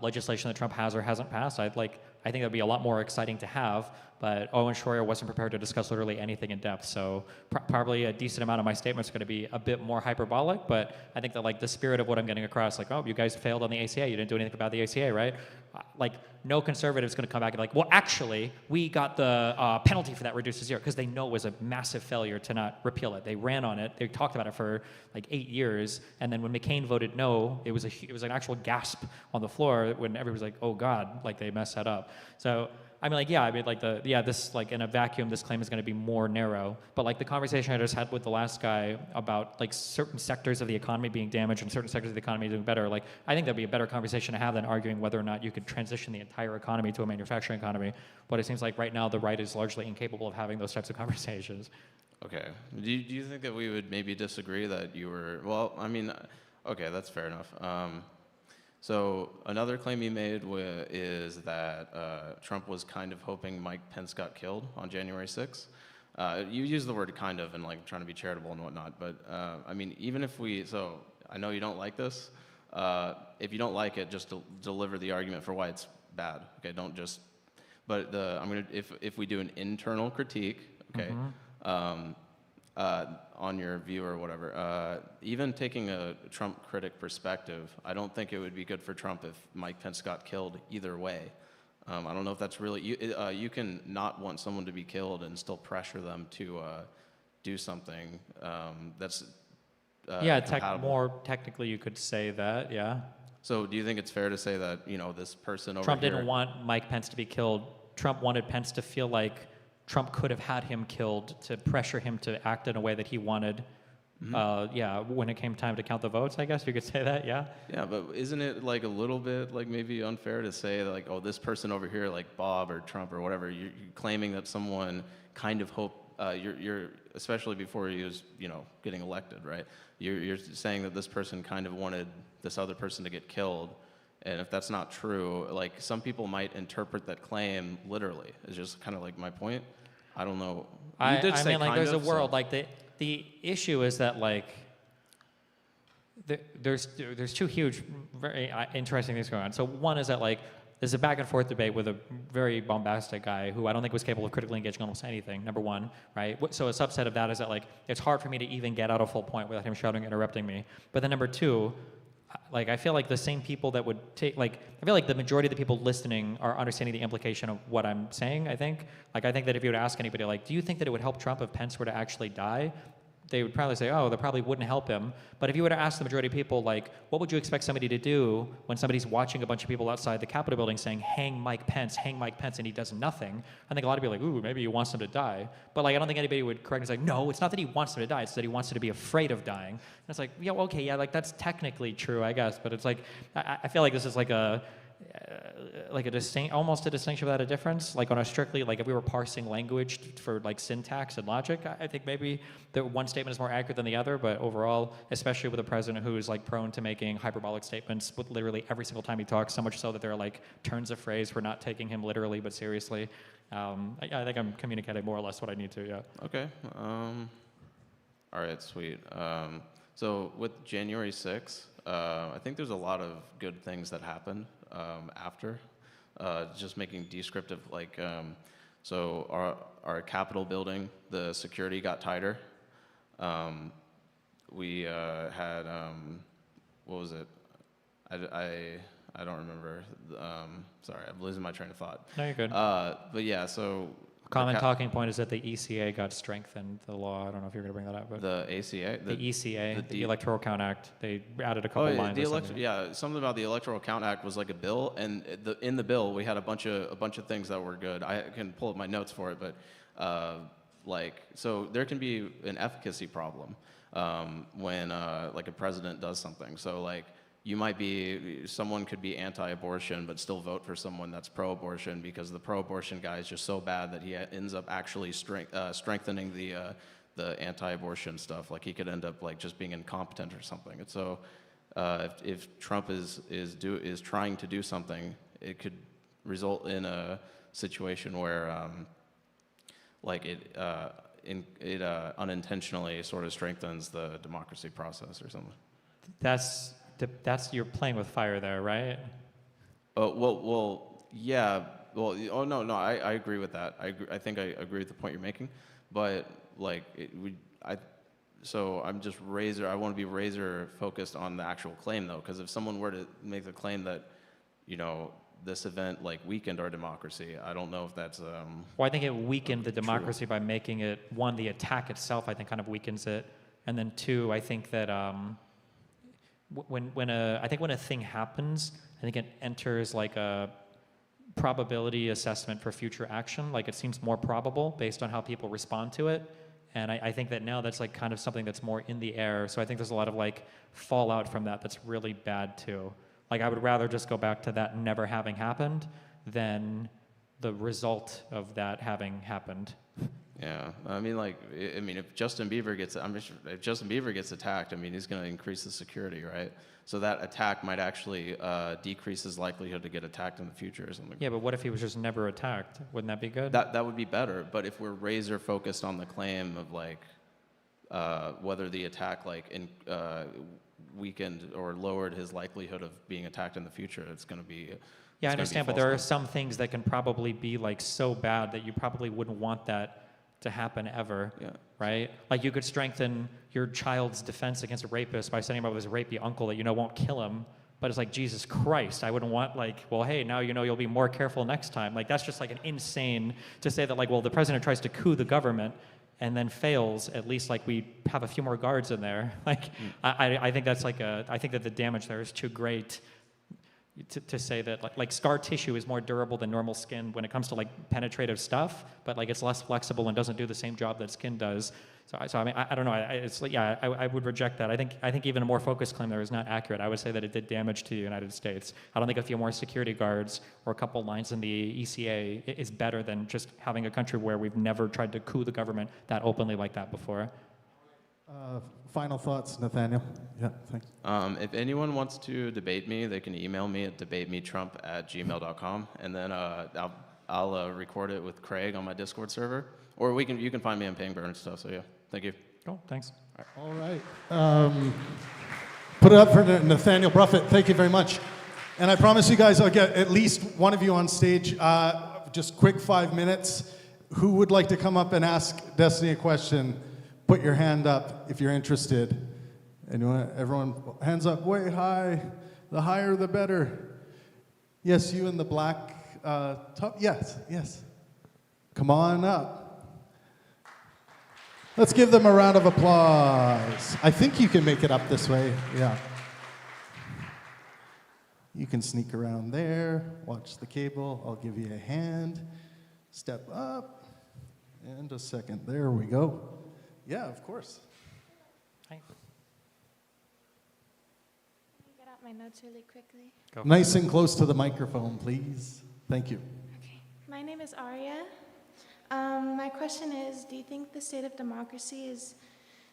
legislation that Trump has or hasn't passed, I think that'd be a lot more exciting to have. But Owen Schroyer wasn't prepared to discuss literally anything in depth. So probably a decent amount of my statements are going to be a bit more hyperbolic, but I think that like the spirit of what I'm getting across, like, oh, you guys failed on the ACA, you didn't do anything about the ACA, right? Like, no conservative's going to come back and be like, well, actually, we got the penalty for that reduced to zero, because they know it was a massive failure to not repeal it. They ran on it. They talked about it for like 8 years, and then when McCain voted no, it was an actual gasp on the floor when everybody was like, oh God, like they messed that up. So I mean, like, yeah, I mean, like this, like in a vacuum, this claim is going to be more narrow. But like the conversation I just had with the last guy about like certain sectors of the economy being damaged and certain sectors of the economy doing better, like I think that'd be a better conversation to have than arguing whether or not you could transition the entire economy to a manufacturing economy. But it seems like right now the right is largely incapable of having those types of conversations. Okay. Do you think that we would maybe disagree that you were, well, I mean, okay, that's fair enough. So another claim you made is that Trump was kind of hoping Mike Pence got killed on January 6th. You use the word kind of and like trying to be charitable and whatnot, but I mean, even if so I know you don't like this. If you don't like it, just deliver the argument for why it's bad. Okay, don't just, but if we do an internal critique, okay, on your view or whatever, even taking a Trump critic perspective, I don't think it would be good for Trump if Mike Pence got killed either way. I don't know if that's really, you can not want someone to be killed and still pressure them to do something that's compatible. More technically you could say that, yeah. So do you think it's fair to say that, you know, this person over Trump here... didn't want Mike Pence to be killed. Trump wanted Pence to feel like Trump could have had him killed to pressure him to act in a way that he wanted. When it came time to count the votes, I guess you could say that, yeah. Yeah, but isn't it like a little bit like maybe unfair to say like, oh, this person over here, like Bob or Trump or whatever, you're claiming that someone kind of you're especially before he was, you know, getting elected, right? You're saying that this person kind of wanted this other person to get killed. And if that's not true, like some people might interpret that claim literally. It's just kind of like my point. I don't know. I mean, like there's a world, like the issue is that like there's two huge, very interesting things going on. So one is that like there's a back and forth debate with a very bombastic guy who I don't think was capable of critically engaging almost anything. Number one, right? So a subset of that is that like it's hard for me to even get out a full point without him shouting, and interrupting me. But then number two, like I feel like the same people that would take like I feel like the majority of the people listening are understanding the implication of what I'm saying. I think that if you were to ask anybody like, do you think that it would help Trump if Pence were to actually die? They would probably say, oh, that probably wouldn't help him. But if you were to ask the majority of people, like, what would you expect somebody to do when somebody's watching a bunch of people outside the Capitol building saying, hang Mike Pence, and he does nothing? I think a lot of people are like, ooh, maybe he wants them to die. But like, I don't think anybody would correct and say, no, it's not that he wants them to die, it's that he wants them to be afraid of dying. And it's like, yeah, okay, yeah, like that's technically true, I guess. But it's like, I feel like this is like a almost a distinction without a difference. Like on a strictly, like if we were parsing language for like syntax and logic, I think maybe the one statement is more accurate than the other. But overall, especially with a president who is like prone to making hyperbolic statements with literally every single time he talks, so much so that there are like turns of phrase for not taking him literally but seriously. I think I'm communicating more or less what I need to. Yeah. Okay. All right. Sweet. So with January 6th, I think there's a lot of good things that happened after. Just making descriptive, like, so our Capitol building, the security got tighter. We had, what was it? I don't remember. Sorry, I'm losing my train of thought. No, you're good. But yeah, so. Common talking point is that the ECA got strengthened, the law. I don't know if you're going to bring that up. But The ACA? the ECA, the the- Electoral Count Act, they added a couple Oh, yeah, lines. or something. yeah, something about the Electoral Count Act was like a bill, and in the bill we had a bunch of things that were good. I can pull up my notes for it, but so there can be an efficacy problem when like a president does something. So like someone could be anti-abortion but still vote for someone that's pro-abortion because the pro-abortion guy is just so bad that he ends up actually strengthening the anti-abortion stuff. Like he could end up like just being incompetent or something. And so if Trump is trying to do something, it could result in a situation where it unintentionally sort of strengthens the democracy process or something. That's you're playing with fire there, right? Yeah. Well, no, I agree with that. I think I agree with the point you're making, but like so I'm just I want to be razor focused on the actual claim though, because if someone were to make the claim that, this event like weakened our democracy, I don't know if that's. Well, I think it weakened the democracy by making it, one, the attack itself, I think, kind of weakens it, and then two, I think that. When a thing happens, I think it enters like a probability assessment for future action. Like it seems more probable based on how people respond to it. And I think that now that's like kind of something that's more in the air. So I think there's a lot of like fallout from that's really bad too. Like I would rather just go back to that never having happened than the result of that having happened. Yeah, I mean, if Justin Bieber gets attacked, I mean, he's going to increase the security, right? So that attack might actually decrease his likelihood to get attacked in the future or something. Yeah, but what if he was just never attacked? Wouldn't that be good? That would be better. But if we're razor focused on the claim of whether the attack weakened or lowered his likelihood of being attacked in the future, it's going to be. Yeah, I understand, but there are some things that can probably be like so bad that you probably wouldn't want that to happen ever, Yeah. right? Like you could strengthen your child's defense against a rapist by setting him up with his rapey uncle that won't kill him, but it's like, Jesus Christ, I wouldn't want hey, now you'll be more careful next time. Like that's just like an insane to say that the president tries to coup the government and then fails, at least we have a few more guards in there. I think that's I think that the damage there is too great to say that scar tissue is more durable than normal skin when it comes to penetrative stuff, but it's less flexible and doesn't do the same job that skin does. So I mean, I don't know. I would reject that. I think even a more focused claim there is not accurate. I would say that it did damage to the United States. I don't think a few more security guards or a couple lines in the ECA is better than just having a country where we've never tried to coup the government that openly like that before. Final thoughts, Nathaniel? Yeah, thanks. If anyone wants to debate me, they can email me at debatemetrump@gmail.com, and then I'll record it with Craig on my Discord server, or you can find me on Pingburn and stuff. So yeah, thank you. Cool, thanks. All right. Put it up for Nathaniel Bruffett. Thank you very much. And I promise you guys I'll get at least one of you on stage. Just quick 5 minutes. Who would like to come up and ask Destiny a question? Put your hand up if you're interested. Anyone, everyone, hands up way high. The higher the better. Yes, you in the black top. Yes, yes. Come on up. Let's give them a round of applause. I think you can make it up this way. Yeah. You can sneak around there, watch the cable. I'll give you a hand. Step up. And a second. There we go. Yeah, of course. Hi. Can you get out my notes really quickly? Go. Nice and close to the microphone, please. Thank you. Okay. My name is Arya. My question is, do you think the state of democracy is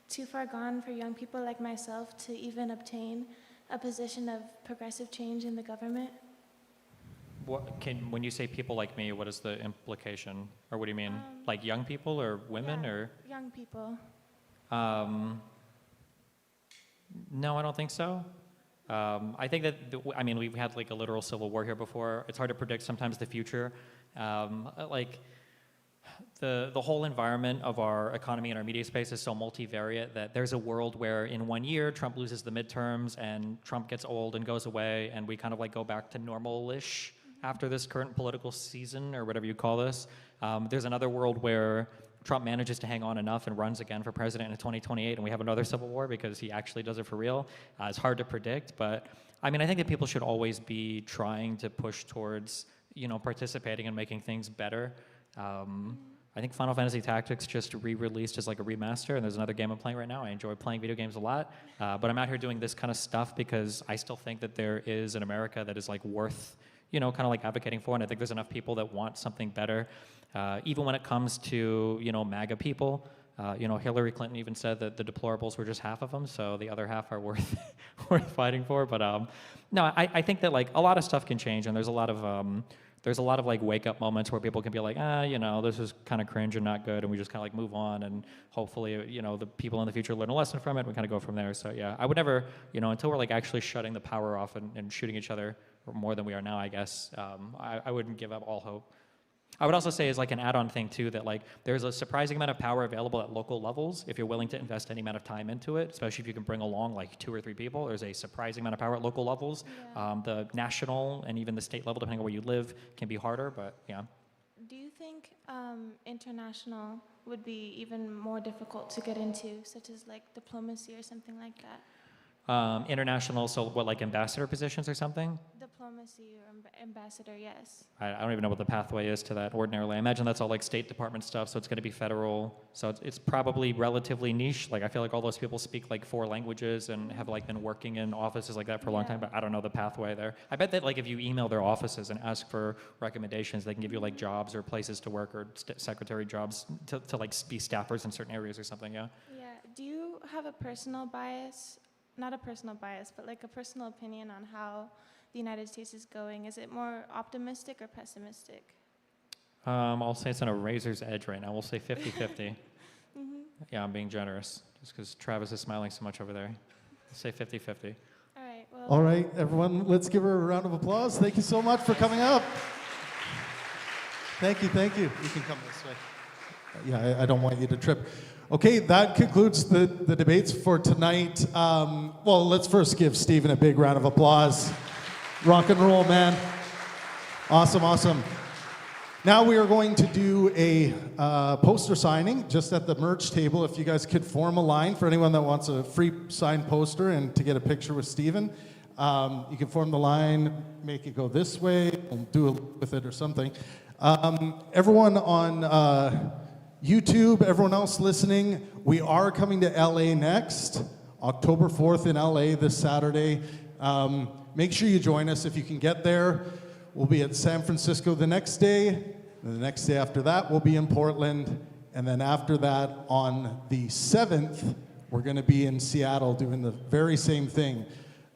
too far gone for young people like myself to even obtain a position of progressive change in the government? When you say people like me, what is the implication? Or what do you mean? Like young people or women Yeah, or? young people. No, I don't think so. I think that, we've had like a literal civil war here before. It's hard to predict sometimes the future. The whole environment of our economy and our media space is so multivariate that there's a world where in 1 year Trump loses the midterms and Trump gets old and goes away and we kind of like go back to normal-ish after this current political season or whatever you call this. There's another world where Trump manages to hang on enough and runs again for president in 2028 and we have another civil war because he actually does it for real. It's hard to predict, but I think that people should always be trying to push towards, participating and making things better. I think Final Fantasy Tactics just re-released as like a remaster, and there's another game I'm playing right now. I enjoy playing video games a lot, but I'm out here doing this kind of stuff because I still think that there is an America that is like worth, kind of like advocating for, and I think there's enough people that want something better, even when it comes to, MAGA people. Hillary Clinton even said that the deplorables were just half of them, so the other half are worth fighting for. But no, I think that like a lot of stuff can change, and there's a lot of like wake up moments where people can be like, this is kind of cringe and not good, and we just kind of like move on, and hopefully, the people in the future learn a lesson from it, and we kind of go from there. So yeah, I would never, until we're like actually shutting the power off and shooting each other more than we are now, I guess, I wouldn't give up all hope. I would also say as like an add-on thing too that like there's a surprising amount of power available at local levels if you're willing to invest any amount of time into it, especially if you can bring along like 2 or 3 people. There's a surprising amount of power at local levels. Yeah. The national and even the state level, depending on where you live, can be harder, but yeah. Do you think international would be even more difficult to get into, such as like diplomacy or something like that? International, so what, like ambassador positions or something? Diplomacy or ambassador, yes. I don't even know what the pathway is to that ordinarily. I imagine that's all like State Department stuff, so it's going to be federal. So it's probably relatively niche. Like I feel like all those people speak like 4 languages and have like been working in offices like that for a long time, but I don't know the pathway there. I bet that like if you email their offices and ask for recommendations, they can give you like jobs or places to work or secretary jobs to like be staffers in certain areas or something, yeah? Yeah. Do you have a personal bias? Not a personal bias, but like a personal opinion on how the United States is going. Is it more optimistic or pessimistic? I'll say it's on a razor's edge right now. We'll say 50-50. Yeah, I'm being generous just because Travis is smiling so much over there. I'll say 50-50. All right. Well. All right, everyone, let's give her a round of applause. Thank you so much for coming up. Thank you, thank you. You can come this way. Yeah, I don't want you to trip. Okay, that concludes the debates for tonight. Well, let's first give Stephen a big round of applause. Rock and roll, man. Awesome, awesome. Now we are going to do a poster signing just at the merch table. If you guys could form a line for anyone that wants a free signed poster and to get a picture with Stephen. You can form the line, make it go this way, and do it with it or something. Everyone on YouTube, everyone else listening, we are coming to LA next, October 4th in LA this Saturday. Make sure you join us if you can get there. We'll be at San Francisco the next day. And the next day after that, we'll be in Portland. And then after that, on the 7th, we're going to be in Seattle doing the very same thing.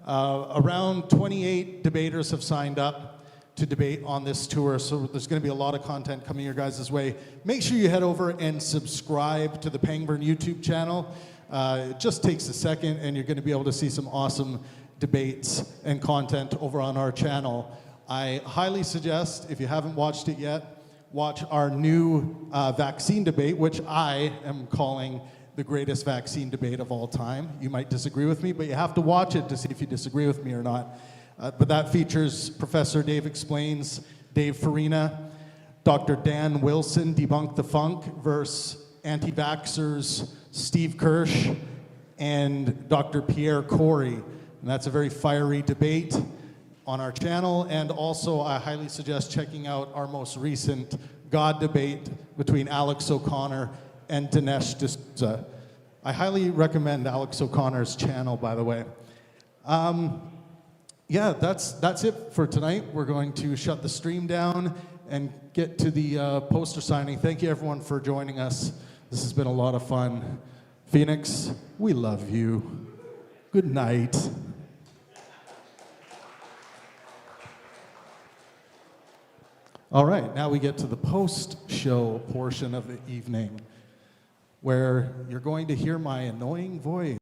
Around 28 debaters have signed up to debate on this tour, so there's going to be a lot of content coming your guys' way. Make sure you head over and subscribe to the Pangburn YouTube channel. It just takes a second, and you're going to be able to see some awesome debates and content over on our channel. I highly suggest, if you haven't watched it yet, watch our new vaccine debate, which I am calling the greatest vaccine debate of all time. You might disagree with me, but you have to watch it to see if you disagree with me or not. But that features Professor Dave Explains, Dave Farina, Dr. Dan Wilson, Debunk the Funk, versus anti-vaxxers Steve Kirsch and Dr. Pierre Corey. And that's a very fiery debate on our channel. And also, I highly suggest checking out our most recent God debate between Alex O'Connor and Dinesh D'Souza. I highly recommend Alex O'Connor's channel, by the way. Yeah, that's it for tonight. We're going to shut the stream down and get to the poster signing. Thank you, everyone, for joining us. This has been a lot of fun. Phoenix, we love you. Good night. All right, now we get to the post-show portion of the evening, where you're going to hear my annoying voice.